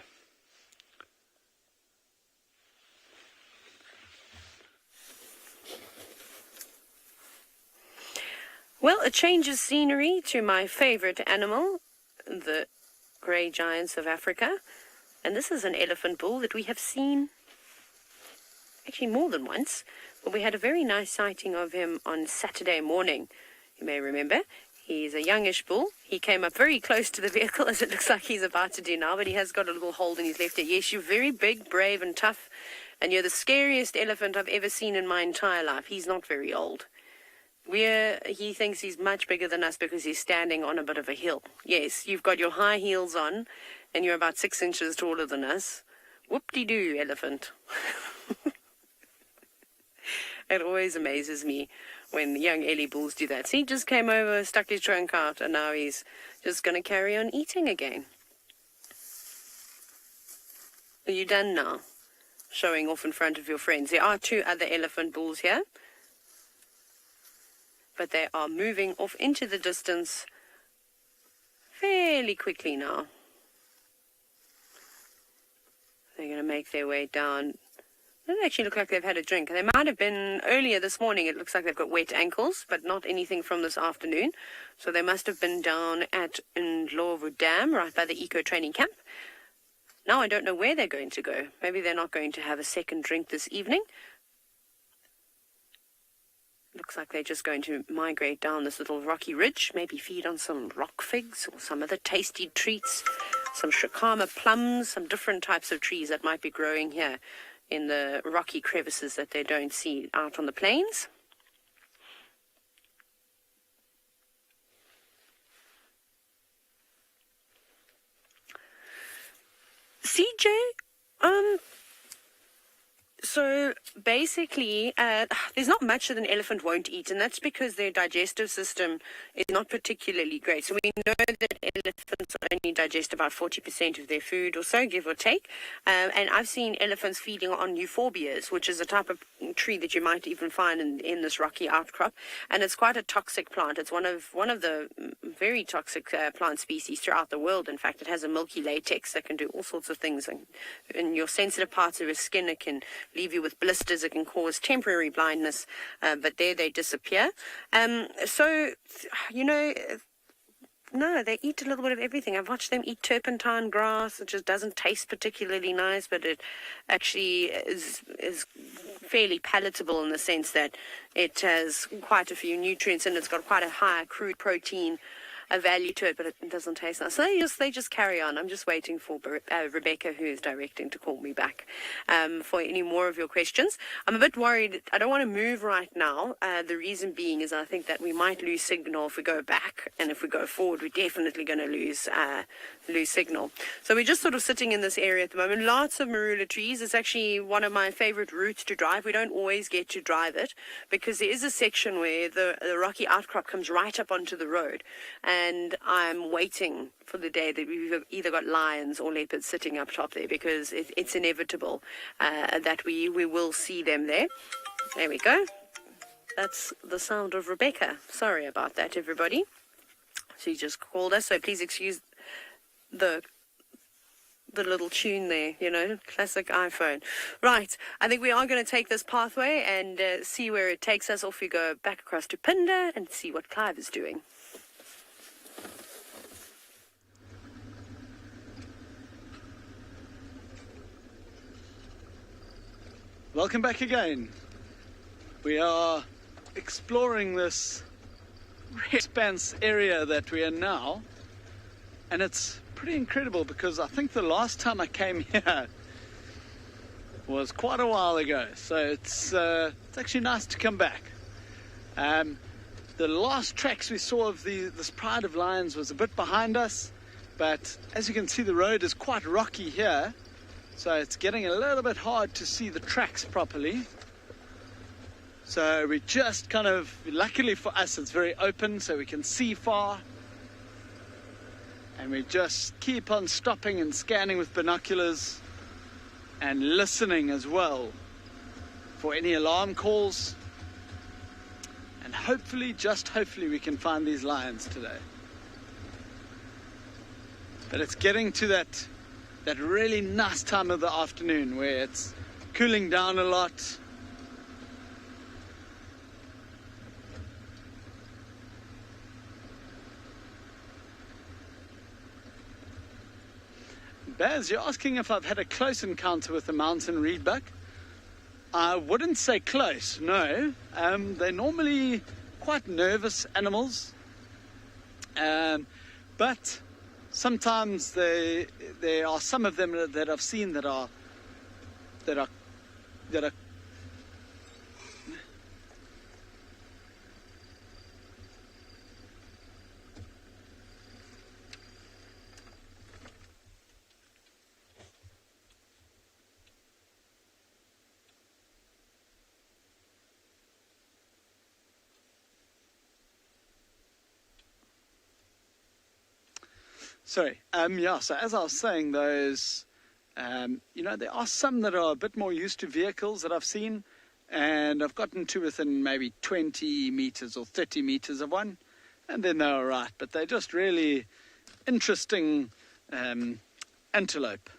Well, a change of scenery to my favorite animal, the grey giants of Africa. And this is an elephant bull that we have seen actually more than once. But we had a very nice sighting of him on Saturday morning. You may remember, he's a youngish bull. He came up very close to the vehicle, as it looks like he's about to do now, but he has got a little hold in his left ear. Yes, you're very big, brave and tough, and you're the scariest elephant I've ever seen in my entire life. He's not very old. He thinks he's much bigger than us because he's standing on a bit of a hill. Yes, you've got your high heels on, and you're about 6 inches taller than us. Whoop-de-doo, elephant. It always amazes me when young Ellie bulls do that. See, he just came over, stuck his trunk out, and now he's just going to carry on eating again. Are you done now? Showing off in front of your friends. There are 2 other elephant bulls here, but they are moving off into the distance fairly quickly now. They're going to make their way down. They don't actually look like they've had a drink. They might have been earlier this morning. It looks like they've got wet ankles, but not anything from this afternoon. So they must have been down at Ndlovu Dam, right by the eco training camp. Now I don't know where they're going to go. Maybe they're not going to have a second drink this evening. Looks like they're just going to migrate down this little rocky ridge, maybe feed on some rock figs or some other tasty treats, some shikama plums, some different types of trees that might be growing here in the rocky crevices that they don't see out on the plains. CJ, so basically, there's not much that an elephant won't eat, and that's because their digestive system is not particularly great. So we know that elephants only digest about 40% of their food or so, give or take. And I've seen elephants feeding on euphorbias, which is a type of tree that you might even find in this rocky outcrop. And it's quite a toxic plant. It's one of the very toxic plant species throughout the world. In fact, it has a milky latex that can do all sorts of things. In your sensitive parts of your skin, it can leave you with blisters. It can cause temporary blindness, but there they disappear. So, you know, no, they eat a little bit of everything. I've watched them eat turpentine grass. It just doesn't taste particularly nice, but it actually is fairly palatable in the sense that it has quite a few nutrients and it's got quite a high crude protein value to it, but it doesn't taste nice. So they just carry on. I'm just waiting for Rebecca, who is directing, to call me back for any more of your questions. I'm a bit worried. I don't want to move right now. The reason being is I think that we might lose signal if we go back, and if we go forward, we're definitely going to lose signal. So we're just sort of sitting in this area at the moment. Lots of marula trees. It's actually one of my favorite routes to drive. We don't always get to drive it because there is a section where the rocky outcrop comes right up onto the road. And I'm waiting for the day that we've either got lions or leopards sitting up top there, because it's inevitable that we will see them there. There we go. That's the sound of Rebecca. Sorry about that, everybody. She just called us, so please excuse the little tune there, you know, classic iPhone. Right, I think we are going to take this pathway and see where it takes us. Off we go back across to Phinda and see what Clive is doing. Welcome back again. We are exploring this expanse area that we are now, and it's pretty incredible because I think the last time I came here was quite a while ago, so it's actually nice to come back. The last tracks we saw of this pride of lions was a bit behind us, but as you can see, the road is quite rocky here. So it's getting a little bit hard to see the tracks properly. So we just kind of, luckily for us, it's very open so we can see far. And we just keep on stopping and scanning with binoculars and listening as well for any alarm calls. And hopefully, just hopefully, we can find these lions today. But it's getting to that really nice time of the afternoon where it's cooling down a lot. Baz, you're asking if I've had a close encounter with a mountain reedbuck. I wouldn't say close, no. They're normally quite nervous animals. But sometimes there are some of them that I've seen that are Sorry. So as I was saying, those, there are some that are a bit more used to vehicles that I've seen, and I've gotten to within maybe 20 meters or 30 meters of one, and then they're all right. But they're just really interesting antelope.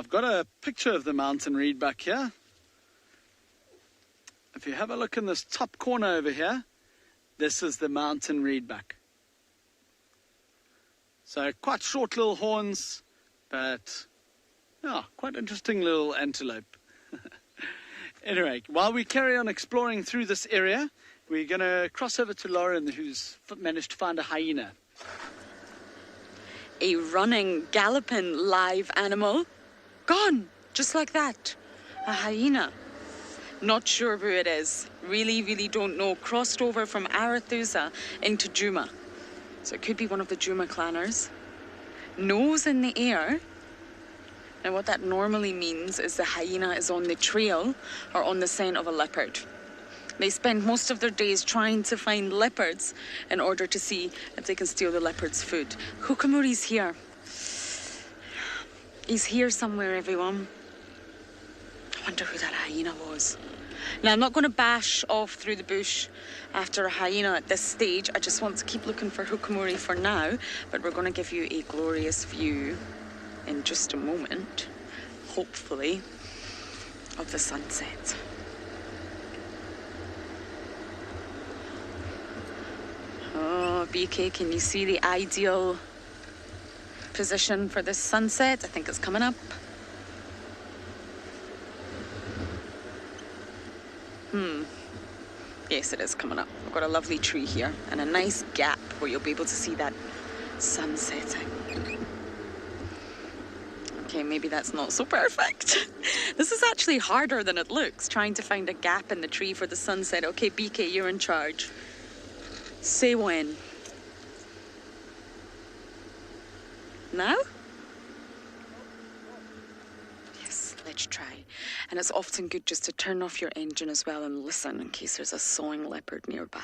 I've got a picture of the mountain reedbuck here. If you have a look in this top corner over here, this is the mountain reedbuck. So quite short little horns, but yeah, quite interesting little antelope. Anyway, while we carry on exploring through this area, we're going to cross over to Lauren, who's managed to find a hyena. A running, galloping live animal. Gone, just like that. A hyena. Not sure who it is. Really don't know. Crossed over from Arathusa into Djuma. So it could be one of the Djuma clanners. Nose in the air. Now what that normally means is the hyena is on the trail or on the scent of a leopard. They spend most of their days trying to find leopards in order to see if they can steal the leopard's food. Hukamuri's here. He's here somewhere, everyone. I wonder who that hyena was. Now, I'm not going to bash off through the bush after a hyena at this stage. I just want to keep looking for Hukamuri for now, but we're going to give you a glorious view in just a moment, hopefully, of the sunset. Oh, BK, can you see the ideal position for this sunset? I think it's coming up. Yes, it is coming up. We've got a lovely tree here and a nice gap where you'll be able to see that sun setting. Okay, maybe that's not so perfect. This is actually harder than it looks, trying to find a gap in the tree for the sunset. Okay, BK, you're in charge. Say when. Now? Yes, let's try. And it's often good just to turn off your engine as well and listen in case there's a sawing leopard nearby.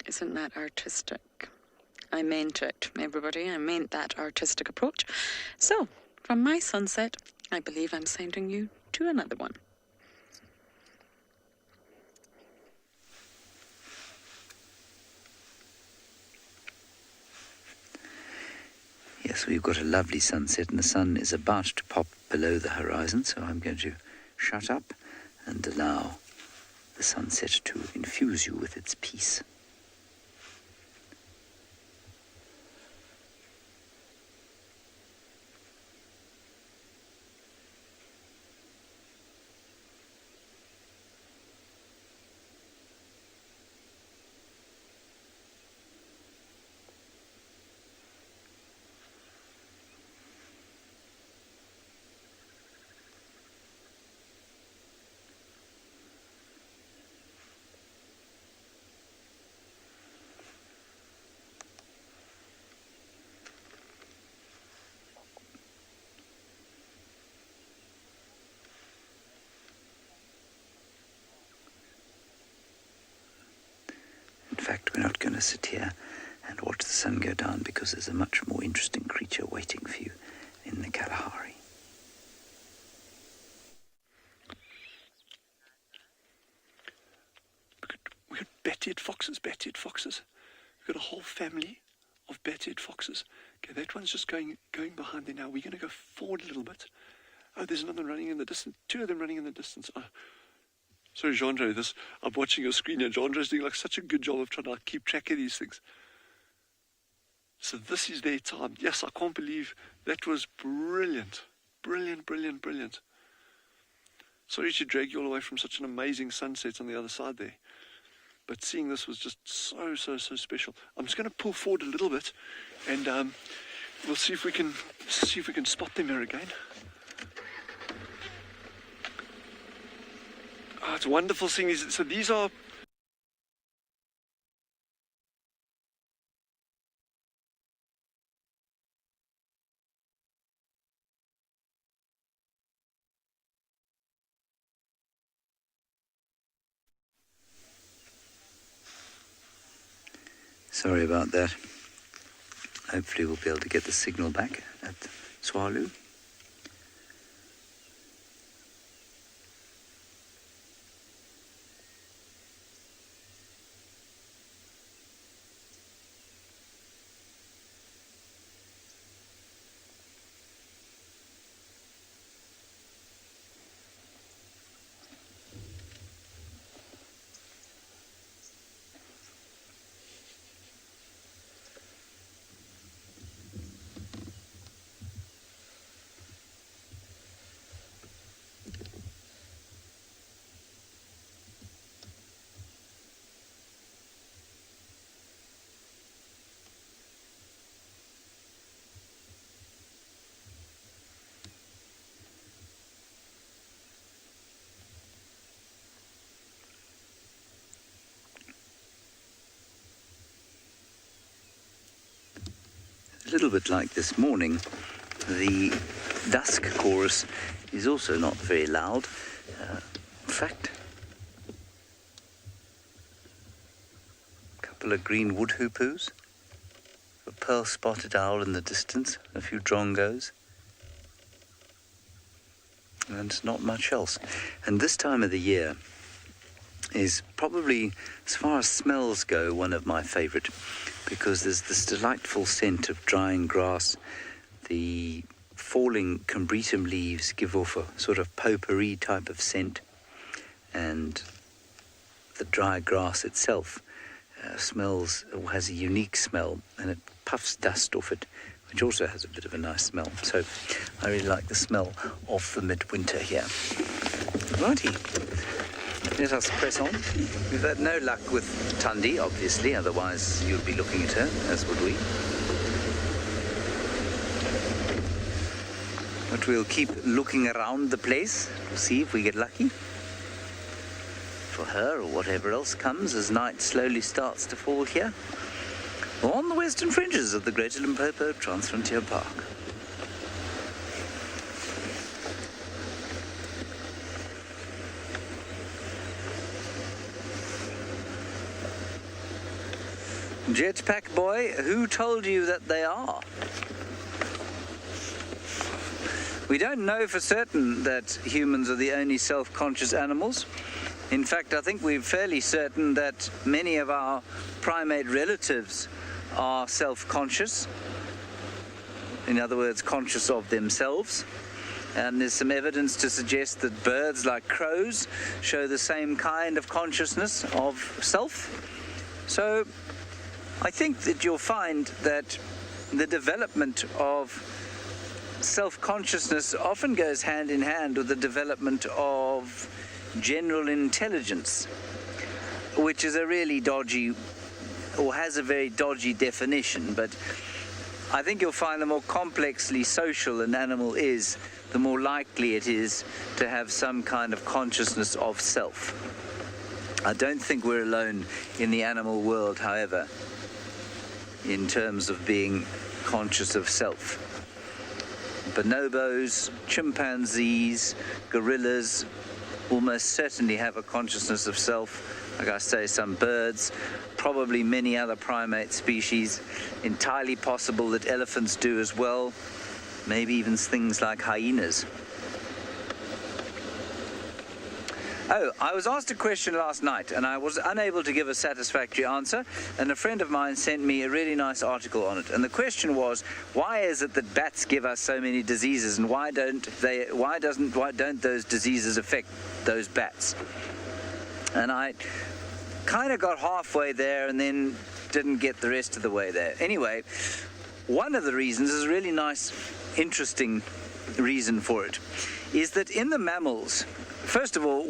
Isn't that artistic? I meant it, everybody. I meant that artistic approach. So, from my sunset, I believe I'm sending you to another one. Yes, we've got a lovely sunset and the sun is about to pop below the horizon, so I'm going to shut up and allow the sunset to infuse you with its peace. In fact, we're not going to sit here and watch the sun go down because there's a much more interesting creature waiting for you in the Kalahari. We got bat-eared foxes. We've got a whole family of bat-eared foxes. Okay, that one's just going behind there now. We're going to go forward a little bit. Oh, there's another running in the distance. Two of them running in the distance. Oh. Sorry, Jeandre, I'm watching your screen here. Jeandre's doing like such a good job of trying to keep track of these things. So this is their time. Yes, I can't believe that was brilliant. Brilliant. Sorry to drag you all away from such an amazing sunset on the other side there. But seeing this was just so special. I'm just going to pull forward a little bit and we'll see if we can spot them here again. Oh, it's wonderful seeing these. So these are... Sorry about that. Hopefully we'll be able to get the signal back at Tswalu. A little bit like this morning, the dusk chorus is also not very loud. In fact, a couple of green wood hoopoes, a pearl-spotted owl in the distance, a few drongos, and not much else. And this time of the year is probably, as far as smells go, one of my favourite, because there's this delightful scent of drying grass. The falling combretum leaves give off a sort of potpourri type of scent, and the dry grass itself has a unique smell, and it puffs dust off it, which also has a bit of a nice smell. So I really like the smell of the midwinter here. Righty. Let us press on. We've had no luck with Tundi, obviously, otherwise you'd be looking at her, as would we. But we'll keep looking around the place to see if we get lucky. For her, or whatever else comes as night slowly starts to fall here, on the western fringes of the Greater Limpopo Transfrontier Park. Jetpack boy, who told you that they are? We don't know for certain that humans are the only self-conscious animals. In fact, I think we're fairly certain that many of our primate relatives are self-conscious. In other words, conscious of themselves. And there's some evidence to suggest that birds like crows show the same kind of consciousness of self. So I think that you'll find that the development of self-consciousness often goes hand in hand with the development of general intelligence, which is a really dodgy, or has a very dodgy definition, but I think you'll find the more complexly social an animal is, the more likely it is to have some kind of consciousness of self. I don't think we're alone in the animal world, however, in terms of being conscious of self. Bonobos, chimpanzees, gorillas almost certainly have a consciousness of self. Like I say, some birds, probably many other primate species, entirely possible that elephants do as well, maybe even things like hyenas. Oh, I was asked a question last night and I was unable to give a satisfactory answer, and a friend of mine sent me a really nice article on it. And the question was, why is it that bats give us so many diseases, and why don't those diseases affect those bats? And I kind of got halfway there and then didn't get the rest of the way there. Anyway, one of the reasons is a really nice, interesting reason for it, is that in the mammals, first of all,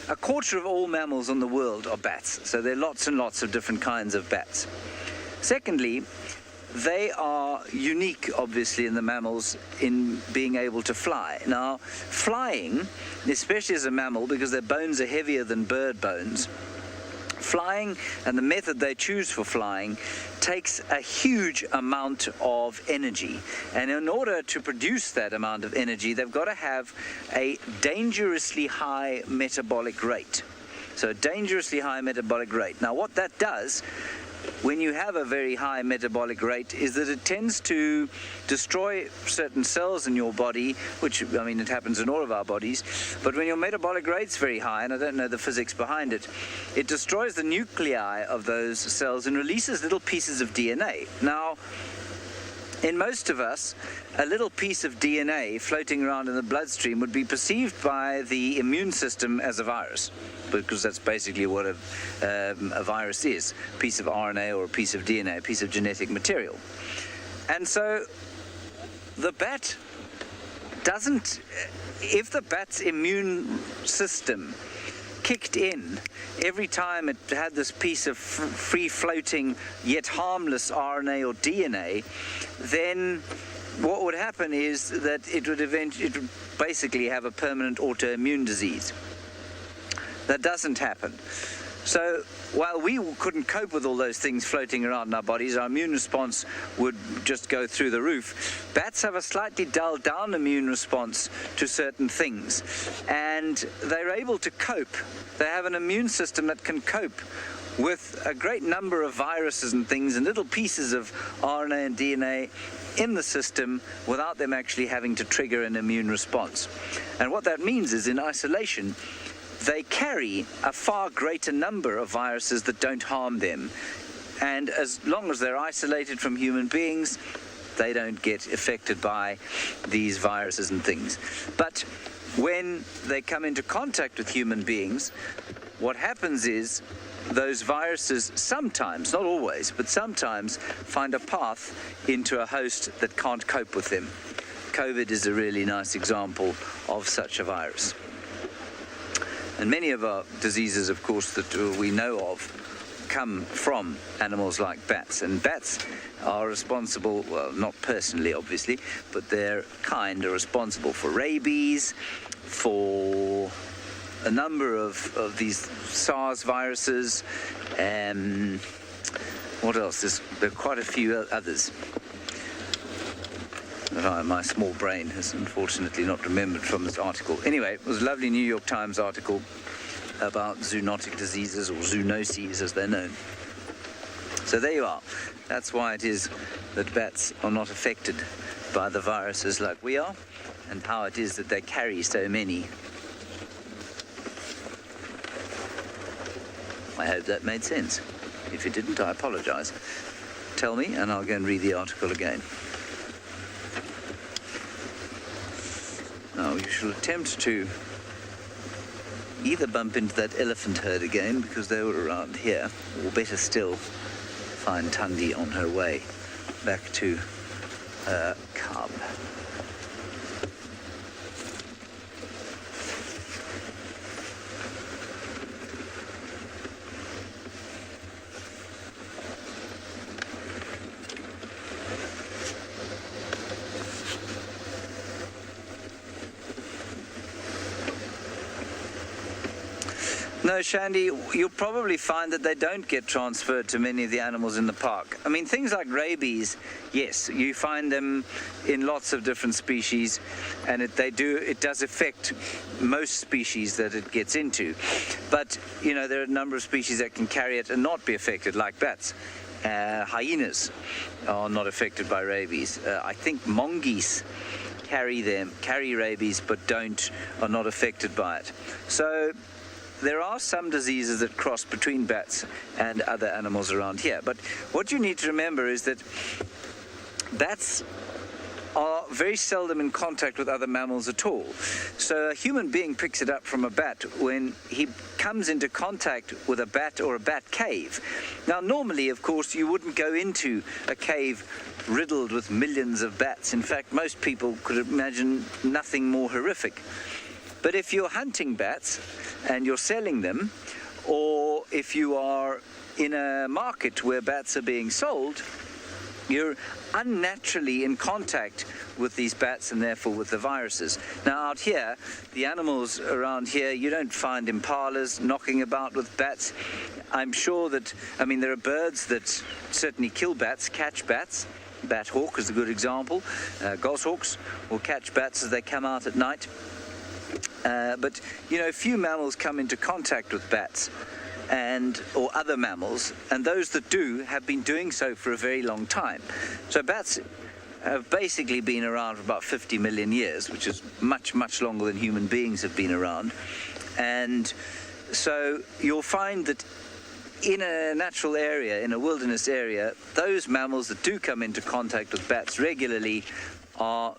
a quarter of all mammals in the world are bats. So there are lots and lots of different kinds of bats. Secondly, they are unique, obviously, in the mammals in being able to fly. Now, flying, especially as a mammal, because their bones are heavier than bird bones, flying, and the method they choose for flying, takes a huge amount of energy. And in order to produce that amount of energy, they've got to have a dangerously high metabolic rate. So a dangerously high metabolic rate. Now what that does when you have a very high metabolic rate is that it tends to destroy certain cells in your body, which, I mean, it happens in all of our bodies, but when your metabolic rate's very high, and I don't know the physics behind it, it destroys the nuclei of those cells and releases little pieces of DNA. Now, in most of us, a little piece of DNA floating around in the bloodstream would be perceived by the immune system as a virus, because that's basically what a virus is, a piece of RNA or a piece of DNA, a piece of genetic material. And so the bat doesn't, if the bat's immune system kicked in every time it had this piece of free-floating yet harmless RNA or DNA, then what would happen is that it would basically have a permanent autoimmune disease. That doesn't happen. So while we couldn't cope with all those things floating around in our bodies, our immune response would just go through the roof. Bats have a slightly dulled down immune response to certain things, and they're able to cope. They have an immune system that can cope with a great number of viruses and things and little pieces of RNA and DNA in the system without them actually having to trigger an immune response. And what that means is, in isolation, they carry a far greater number of viruses that don't harm them. And as long as they're isolated from human beings, they don't get affected by these viruses and things. But when they come into contact with human beings, what happens is those viruses sometimes, not always, but sometimes find a path into a host that can't cope with them. COVID is a really nice example of such a virus. And many of our diseases, of course, that we know of come from animals like bats. And bats are responsible, well, not personally, obviously, but their kind are responsible for rabies, for a number of these SARS viruses, what else? There are quite a few others. My small brain has unfortunately not remembered from this article. Anyway, it was a lovely New York Times article about zoonotic diseases, or zoonoses as they're known. So there you are. That's why it is that bats are not affected by the viruses like we are, and how it is that they carry so many. I hope that made sense. If it didn't, I apologize. Tell me, and I'll go and read the article again. Now, you shall attempt to either bump into that elephant herd again, because they were around here, or better still, find Thandi on her way back to her cub. No, Shandy, you'll probably find that they don't get transferred to many of the animals in the park. I mean, things like rabies, yes, you find them in lots of different species, and it does affect most species that it gets into. But, you know, there are a number of species that can carry it and not be affected, like bats. Hyenas are not affected by rabies. I think mongooses carry rabies, but are not affected by it. So there are some diseases that cross between bats and other animals around here. But what you need to remember is that bats are very seldom in contact with other mammals at all. So a human being picks it up from a bat when he comes into contact with a bat or a bat cave. Now, normally, of course, you wouldn't go into a cave riddled with millions of bats. In fact, most people could imagine nothing more horrific. But if you're hunting bats and you're selling them, or if you are in a market where bats are being sold, you're unnaturally in contact with these bats and therefore with the viruses. Now out here, the animals around here, you don't find impalas knocking about with bats. I'm sure that, I mean, there are birds that certainly kill bats, catch bats. Bat hawk is a good example. Goshawks will catch bats as they come out at night. But, you know, few mammals come into contact with bats. or other mammals, and those that do have been doing so for a very long time. So bats have basically been around for about 50 million years, which is much, much longer than human beings have been around. And so you'll find that in a natural area, in a wilderness area, those mammals that do come into contact with bats regularly are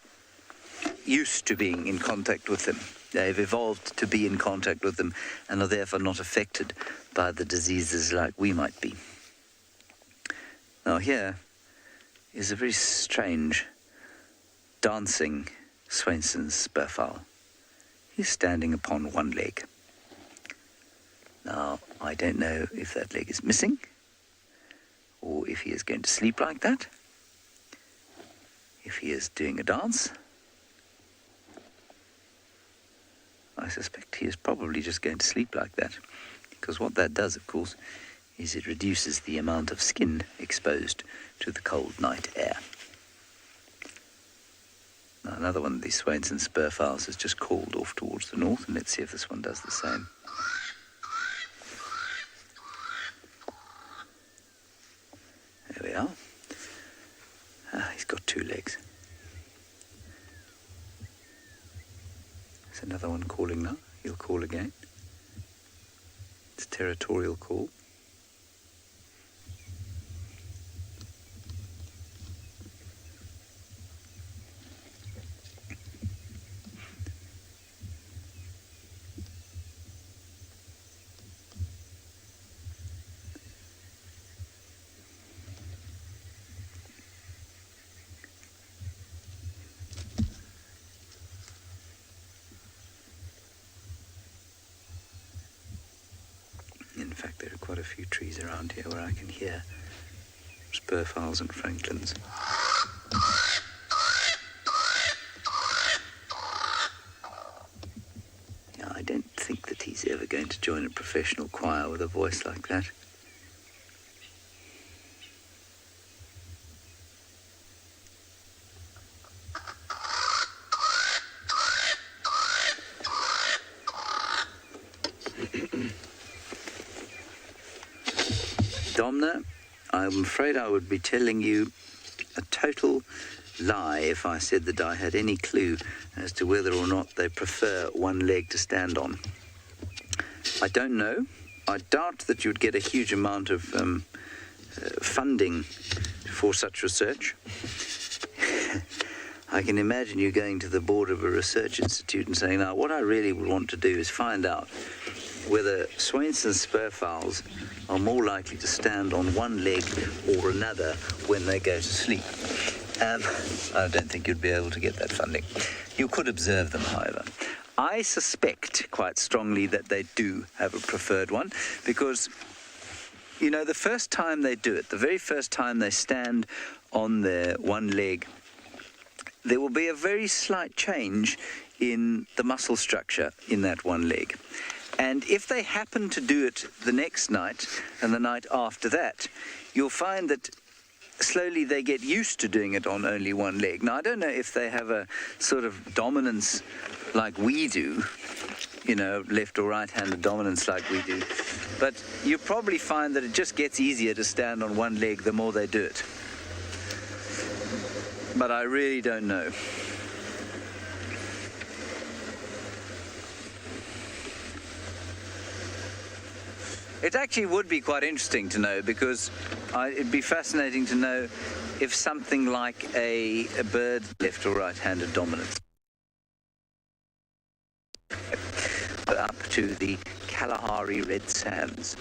used to being in contact with them. They've evolved to be in contact with them and are therefore not affected by the diseases like we might be. Now here is a very strange dancing Swainson's spurfowl. He's standing upon one leg. Now, I don't know if that leg is missing or if he is going to sleep like that, if he is doing a dance. I suspect he is probably just going to sleep like that, because what that does, of course, is it reduces the amount of skin exposed to the cold night air. Now, another one of these Swainson spurfowls has just called off towards the north, and let's see if this one does the same. There we are. He's got two legs. There's another one calling now. He'll call again. It's a territorial call. In fact, there are quite a few trees around here where I can hear spurfowls and franklins. Yeah, I don't think that he's ever going to join a professional choir with a voice like that. Domna, I'm afraid I would be telling you a total lie if I said that I had any clue as to whether or not they prefer one leg to stand on. I don't know. I doubt that you'd get a huge amount of funding for such research. I can imagine you going to the board of a research institute and saying, now, what I really would want to do is find out whether Swainson's spurfowls are more likely to stand on one leg or another when they go to sleep. I don't think you'd be able to get that funding. You could observe them, however. I suspect quite strongly that they do have a preferred one, because, you know, the first time they do it, the very first time they stand on their one leg, there will be a very slight change in the muscle structure in that one leg. And if they happen to do it the next night and the night after that, you'll find that slowly they get used to doing it on only one leg. Now, I don't know if they have a sort of dominance like we do, you know, left or right-handed dominance like we do, but you probably find that it just gets easier to stand on one leg the more they do it. But I really don't know. It actually would be quite interesting to know, because it'd be fascinating to know if something like a bird left or right-handed dominance up to the Kalahari red sands.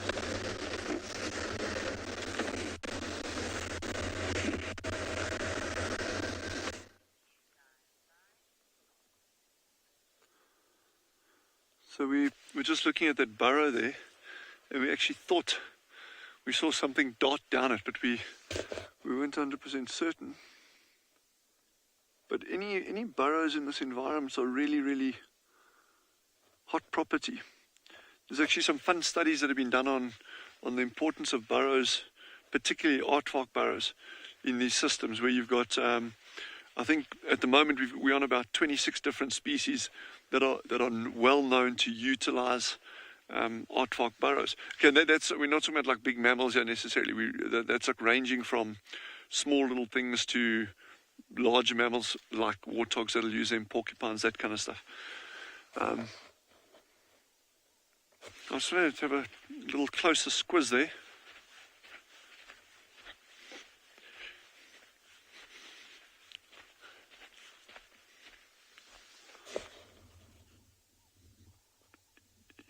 So we were just looking at that burrow there, and we actually thought we saw something dart down it, but we weren't 100% certain. But any burrows in this environment are really, really hot property. There's actually some fun studies that have been done on the importance of burrows, particularly aardvark burrows, in these systems where you've got, I think at the moment we're on about 26 different species that are well known to utilize aardvark burrows. Okay, that's, we're not talking about like big mammals here necessarily. That's like ranging from small little things to larger mammals like warthogs that'll use them, porcupines, that kind of stuff. I just wanted to have a little closer squiz there.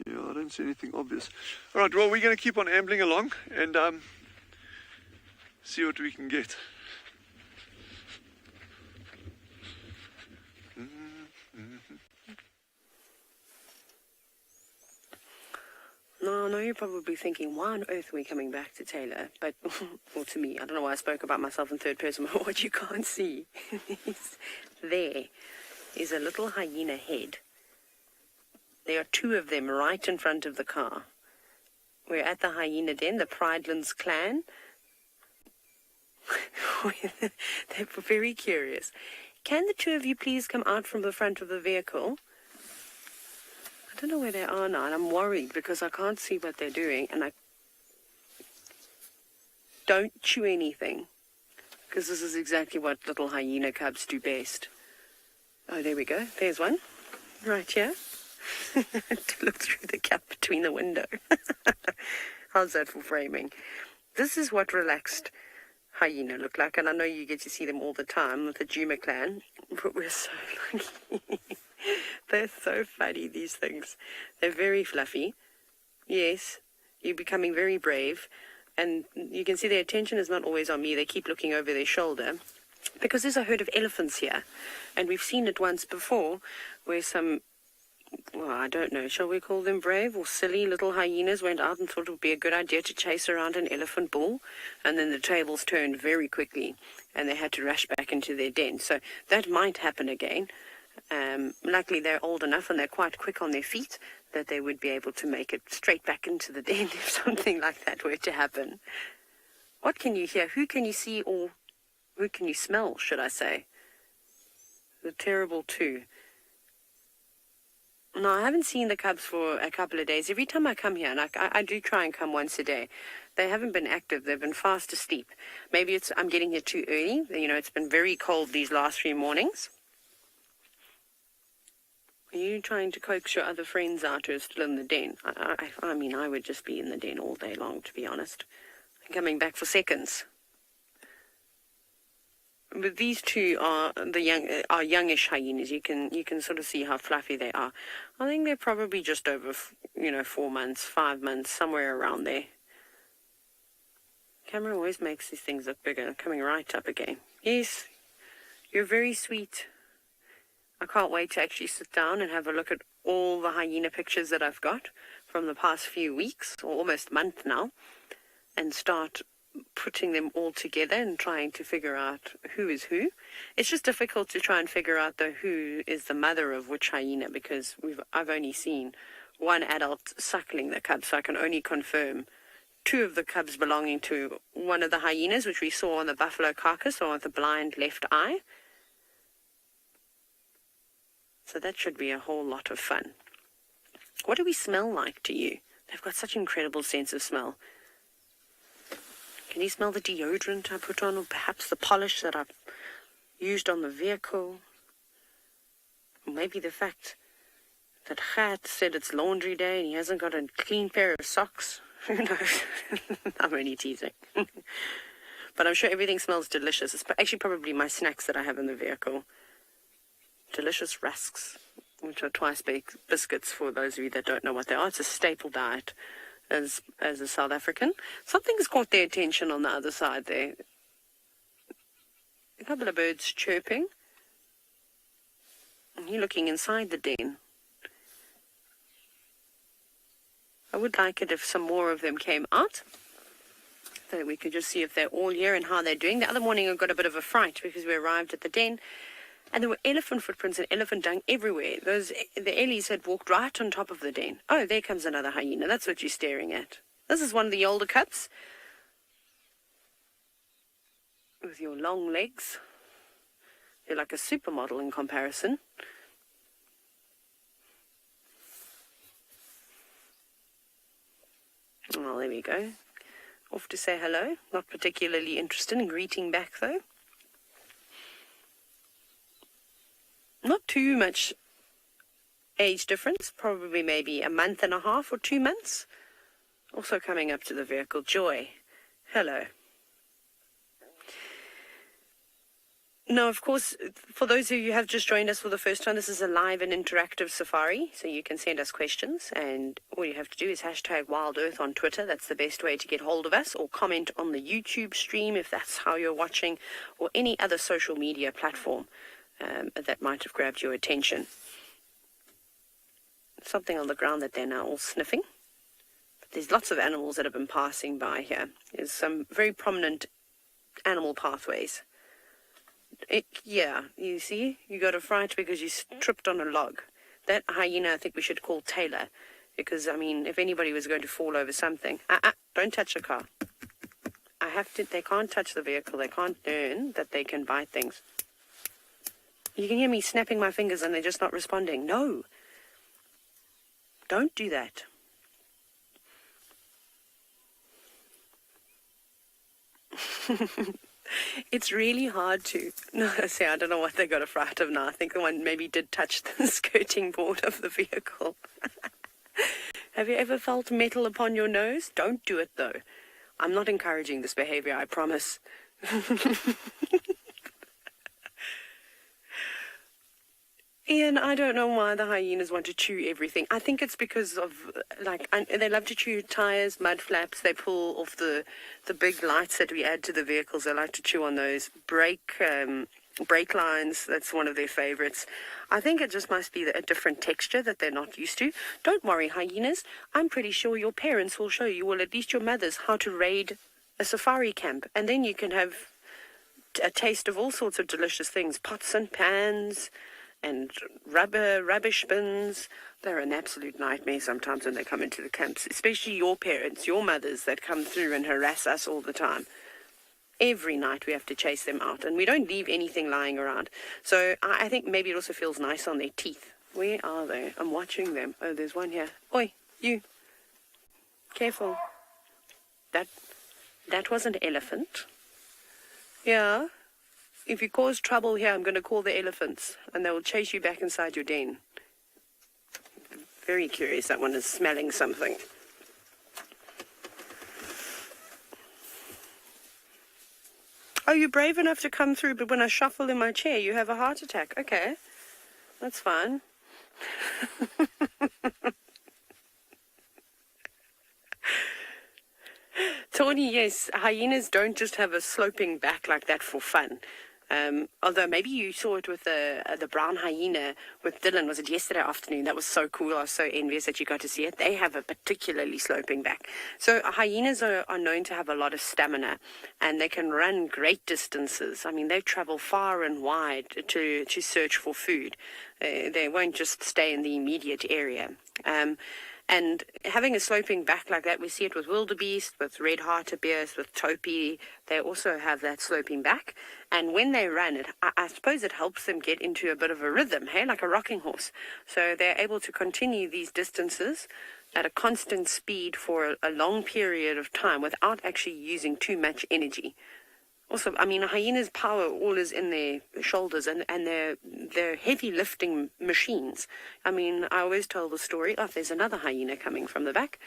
Yeah, I don't see anything obvious. All right, well, we're going to keep on ambling along and see what we can get. No, I know you're probably thinking, why on earth are we coming back to Taylor? But, well, to me, I don't know why I spoke about myself in third person, but what you can't see is there is a little hyena head. There are two of them right in front of the car. We're at the hyena den, the Pridelands clan. They're very curious. Can the two of you please come out from the front of the vehicle? I don't know where they are now, and I'm worried because I can't see what they're doing, and I don't chew anything, because this is exactly what little hyena cubs do best. Oh, there we go. There's one. Right here. To look through the gap between the window. How's that for framing? This is what relaxed hyena look like, and I know you get to see them all the time with the Djuma clan, but we're so lucky. They're so funny, these things. They're very fluffy. Yes, you're becoming very brave, and you can see their attention is not always on me. They keep looking over their shoulder, because there's a herd of elephants here, and we've seen it once before, where some, well, I don't know, shall we call them brave or silly little hyenas went out and thought it would be a good idea to chase around an elephant bull, and then the tables turned very quickly, and they had to rush back into their den. So that might happen again. Luckily, they're old enough and they're quite quick on their feet that they would be able to make it straight back into the den if something like that were to happen. What can you hear? Who can you see, or who can you smell, should I say? The terrible two. No, I haven't seen the cubs for a couple of days. Every time I come here, and I do try and come once a day, they haven't been active. They've been fast asleep. Maybe I'm getting here too early. You know, it's been very cold these last few mornings. Are you trying to coax your other friends out who are still in the den? I mean, I would just be in the den all day long, to be honest. I'm coming back for seconds. But these two are youngish hyenas. You can sort of see how fluffy they are. I think they're probably just over, 4 months, 5 months, somewhere around there. Camera always makes these things look bigger. Coming right up again. Yes, you're very sweet. I can't wait to actually sit down and have a look at all the hyena pictures that I've got from the past few weeks, or almost month now, and start putting them all together and trying to figure out who is who. It's just difficult to try and figure out, though, who is the mother of which hyena, because I've only seen one adult suckling the cubs, so I can only confirm 2 of the cubs belonging to one of the hyenas, which we saw on the buffalo carcass, or the blind left eye. So that should be a whole lot of fun. What do we smell like to you? They've got such an incredible sense of smell. Can you smell the deodorant I put on, or perhaps the polish that I've used on the vehicle? Or maybe the fact that Gert said it's laundry day and he hasn't got a clean pair of socks. Who knows? I'm only teasing. But I'm sure everything smells delicious. It's actually probably my snacks that I have in the vehicle. Delicious rusks, which are twice-baked biscuits for those of you that don't know what they are. It's a staple diet as a South African. Something's caught their attention on the other side there. A couple of birds chirping. And you're looking inside the den. I would like it if some more of them came out, so that we could just see if they're all here and how they're doing. The other morning I got a bit of a fright because we arrived at the den, and there were elephant footprints and elephant dung everywhere. The ellies had walked right on top of the den. Oh, there comes another hyena. That's what you're staring at. This is one of the older cubs. With your long legs. You're like a supermodel in comparison. Well, there we go. Off to say hello. Not particularly interested in greeting back, though. Not too much age difference. Probably maybe a month and a half or 2 months. Also coming up to the vehicle. Joy. Hello. Now, of course, for those of you who have just joined us for the first time, this is a live and interactive safari, so you can send us questions, and all you have to do is hashtag WildEarth on Twitter. That's the best way to get hold of us, or comment on the YouTube stream if that's how you're watching, or any other social media platform that might have grabbed your attention. Something on the ground that they're now all sniffing. There's lots of animals that have been passing by here. There's some very prominent animal pathways. Yeah, you see, you got a fright because you tripped on a log. That hyena I think we should call Taylor, because, I mean, if anybody was going to fall over something, don't touch the car. They can't touch the vehicle, they can't learn that they can bite things. You can hear me snapping my fingers and they're just not responding. No, don't do that. It's really hard to... No, see, I don't know what they got a fright of now. I think the one maybe did touch the skirting board of the vehicle. Have you ever felt metal upon your nose? Don't do it, though. I'm not encouraging this behavior, I promise. Ian, I don't know why the hyenas want to chew everything. I think it's because of, they love to chew tires, mud flaps. They pull off the big lights that we add to the vehicles. They like to chew on those. Brake lines, that's one of their favorites. I think it just must be a different texture that they're not used to. Don't worry, hyenas. I'm pretty sure your parents will show you, or at least your mothers, how to raid a safari camp. And then you can have a taste of all sorts of delicious things. Pots and pans and rubbish bins. They're an absolute nightmare sometimes when they come into the camps, especially your parents, your mothers that come through and harass us all the time. Every night we have to chase them out, and we don't leave anything lying around. So I think maybe it also feels nice on their teeth. Where are they? I'm watching them. Oh, there's one here. Oi, you. Careful. That was an elephant. Yeah. If you cause trouble here, I'm going to call the elephants, and they will chase you back inside your den. Very curious, that one is smelling something. Oh, you're brave enough to come through, but when I shuffle in my chair, you have a heart attack. Okay, that's fine. Tawny, yes, hyenas don't just have a sloping back like that for fun. Although maybe you saw it with the brown hyena with Dylan. Was it yesterday afternoon? That was so cool. I was so envious that you got to see it. They have a particularly sloping back. So hyenas are known to have a lot of stamina, and they can run great distances. I mean, they travel far and wide to search for food. They won't just stay in the immediate area. And having a sloping back like that, we see it with wildebeest, with red hartebeest, with topi. They also have that sloping back. And when they run, I suppose it helps them get into a bit of a rhythm, hey, like a rocking horse. So they're able to continue these distances at a constant speed for a long period of time without actually using too much energy. Also, I mean, a hyena's power all is in their shoulders, and they're heavy lifting machines. I mean, I always tell the story. Oh, there's another hyena coming from the back.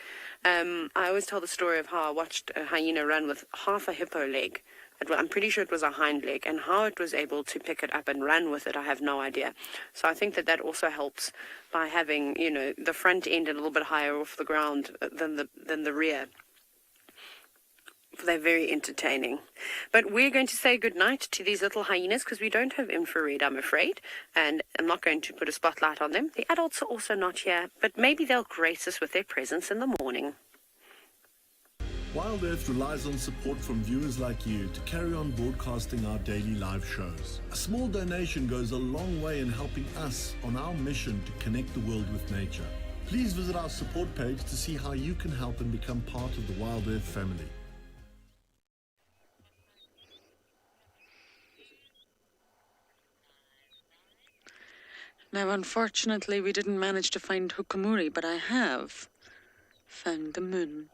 I always tell the story of how I watched a hyena run with half a hippo leg. I'm pretty sure it was a hind leg, and how it was able to pick it up and run with it, I have no idea. So I think that also helps by having, you know, the front end a little bit higher off the ground than the rear. They're very entertaining. But we're going to say goodnight to these little hyenas because we don't have infrared, I'm afraid, and I'm not going to put a spotlight on them. The adults are also not here, but maybe they'll grace us with their presence in the morning. WildEarth relies on support from viewers like you to carry on broadcasting our daily live shows. A small donation goes a long way in helping us on our mission to connect the world with nature. Please visit our support page to see how you can help and become part of the WildEarth family. Now, unfortunately, we didn't manage to find Hukamuri, but I have found the moon.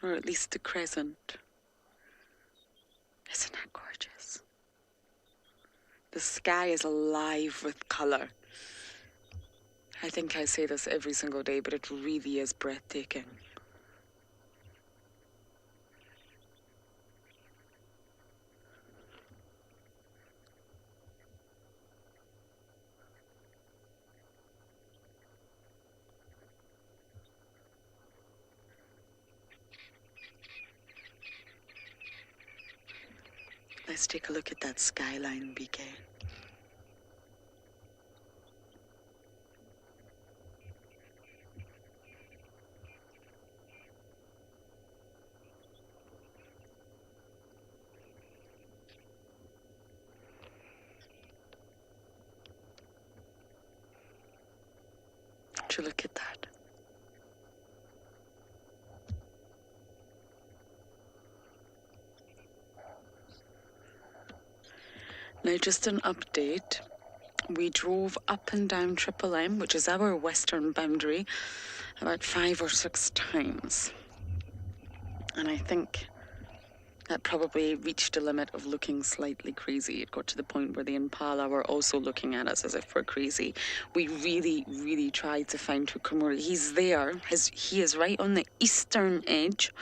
or at least the crescent. Isn't that gorgeous? The sky is alive with colour. I think I say this every single day, but it really is breathtaking. Let's take a look at that skyline, BK. Would you look at that? Now, just an update. We drove up and down Triple M, which is our western boundary, about 5 or 6 times. And I think that probably reached a limit of looking slightly crazy. It got to the point where the impala were also looking at us as if we're crazy. We really, really tried to find Hukamuri. He's there. He is right on the eastern edge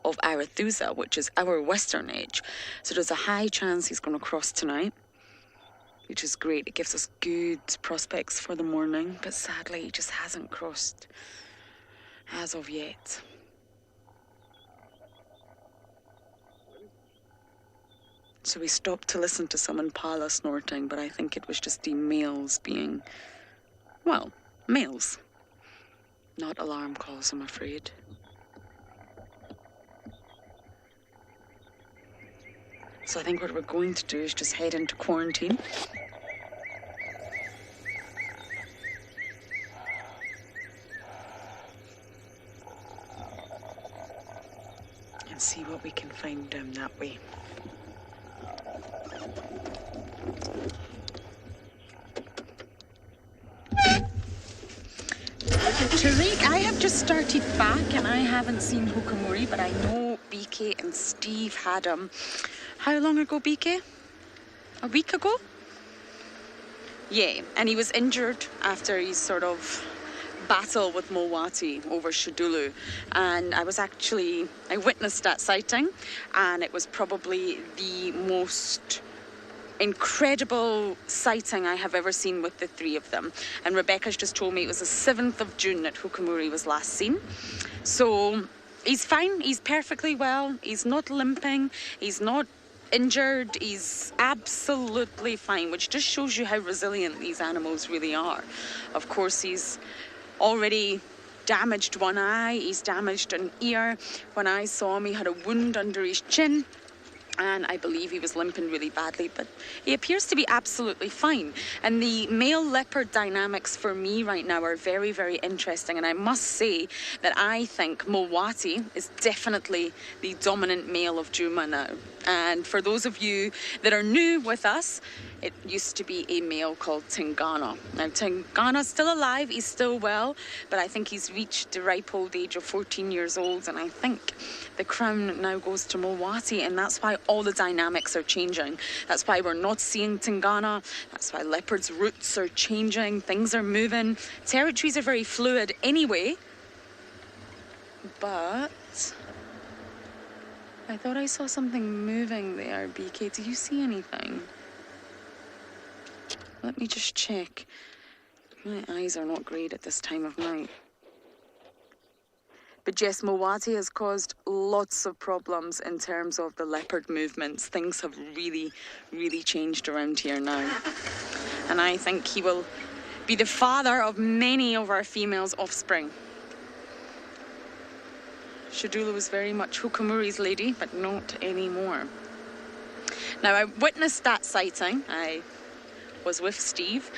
of Arathusa, which is our western edge. So there's a high chance he's going to cross tonight, which is great. It gives us good prospects for the morning, but sadly he just hasn't crossed as of yet. So we stopped to listen to some impala snorting, but I think it was just the males being, well, males. Not alarm calls, I'm afraid. So I think what we're going to do is just head into quarantine. And see what we can find down that way. Tariq, I have just started back and I haven't seen Hukamuri, but I know BK and Steve had him. How long ago, BK? A week ago? Yeah, and he was injured after his sort of battle with Mulwati over Shadulu. And I witnessed that sighting, and it was probably the most incredible sighting I have ever seen with the 3 of them. And Rebecca's just told me it was the 7th of June that Hukamuri was last seen. So he's fine, he's perfectly well, he's not limping, he's not injured, he's absolutely fine, which just shows you how resilient these animals really are. Of course, he's already damaged one eye, he's damaged an ear. When I saw him, he had a wound under his chin, and I believe he was limping really badly, but he appears to be absolutely fine. And the male leopard dynamics for me right now are very, very interesting. And I must say that I think Mulwati is definitely the dominant male of Djuma now. And for those of you that are new with us, it used to be a male called Tingana. Now, Tingana's still alive, he's still well, but I think he's reached the ripe old age of 14 years old, and I think the crown now goes to Mulwati, and that's why all the dynamics are changing. That's why we're not seeing Tingana, that's why leopard's routes are changing, things are moving. Territories are very fluid anyway, but I thought I saw something moving there, BK. Do you see anything? Let me just check. My eyes are not great at this time of night. But yes, Mulwati has caused lots of problems in terms of the leopard movements. Things have really, really changed around here now. And I think he will be the father of many of our females' offspring. Shadula was very much Hukamuri's lady, but not anymore. Now, I witnessed that sighting. I was with Steve,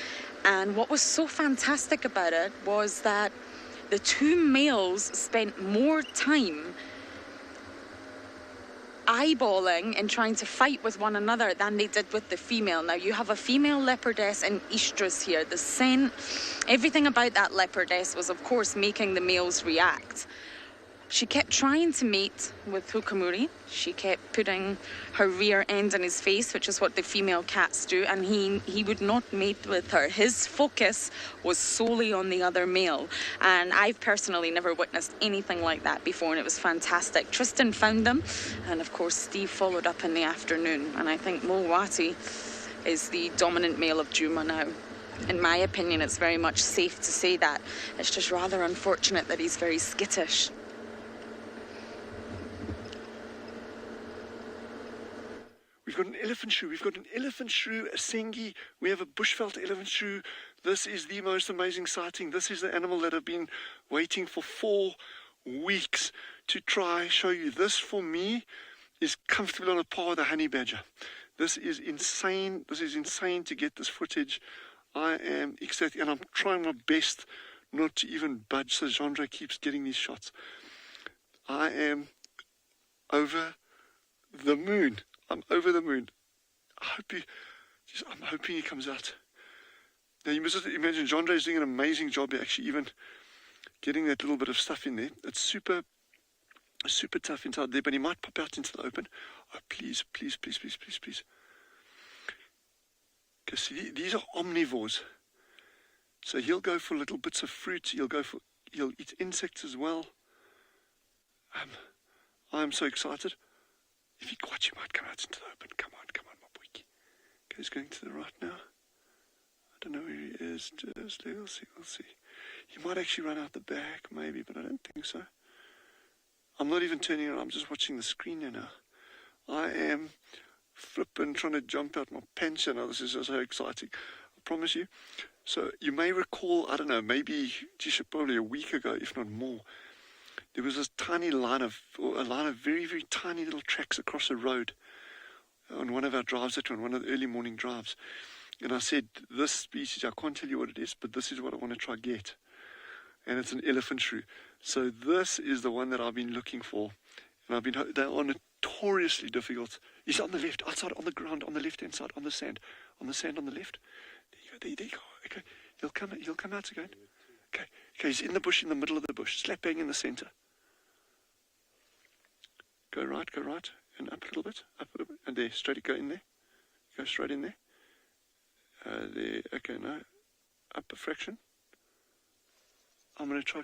and what was so fantastic about it was that the 2 males spent more time eyeballing and trying to fight with one another than they did with the female. Now, you have a female leopardess in estrus here. The scent, everything about that leopardess was, of course, making the males react. She kept trying to mate with Hukamuri. She kept putting her rear end in his face, which is what the female cats do, and he would not mate with her. His focus was solely on the other male, and I've personally never witnessed anything like that before, and it was fantastic. Tristan found them, and of course Steve followed up in the afternoon, and I think Mulwati is the dominant male of Djuma now. In my opinion, it's very much safe to say that. It's just rather unfortunate that he's very skittish. We've got an elephant shrew, a sengi, we have a bushveld elephant shrew. This is the most amazing sighting. This is the animal that I've been waiting for 4 weeks to try show you. This for me is comfortably on a par with a honey badger. This is insane to get this footage. I am ecstatic, and I'm trying my best not to even budge so Jandre keeps getting these shots. I am over the moon. I'm over the moon. I'm hoping he comes out. Now you must imagine Jandre is doing an amazing job actually, even getting that little bit of stuff in there. It's super tough inside there, but he might pop out into the open. Oh, please. Okay, see, these are omnivores. So he'll go for little bits of fruit. He'll eat insects as well. I'm so excited. If he quite, you might come out into the open. Come on, my boy. Okay, he's going to the right now. I don't know where he is. Just, we'll see. He might actually run out the back, maybe, but I don't think so. I'm not even turning around. I'm just watching the screen now. I am flipping, trying to jump out my pants now. This is so exciting. I promise you. So you may recall, I don't know, maybe probably a week ago, if not more, there was this tiny line of very, very tiny little tracks across a road on one of our drives, one of the early morning drives. And I said, this species, I can't tell you what it is, but this is what I want to try get. And it's an elephant shrew. So this is the one that I've been looking for. And they are notoriously difficult. He's on the left, outside on the ground, on the left-hand side, on the sand on the left. There you go. Okay, he'll come out again. Okay, he's in the bush, in the middle of the bush, slap bang in the center. Go right, and up a little bit, and there, straight, go in there. Go straight in there. There, okay, no, up a fraction. I'm going to try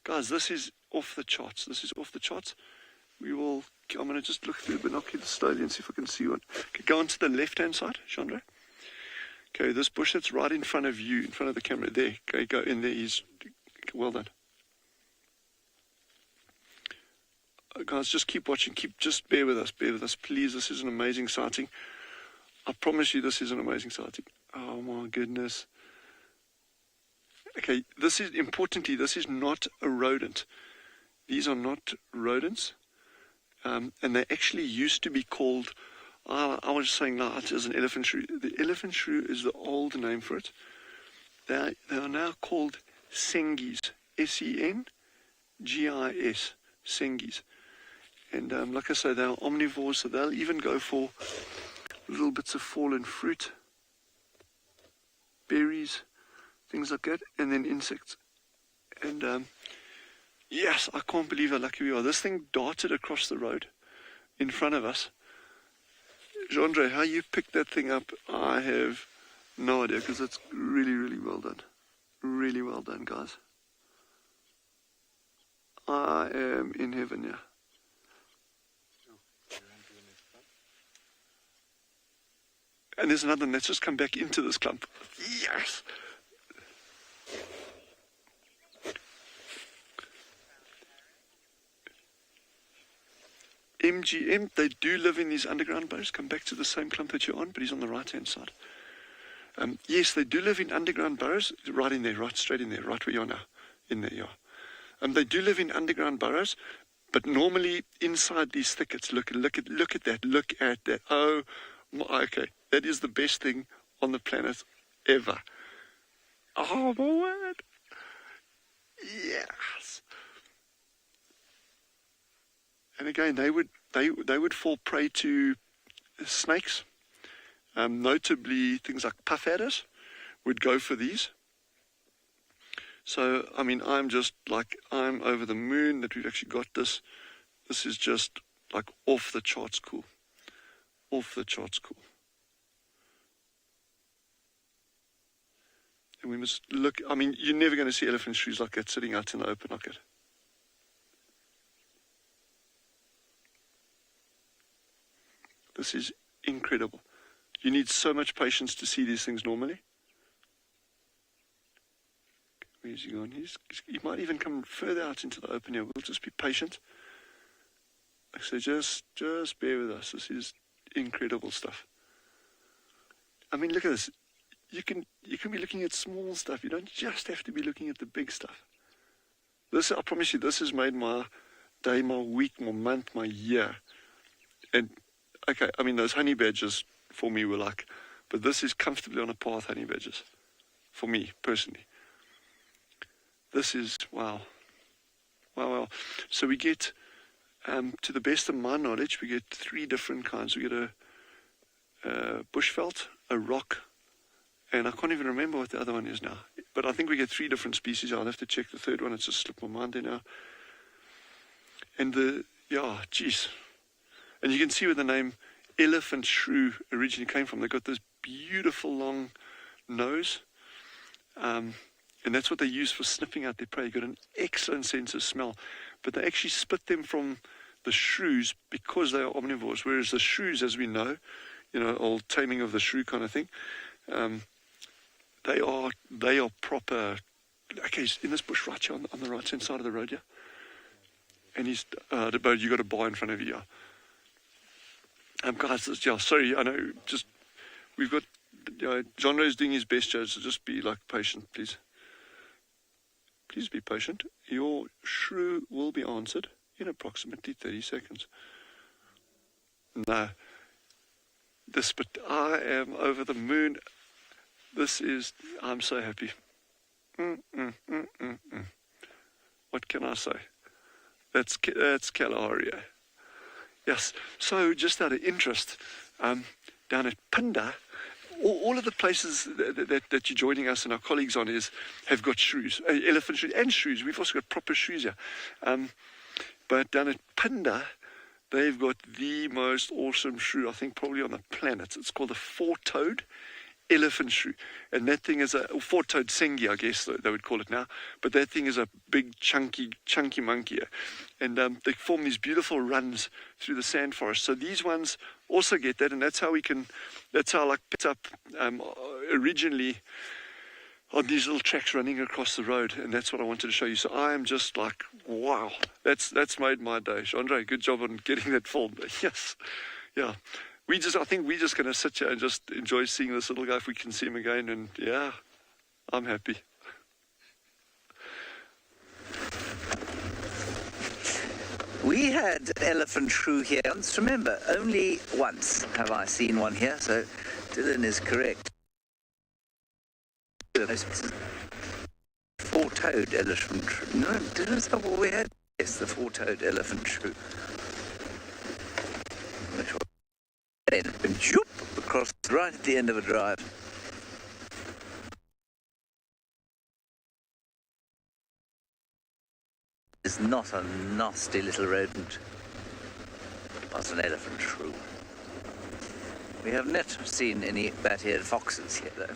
guys, this is off the charts. I'm going to just look through the binoculars slowly and see if I can see one. Okay, go on to the left-hand side, Chandra. Okay, this bush that's right in front of you, in front of the camera, there. Okay, go in there, well done. Guys, just keep watching, just bear with us, please. This is an amazing sighting. I promise you this is an amazing sighting. Oh my goodness. Okay, this is not a rodent. These are not rodents. And they actually used to be called, I was saying that as an elephant shrew. The elephant shrew is the old name for it. They are now called sengis. Sengis. Sengis. And like I say, they are omnivores, so they'll even go for little bits of fallen fruit, berries, things like that, and then insects. And yes, I can't believe how lucky we are. This thing darted across the road in front of us. Jandre, how you picked that thing up, I have no idea, because it's really, really well done. Really well done, guys. I am in heaven, yeah. And there's another one that's just come back into this clump. Yes! MGM, they do live in these underground burrows. Come back to the same clump that you're on, but he's on the right-hand side. Yes, they do live in underground burrows, right in there, right straight in there, right where you are now. In there you are. They do live in underground burrows, but normally inside these thickets. Look at that. Look at that. Oh, okay. That is the best thing on the planet ever. Oh my word! Yes. And again, they would fall prey to snakes. Notably, things like puff adders would go for these. So, I mean, I'm over the moon that we've actually got this. This is just like off the charts cool. Off the charts cool. And we must look, I mean, you're never going to see elephant shrews like that sitting out in the open like that. This is incredible. You need so much patience to see these things normally. Where's he going? He might even come further out into the open here. We'll just be patient. So just bear with us. This is incredible stuff. I mean, look at this. You can be looking at small stuff. You don't just have to be looking at the big stuff. This, I promise you, this has made my day, my week, my month, my year. And okay, I mean, those honey badgers for me were like, but this is comfortably on a par with honey badgers for me personally. This is wow. So we get, to the best of my knowledge, we get 3 different kinds. We get a bushveld, a rock, and I can't even remember what the other one is now. But I think we get 3 different species. I'll have to check the third one. It's just slipped my mind there now. And geez. And you can see where the name elephant shrew originally came from. They've got this beautiful long nose. And that's what they use for sniffing out their prey. You've got an excellent sense of smell. But they actually split them from the shrews because they are omnivores. Whereas the shrews, as we know, old Taming of the Shrew kind of thing, they are proper. Okay, he's in this bush right here on the right hand side of the road, yeah. And he's you got a bar in front of you, yeah. Guys, sorry, I know. Just we've got John Ray's doing his best, Joe. So just be patient, please. Please be patient. Your shrew will be answered in approximately 30 seconds. No. But I am over the moon. I'm so happy. What can I say? That's Kalahari. Yes. So just out of interest, down at Phinda, all of the places that you're joining us and our colleagues on have got shrews, elephant shrews and shrews. We've also got proper shrews here. But down at Phinda, they've got the most awesome shrew, I think, probably on the planet. It's called a 4-toed elephant shrew. And that thing is a 4-toed sengi, I guess they would call it now. But that thing is a big, chunky monkey. And they form these beautiful runs through the sand forest. So these ones also get that. And that's how I picked up originally on these little tracks running across the road. And that's what I wanted to show you. So I am just like, wow, that's made my day. Andre, good job on getting that filmed. Yes. Yeah. I think we're just going to sit here and just enjoy seeing this little guy if we can see him again. And yeah, I'm happy. We had elephant shrew here once. Remember, only once have I seen one here, so Dylan is correct. 4-toed elephant shrew. No, Dylan's not what we had. Yes, the 4-toed elephant shrew. Then, zoop, across right at the end of a drive. It's not a nasty little rodent, but an elephant shrew. We have not seen any bat-eared foxes here, though.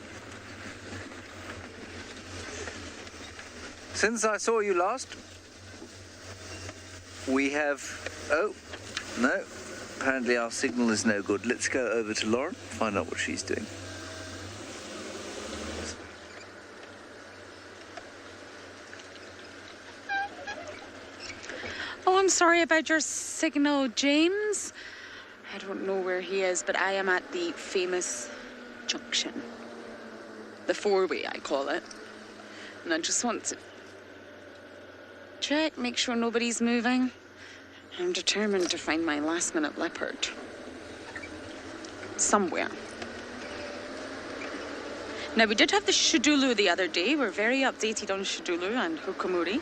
Since I saw you last, we have... Oh, no. Apparently our signal is no good. Let's go over to Lauren, find out what she's doing. Oh, I'm sorry about your signal, James. I don't know where he is, but I am at the famous junction. The 4-way, I call it. And I just want to check, make sure nobody's moving. I'm determined to find my last-minute leopard. Somewhere. Now, we did have the Shadulu the other day. We're very updated on Shadulu and Hukamuri.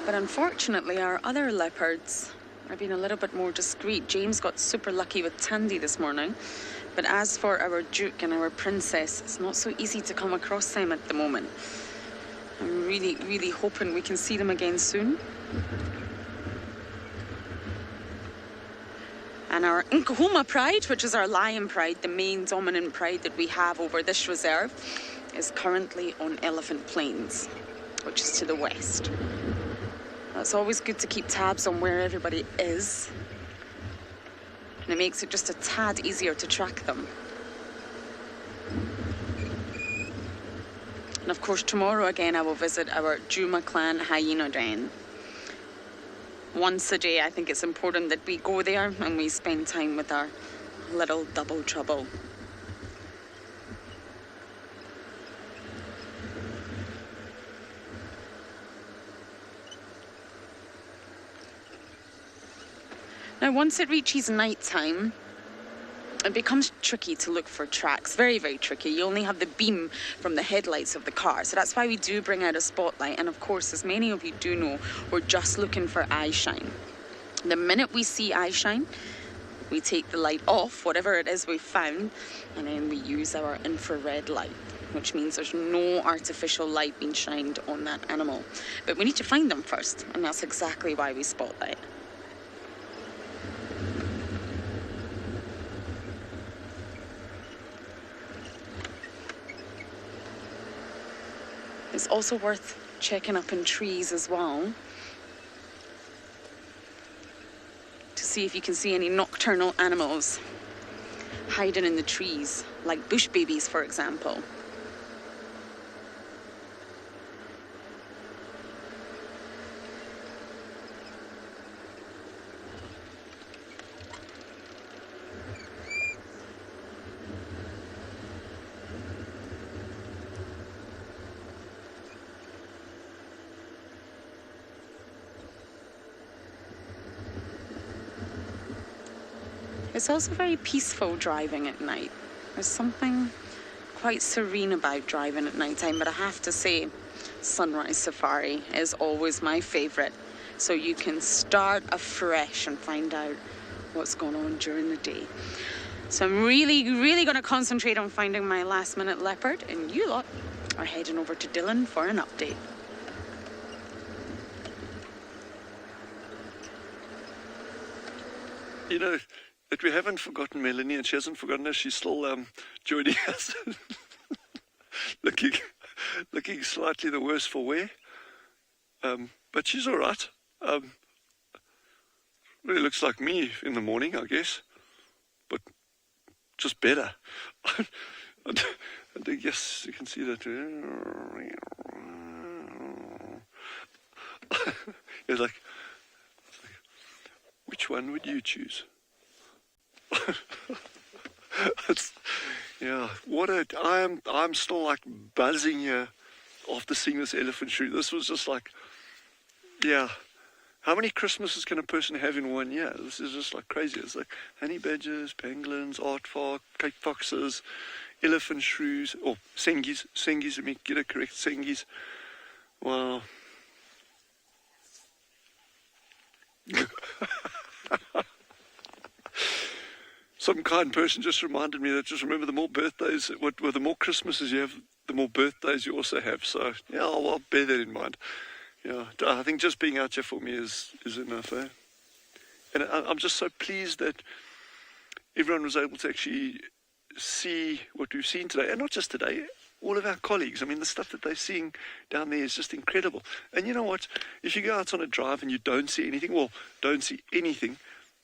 But unfortunately, our other leopards are being a little bit more discreet. James got super lucky with Tandy this morning. But as for our Duke and our Princess, it's not so easy to come across them at the moment. I'm really, really hoping we can see them again soon. And our Djuma Pride, which is our lion pride, the main dominant pride that we have over this reserve, is currently on Elephant Plains, which is to the west. It's always good to keep tabs on where everybody is, and it makes it just a tad easier to track them. And of course, tomorrow again I will visit our Djuma clan hyena den. Once a day, I think it's important that we go there and we spend time with our little double trouble. Now, once it reaches night time, it becomes tricky to look for tracks. Very, very tricky. You only have the beam from the headlights of the car. So that's why we do bring out a spotlight. And of course, as many of you do know, we're just looking for eye shine. The minute we see eye shine, we take the light off, whatever it is we've found, and then we use our infrared light, which means there's no artificial light being shined on that animal. But we need to find them first, and that's exactly why we spotlight. It's also worth checking up in trees as well to see if you can see any nocturnal animals hiding in the trees, like bush babies, for example. It's also very peaceful driving at night. There's something quite serene about driving at night time, but I have to say, sunrise safari is always my favourite. So you can start afresh and find out what's going on during the day. So I'm really, really going to concentrate on finding my last minute leopard, and you lot are heading over to Dylan for an update. You know, that we haven't forgotten Melanie, and she hasn't forgotten us. She's still joining us. looking slightly the worse for wear. But she's all right. Really looks like me in the morning, I guess. But just better. I think, yes, you can see that. It's like, which one would you choose? I'm still like buzzing here after seeing this elephant shoot. This was just like, yeah, how many Christmases can a person have in 1 year? This is just like crazy. It's like honey badgers, pangolins, aardvark, cape foxes, elephant shrews, or sengis, let me get it correct, sengis. Wow. Some kind person just reminded me that just remember the more birthdays, the more Christmases you have, the more birthdays you also have. So, yeah, I'll bear that in mind. Yeah, I think just being out here for me is enough. Eh? And I'm just so pleased that everyone was able to actually see what we've seen today. And not just today, all of our colleagues. I mean, the stuff that they're seeing down there is just incredible. And you know what? If you go out on a drive and you don't see anything,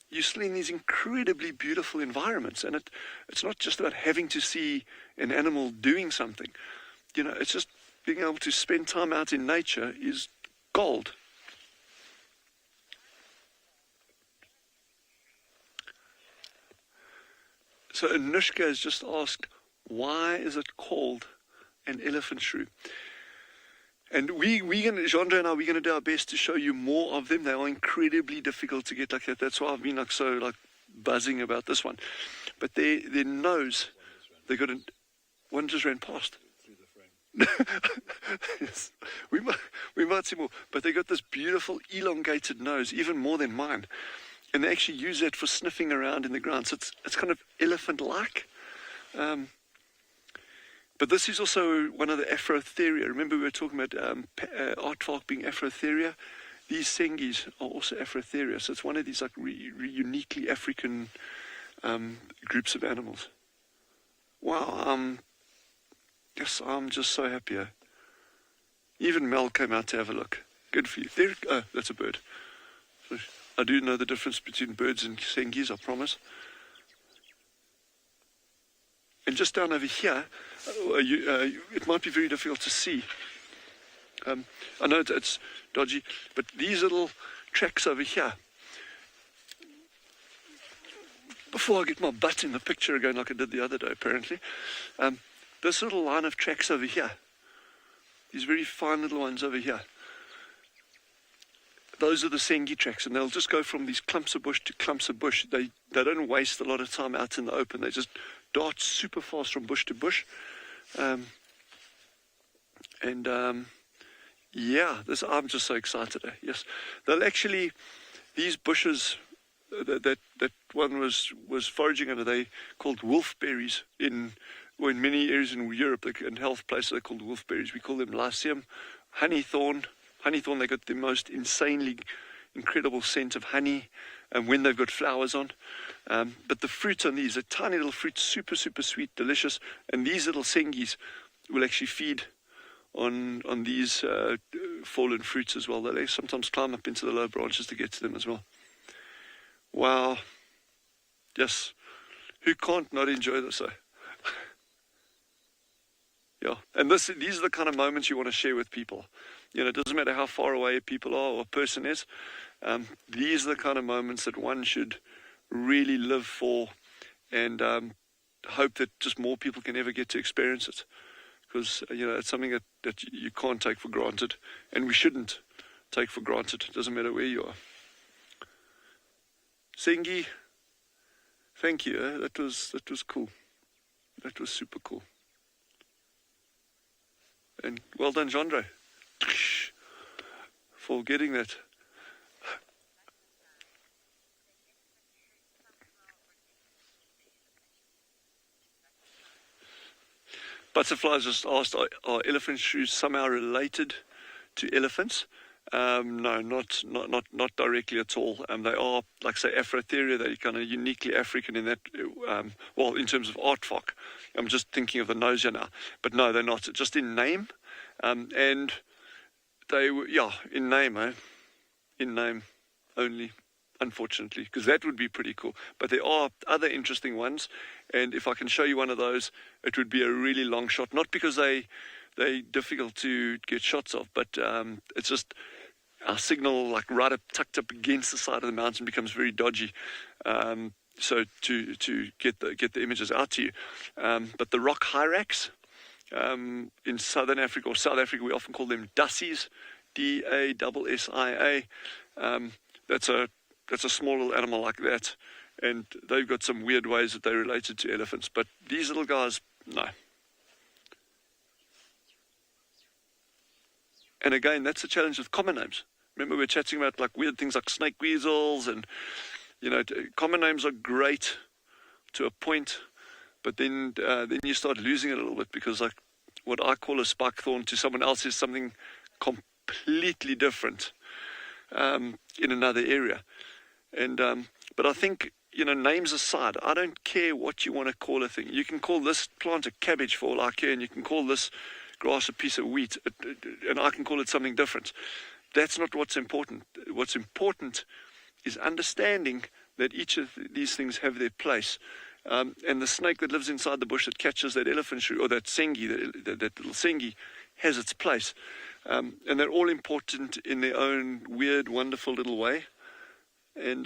you're still in these incredibly beautiful environments. And it's not just about having to see an animal doing something. You know, it's just being able to spend time out in nature is gold. So Anushka has just asked, why is it called an elephant shrew? And Jean-André and I, we're going to do our best to show you more of them. They are incredibly difficult to get like that. That's why I've been so buzzing about this one. But their nose, they got one just ran past. Yes, we might see more. But they got this beautiful elongated nose, even more than mine. And they actually use that for sniffing around in the ground. So it's kind of elephant-like. But this is also one of the Afrotheria. Remember we were talking about aardvark being Afrotheria? These Sengis are also Afrotheria. So it's one of these like uniquely African groups of animals. Wow, yes, I'm just so happy. Even Mel came out to have a look. Good for you. There, oh, that's a bird. So I do know the difference between birds and Sengis, I promise. And just down over here, it might be very difficult to see. I know it's dodgy, but these little tracks over here, before I get my butt in the picture again like I did the other day apparently, this little line of tracks over here, these very fine little ones over here, those are the Sengi tracks, and they'll just go from these clumps of bush to clumps of bush. They don't waste a lot of time out in the open. They just dart super fast from bush to bush. Yeah, I'm just so excited. Yes, they'll actually, these bushes that one was foraging under, they called wolfberries in many areas in Europe, in health places they're called wolfberries. We call them lycium, honeythorn. Honeythorn, they got the most insanely incredible scent of honey, and when they've got flowers on. But the fruit on these are tiny little fruits, super, super sweet, delicious. And these little Sengis will actually feed on these fallen fruits as well. They sometimes climb up into the low branches to get to them as well. Wow. Yes. Who can't not enjoy this, eh? Yeah. And these are the kind of moments you want to share with people. You know, it doesn't matter how far away people are or a person is. These are the kind of moments that one should really live for, and hope that just more people can ever get to experience it. Because, it's something that you can't take for granted, and we shouldn't take for granted. It doesn't matter where you are. Sengi, thank you. That was cool. That was super cool. And well done, Jandre, for getting that. Butterflies just asked, are elephant shrews somehow related to elephants? No, not directly at all. They are, like say, Afrotheria. They're kind of uniquely African in that, in terms of aardvark. I'm just thinking of the nose here now. But no, they're not. Just in name. And they were, in name, in name only, unfortunately, because that would be pretty cool. But there are other interesting ones. And if I can show you one of those, it would be a really long shot. Not because they're difficult to get shots of, but it's just our signal, like right up, tucked up against the side of the mountain, becomes very dodgy. So to get the images out to you. But the rock hyrax in southern Africa or South Africa, we often call them dassies, D-A-S-S-I-A. That's a small little animal like that, and they've got some weird ways that they're related to elephants. But these little guys, no. And again, that's the challenge with common names. Remember, we were chatting about like weird things like snake weasels, and common names are great to a point, but then you start losing it a little bit, because like what I call a spike thorn to someone else is something completely different in another area. And but I think, names aside, I don't care what you want to call a thing. You can call this plant a cabbage for all I care, and you can call this grass a piece of wheat, and I can call it something different. That's not what's important. What's important is understanding that each of these things have their place. And the snake that lives inside the bush that catches that elephant shrew, or that sengi, that little sengi, has its place. And they're all important in their own weird, wonderful little way. And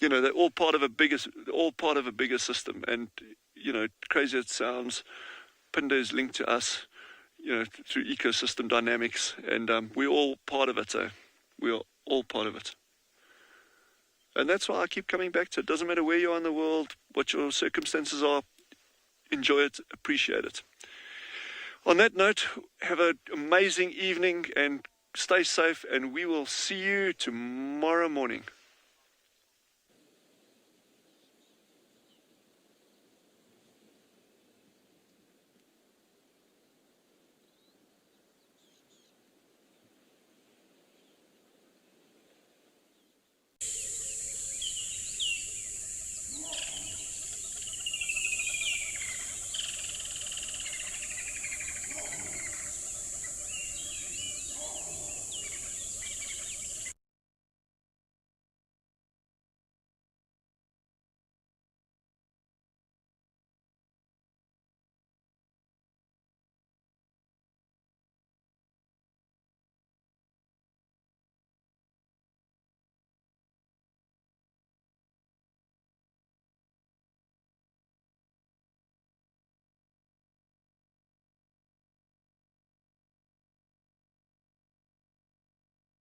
they're all part of a bigger system. And crazy it sounds, Phinda is linked to us, through ecosystem dynamics, and we're all part of it. We are all part of it. And that's why I keep coming back to it. It doesn't matter where you are in the world, what your circumstances are, enjoy it, appreciate it. On that note, have an amazing evening and stay safe, and we will see you tomorrow morning.